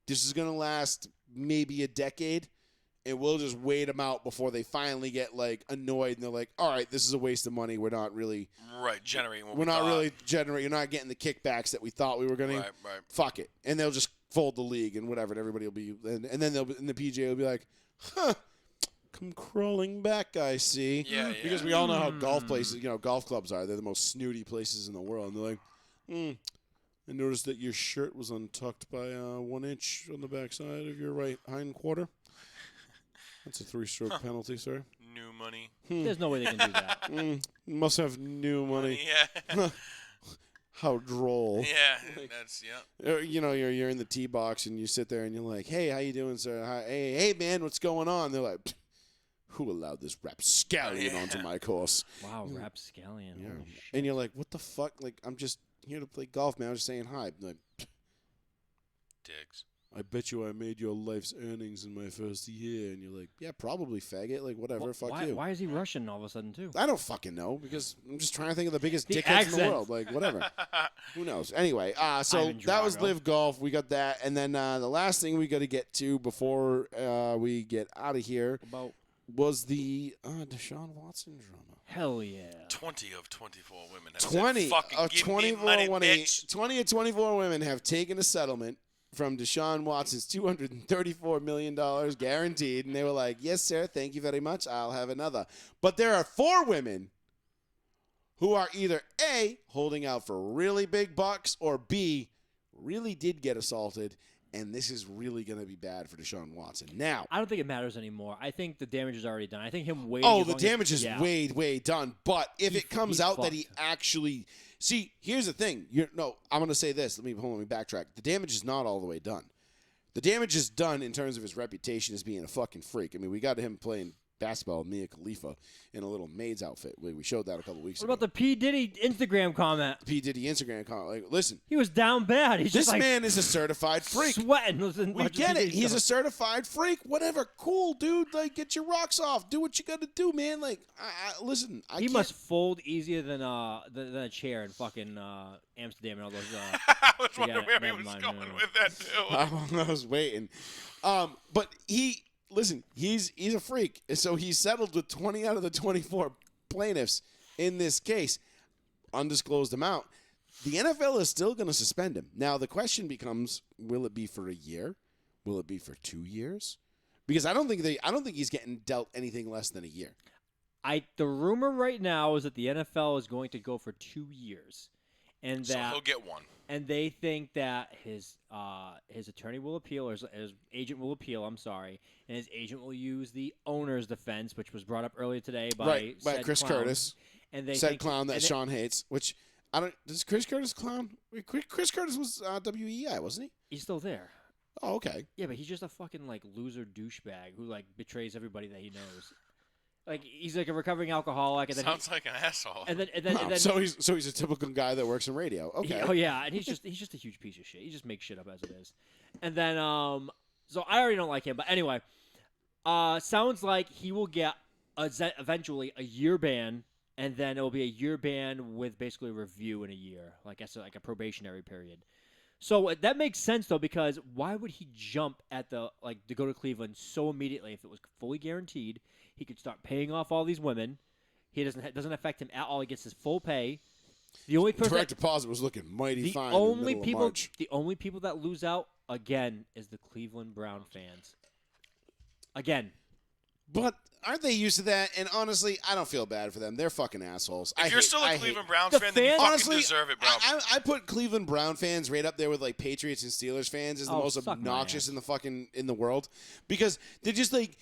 this is going to last maybe a decade, and we'll just wait them out before they finally get, like, annoyed, and they're like, all right, this is a waste of money. We're not really – Right, generating what we're we not thought. really generating. You're not getting the kickbacks that we thought we were going to. Right. Fuck it, and they'll just fold the league and whatever. And everybody will be, and then the PGA will be like, huh, come crawling back. I see. Yeah. Because we all know how golf places, golf clubs are. They're the most snooty places in the world. And they're like, I noticed that your shirt was untucked by 1 inch on the backside of your right hind quarter. That's a 3-stroke penalty, sir. New money. There's no way they can do that. Must have new money. Yeah. How droll. Yeah. That's yeah. You're in the tee box and you sit there and you're like, hey, how you doing, sir? Hi, hey, man, what's going on? They're like, who allowed this rapscallion onto my course? Wow, rapscallion. Yeah. Holy shit. And you're like, what the fuck? Like, I'm just here to play golf, man. I'm just saying hi. Like, Dicks. I bet you I made your life's earnings in my first year. And you're like, yeah, probably, faggot. Like, whatever. Fuck you. Why is he Russian all of a sudden, too? I don't fucking know because I'm just trying to think of the biggest The dickheads in accent. the world. Like, whatever. Who knows? Anyway, so Ivan that was Drago. LIV Golf. We got that. And then the last thing we got to get to before we get out of here About was the Deshaun Watson drama. hell yeah. 20 of 24 women. Have 20 said, fucking of give 24 me money, women, bitch. 20 of 24 women have taken a settlement from Deshaun Watson's $234 million guaranteed. And they were like, yes, sir, thank you very much. I'll have another. But there are 4 women who are either A, holding out for really big bucks, or B, really did get assaulted. And this is really going to be bad for Deshaun Watson. Now, I don't think it matters anymore. I think the damage is already done. I think him waiting. oh, as the long as- damage is yeah. way done. But if it comes he's out that he fucked. actually see, here's the thing. I'm going to say this. Let me backtrack. The damage is not all the way done. The damage is done in terms of his reputation as being a fucking freak. I mean, we got him playing basketball with Mia Khalifa in a little maid's outfit. We showed that a couple weeks What ago. about the P. Diddy Instagram comment? P. Diddy Instagram comment. Like, listen, He was down bad. He's this just like man is a certified freak. sweating. We get it. He's a certified freak. Whatever. Cool, dude. Like, get your rocks off. Do what you got to do, man. Like, listen. He can't. must fold easier than a chair in fucking Amsterdam and all those. I was Yeah, wondering where he never was mind, going no. with that, too. I was waiting. But listen, he's a freak. So he settled with 20 out of the 24 plaintiffs in this case. Undisclosed amount. The NFL is still going to suspend him. Now, the question becomes, will it be for a year? Will it be for 2 years? Because I don't think he's getting dealt anything less than a year. The rumor right now is that the NFL is going to go for 2 years, and So that he'll get one. and they think that his attorney will appeal, or his agent will appeal. I'm sorry, and his agent will use the owner's defense, which was brought up earlier today by by Chris clown. Curtis. And they Said think, clown that and Sean hates, which I don't. Does Chris Curtis clown? Wait, Chris Curtis was WEI, wasn't he? he's still there. Oh, okay. Yeah, but he's just a fucking like loser douchebag who like betrays everybody that he knows. Like he's like a recovering alcoholic, and then Sounds like an asshole. and then Wow. So he's a typical guy that works in radio. Okay. Oh yeah, and he's just a huge piece of shit. He just makes shit up as it is. And then so I already don't like him, but anyway, sounds like he will get eventually a year ban, and then it will be a year ban with basically a review in a year, like a probationary period. So that makes sense though, because why would he jump at to go to Cleveland so immediately if it was fully guaranteed? He could start paying off all these women. He doesn't affect him at all. He gets his full pay. The only person Direct deposit was looking mighty the fine. only in the middle people of March. the only people that lose out again is the Cleveland Brown fans. Again. But aren't they used to that? And honestly, I don't feel bad for them. They're fucking assholes. If you're still a Cleveland Browns The fan, then you fans- fucking Honestly, deserve it, bro. I put Cleveland Brown fans right up there with like Patriots and Steelers fans as the Oh, most suck my obnoxious ass. in the world because they're just like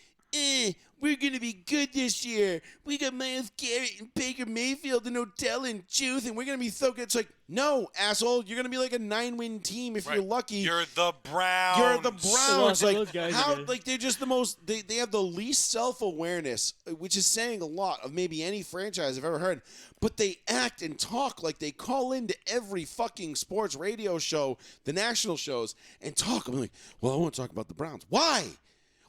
we're going to be good this year. We got Myles Garrett and Baker Mayfield and Odell and Juice, and we're going to be so good. It's like, no, asshole. You're going to be like a 9-win team if you're lucky. You're the Browns. You're the Browns. Like, those guys how? again. Like, they're just the most. They have the least self-awareness, which is saying a lot of maybe any franchise I've ever heard. But they act and talk like they call into every fucking sports radio show, the national shows, and talk. I'm like, well, I want to talk about the Browns. Why?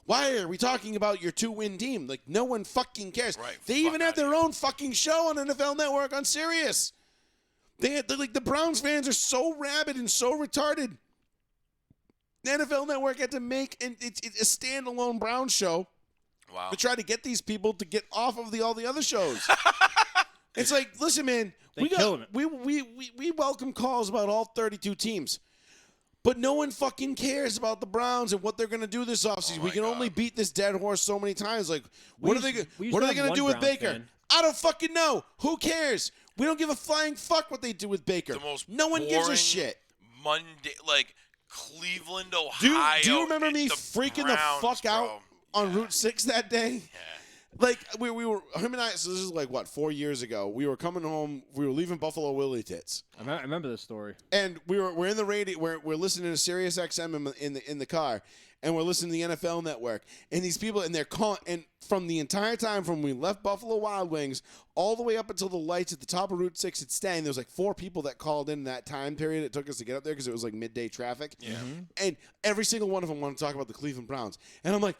Why are we talking about your 2-win team? Like, no one fucking cares. Right, They even have their own fucking show on NFL Network on Sirius. They're like, the Browns fans are so rabid and so retarded. The NFL Network had to make it's a standalone Browns show to try to get these people to get off of all the other shows. It's like, listen, man, we welcome calls about all 32 teams. But no one fucking cares about the Browns and what they're going to do this offseason. We can only beat this dead horse so many times. Like, what are they going to do with Baker? Fan. I don't fucking know. Who cares? We don't give a flying fuck what they do with Baker. No one gives a shit. Monday, like Cleveland, Ohio. Do you remember me freaking the fuck out on Route 6 that day? Yeah. Like, we were, him and I, so this is like, 4 years ago. We were coming home. We were leaving Buffalo Willie Tits. I remember this story. And we're in the radio. We're listening to Sirius XM in the car, and we're listening to the NFL Network. And these people, and they're calling. And from the entire time from when we left Buffalo Wild Wings all the way up until the lights at the top of Route 6 had staying, there was like 4 people that called in that time period. It took us to get up there because it was like midday traffic. Yeah. Mm-hmm. And every single one of them wanted to talk about the Cleveland Browns. And I'm like,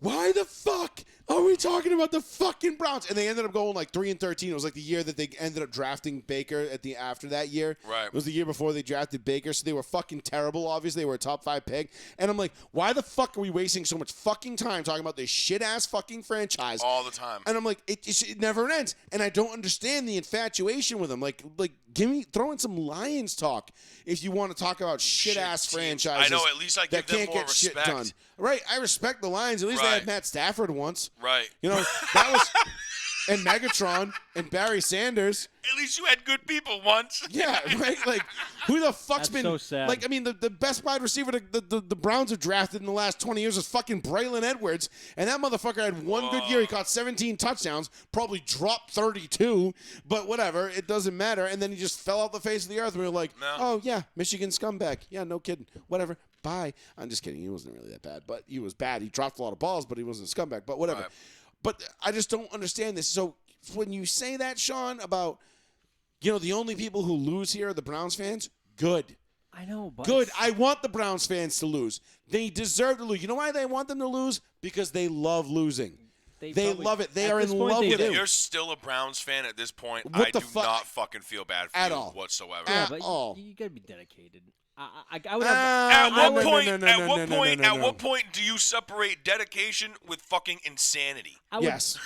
why the fuck are we talking about the fucking Browns? And they ended up going like 3-13. It was like the year that they ended up drafting Baker after that year. Right. It was the year before they drafted Baker, so they were fucking terrible. Obviously, they were a top 5 pick. And I'm like, why the fuck are we wasting so much fucking time talking about this shit ass fucking franchise all the time? And I'm like, it never ends. And I don't understand the infatuation with them. Like throw in some Lions talk if you want to talk about shit ass franchises. I know. At least I give them can't more get shit respect. done. Right, I respect the Lions. At least they had Matt Stafford once. Right. You know, that was and Megatron and Barry Sanders. At least you had good people once. Yeah, right. Like, who the fuck's That's been so sad. like? I mean, the best wide receiver the Browns have drafted in the last 20 years is fucking Braylon Edwards, and that motherfucker had one good year. He caught 17 touchdowns, probably dropped 32, but whatever, it doesn't matter. And then he just fell off the face of the earth. We were like, oh yeah, Michigan scumbag. Yeah, no kidding. Whatever. Bye. I'm just kidding. He wasn't really that bad, but he was bad. He dropped a lot of balls, but he wasn't a scumbag. But whatever. Right. But I just don't understand this. So when you say that, Sean, about the only people who lose here are the Browns fans, good. I know, but good. I want the Browns fans to lose. They deserve to lose. You know why they want them to lose? Because they love losing. They love it. They are in love with If it. you're still a Browns fan at this point, What I the do fuck? not fucking feel bad for At you all. whatsoever. Yeah, At but all. you gotta be dedicated. I would have. At what point? no, At no, what no, no, point? no, no, At no. what point do you separate dedication with fucking insanity? I would, Yes.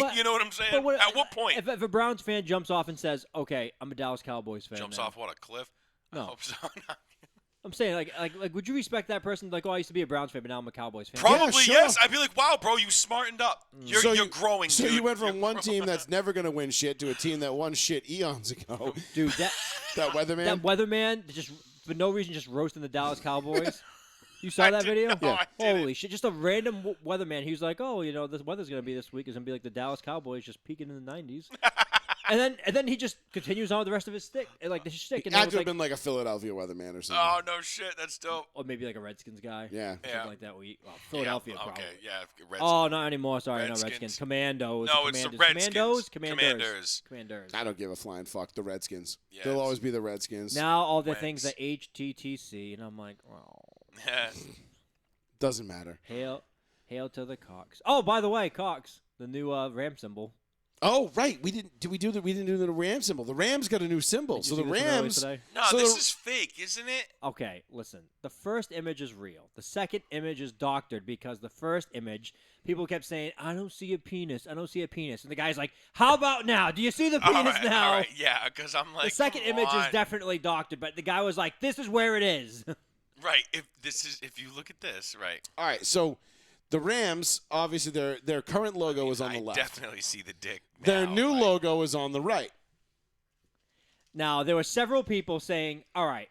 but- You know what I'm saying? but At what point? If a Browns fan jumps off and says, "Okay, I'm a Dallas Cowboys fan," Jumps now," off what, a cliff? I No. hope so. I'm saying, like, would you respect that person? Like, oh, I used to be a Browns fan, but now I'm a Cowboys fan. Probably sure. yes. I'd be like, wow, bro, you smartened up. You're growing. So dude. you went from You're one growing. team that's never going to win shit to a team that won shit eons ago. Dude, that Weatherman. that weatherman just for no reason just roasting the Dallas Cowboys. You saw that video? No, I didn't. Holy shit! Just a random weatherman. He was like, "Oh, this weather's gonna be this week is gonna be like the Dallas Cowboys just peaking in the 90s." and then he just continues on with the rest of his stick, like the shtick. And Had it to was have like, been like a Philadelphia weatherman or something. Oh no, shit, that's dope. or maybe like a Redskins guy. Yeah. Something like that. Philadelphia. Yeah, probably. okay, yeah. Oh, not anymore. Sorry, Redskins. no Redskins. Commandos. No, it's the Redskins. Commanders. I don't give a flying fuck. The Redskins. Yeah, They'll it's- always be the Redskins. Now all the Wentz. things that HTTC, and I'm like, well, Doesn't matter. hail to the Cox. Oh, by the way, Cox, the new Ram symbol. Oh, right. We didn't do the Ram symbol. The Rams got a new symbol. Did So you the see this earlier Rams. today? No, So this the- is fake, isn't it? Okay, listen. The first image is real. The second image is doctored because the first image, people kept saying, "I don't see a penis. I don't see a penis." And the guy's like, "How about now? Do you see the penis now?" All right, yeah, because I'm like, The second come image on. is definitely doctored, but the guy was like, "This is where it is." right. If you look at this, right, All right. So the Rams, obviously, their current logo is on I the left. definitely see the dick. Their now, new like- logo is on the right. Now, there were several people saying, all right,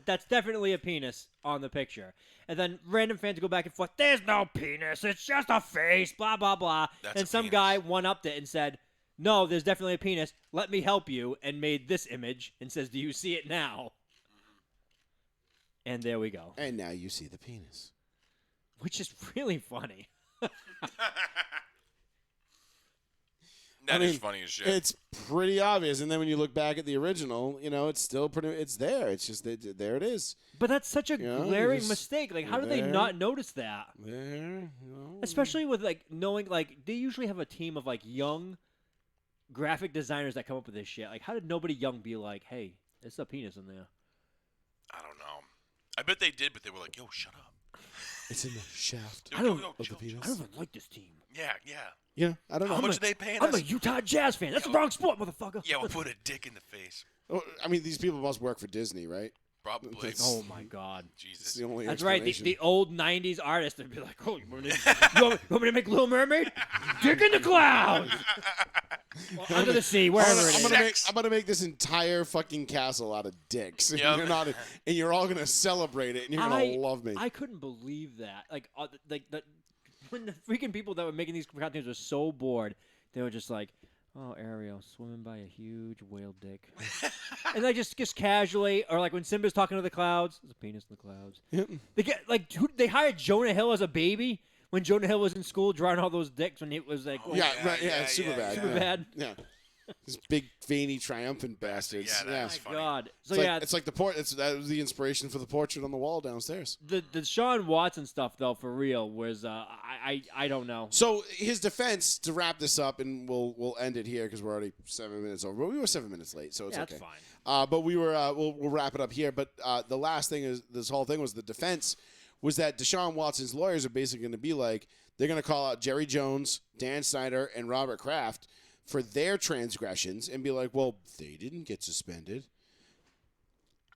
That's definitely a penis on the picture. And then random fans go back and forth. There's no penis. It's just a face. Blah blah blah. That's and a some penis. guy one-upped it and said, "No, there's definitely a penis. Let me help you." And made this image and says, "Do you see it now?" And there we go. And now you see the penis. Which is really funny. That is funny as shit. It's pretty obvious, and then when you look back at the original, it's still pretty. It's there. It's just there. It is. But that's such a Yeah, glaring just- mistake. Like, how did they there. not notice that? There. Especially with knowing they usually have a team of young graphic designers that come up with this shit. Like, how did nobody young be like, "Hey, there's a penis in there"? I don't know. I bet they did, but they were like, "Yo, shut up." It's in the shaft I don't- Yo, of the chill, penis. I don't even like this team. Yeah. Yeah, I don't know. How much are they paying I'm us? a Utah Jazz fan. That's the wrong sport, motherfucker. Yeah, we'll put a dick in the face. Oh, I mean, these people must work for Disney, right? Probably. Oh my God. It's Jesus. the only That's right. explanation. The old '90s artists would be like, "Oh, you want me to make Little Mermaid? Dick in the clouds, or under the sea, wherever it is." I'm gonna make this entire fucking castle out of dicks. And Yep. you're all gonna celebrate it, and you're gonna love me. I couldn't believe that. When the freaking people that were making these cartoons were so bored, they were just like, "Oh, Ariel swimming by a huge whale dick," and just casually, or when Simba's talking to the clouds, there's a penis in the clouds. They get they hired Jonah Hill as a baby when Jonah Hill was in school drawing all those dicks when he was like, it's super bad. super yeah. bad. Yeah, these big veiny triumphant bastards. Yeah, that's My funny. God. So It's yeah, like, it's like that was the inspiration for the portrait on the wall downstairs. the Deshaun Watson stuff though, for real, was I don't know. So his defense, to wrap this up, and we'll end it here because we're already 7 minutes over. But we were 7 minutes late, so it's That's okay. fine. But we were we'll wrap it up here. But the last thing is this whole thing was the defense was that Deshaun Watson's lawyers are basically going to be like they're going to call out Jerry Jones, Dan Snyder, and Robert Kraft for their transgressions and be like, well, they didn't get suspended.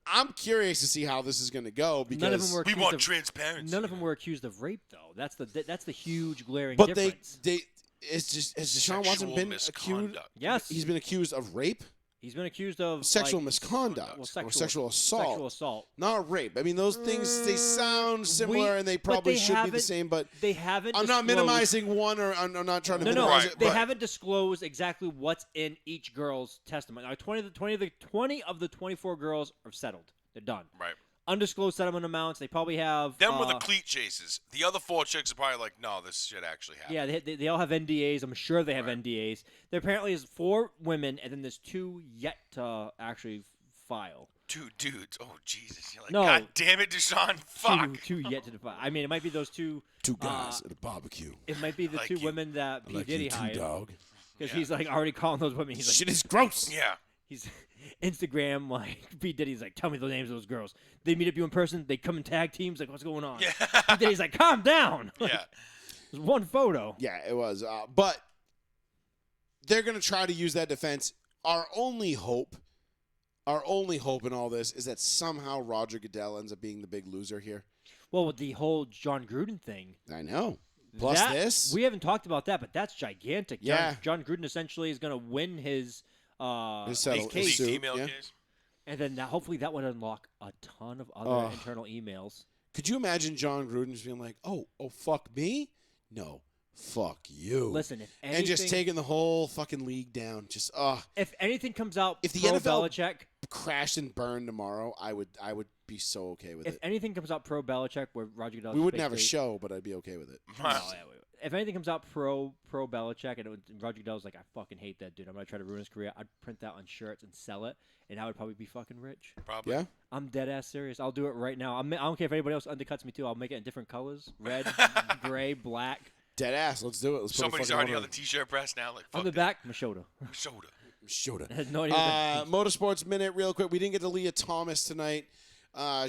I'm curious to see how this is going to go because None of them were We accused want of, transparency. None of them were accused of rape though. That's the huge glaring but difference. has Deshaun Watson Sexual been accused? misconduct. Yes, He's been accused of rape, he's been accused of sexual misconduct, well, or sexual assault. Sexual assault. Not rape. I mean, those things, they sound similar and they probably should be the same, but They haven't. I'm not disclosed- minimizing one or I'm not trying to No, minimize Right, it. they but haven't disclosed exactly what's in each girl's testimony. Now, 20 of the 24 girls are settled. They're done. Right. Undisclosed settlement amounts. They probably have. Them were the cleat chases. The other 4 chicks are probably like, no, this shit actually happened. Yeah, they all have NDAs. I'm sure they have Right. NDAs. There apparently is 4 women, and then there's 2 yet to actually file. 2 dudes. Oh, Jesus. You're like, No. God damn it, Deshaun. Fuck. Two yet to file. I mean, it might be those 2. two guys at a barbecue. It might be the like 2 you. women that P Like Diddy you too, hired. dog. Because Yeah. he's already calling those women. He's like, Shit is gross. Yeah. he's Instagram P Diddy's like, tell me the names of those girls. They meet up you in person. They come in tag teams. Like, what's going on? Yeah. P Diddy's like, calm down. Yeah. There's one photo. Yeah, it was. But they're going to try to use that defense. Our only hope in all this is that somehow Roger Goodell ends up being the big loser here. Well, with the whole John Gruden thing. I know. Plus that- this. We haven't talked about that, but that's gigantic. Yeah. John Gruden essentially is going to win his settle- case. his suit, Email yeah. case. And then hopefully that would unlock a ton of other internal emails. Could you imagine John Gruden just being like, oh, fuck me? No, fuck you. Listen, if anything, and just taking the whole fucking league down. Just, if anything comes out If the pro NFL Belichick, crashed and burned tomorrow, I would be so okay with if it. anything comes out pro Belichick where Roger Goodell, We wouldn't have a show, but I'd be okay with it. If anything comes out pro Belichick and Roger Goodell's like, I fucking hate that dude, I'm gonna try to ruin his career, I'd print that on shirts and sell it, and I would probably be fucking rich. Probably. Yeah? I'm dead ass serious. I'll do it right now. I don't care if anybody else undercuts me too. I'll make it in different colors: red, gray, black. Dead ass. Let's do it. Let's Somebody's put a fucking already on the T-shirt press now. Like, On fuck the back, Machota. Soda. Shoulda. Has no idea. what that means. Motorsports Minute, real quick. We didn't get to Lia Thomas tonight.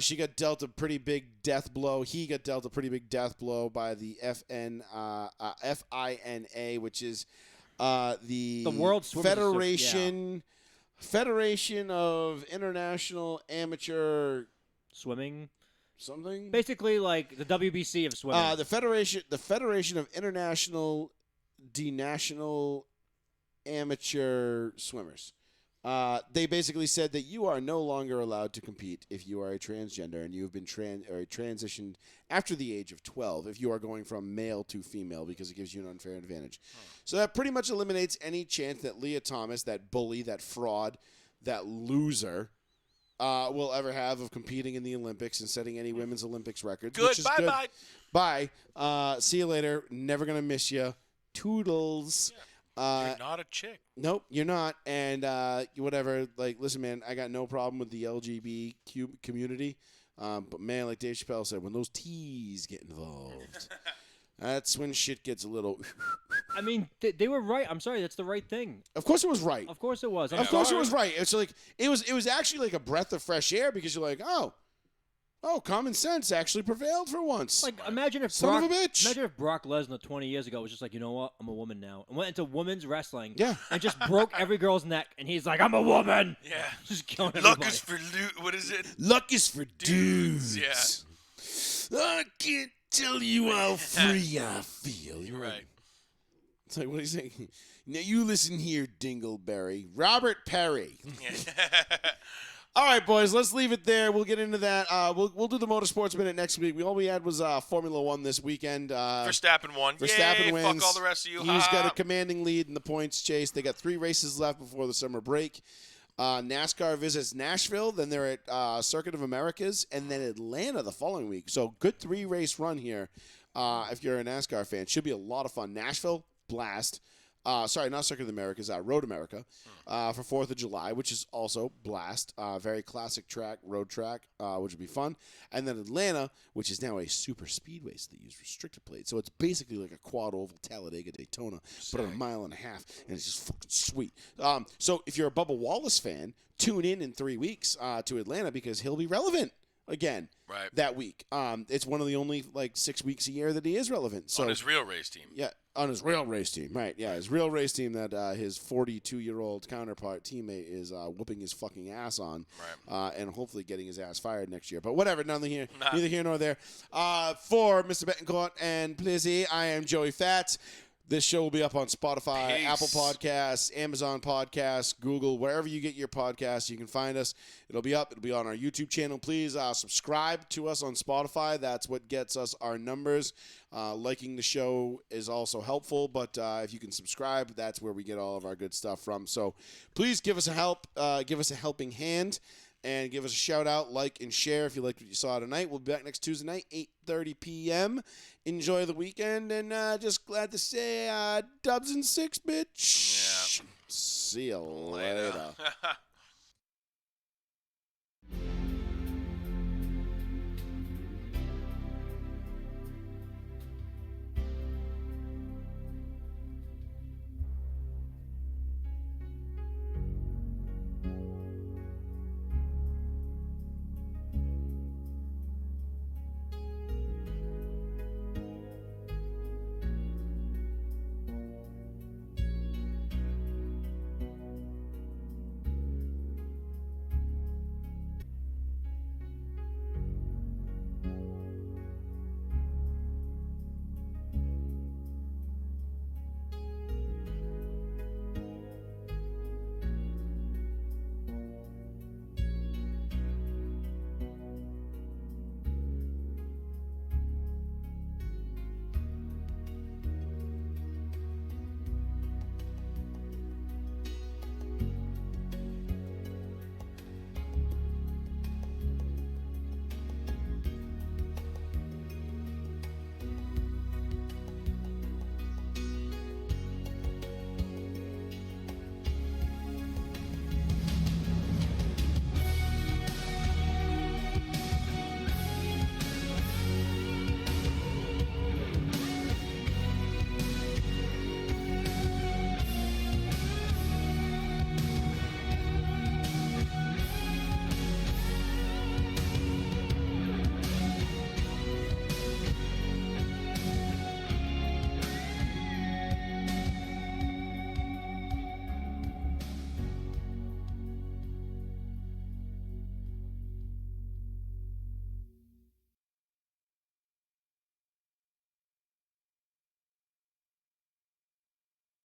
She got dealt a pretty big death blow. He got dealt a pretty big death blow by the FINA, which is the World Federation of International Amateur Swimming, something. basically like the WBC of swimming. The Federation of International Denational Amateur Swimmers. They basically said that you are no longer allowed to compete if you are a transgender and you have been transitioned after the age of 12 if you are going from male to female because it gives you an unfair advantage. So that pretty much eliminates any chance that Lia Thomas, that bully, that fraud, that loser, will ever have of competing in the Olympics and setting any women's Olympics records. Good. Which is Bye-bye. Bye. See you later. Never going to miss you. Toodles. You're not a chick. Nope, you're not. And whatever. Like, listen, man, I got no problem with the LGBTQ community. But, man, like Dave Chappelle said, when those T's get involved, that's when shit gets a little... I mean, they were right. I'm sorry, that's the right thing. Of course it was right. Of course it was. Of course it was right. It's like it was actually like a breath of fresh air because you're like, oh, common sense actually prevailed for once. Like, imagine if Son Brock, of a bitch. Imagine if Brock Lesnar 20 years ago was just like, you know what, I'm a woman now, and went into women's wrestling. Yeah. And just broke every girl's neck, and he's like, I'm a woman. Yeah. Just killing everybody. Luck is for what is it? Luck is for dudes. Yeah. I can't tell you how free I feel. You're right. It's like, what are you saying? Now you listen here, Dingleberry. Robert Perry. All right, boys, let's leave it there. We'll get into that. We'll do the Motorsports Minute next week. All we had was Formula One this weekend. Verstappen won. Verstappen Yay, wins. Fuck all the rest of you. He's got a commanding lead in the points chase. They got 3 races left before the summer break. NASCAR visits Nashville. Then they're at Circuit of Americas. And then Atlanta the following week. So good 3-race run here if you're a NASCAR fan. Should be a lot of fun. Nashville, blast. Sorry, not Circuit of the Americas, Road America for 4th of July, which is also blast. Very classic track, road track, which would be fun. And then Atlanta, which is now a super speedway, so they use restricted plates. So it's basically like a quad oval Talladega Daytona, but on a mile and a half, and it's just fucking sweet. So if you're a Bubba Wallace fan, tune in 3 weeks to Atlanta because he'll be relevant again that week. It's one of the only 6 weeks a year that he is relevant. So on his real race team. Yeah, on his real race team. Right, yeah, his real race team that his 42-year-old counterpart teammate is whooping his fucking ass on and hopefully getting his ass fired next year. But whatever, neither here nor there. For Mr. Betancourt and Plizzy, I am Joey Fats. This show will be up on Spotify, Peace. Apple Podcasts, Amazon Podcasts, Google, wherever you get your podcasts, you can find us. It'll be up. It'll be on our YouTube channel. Please subscribe to us on Spotify. That's what gets us our numbers. Liking the show is also helpful, but if you can subscribe, that's where we get all of our good stuff from. So please give us a helping hand. And give us a shout-out, like, and share if you liked what you saw tonight. We'll be back next Tuesday night, 8:30 p.m. Enjoy the weekend, and just glad to say dubs and 6, bitch. Yeah. See you later.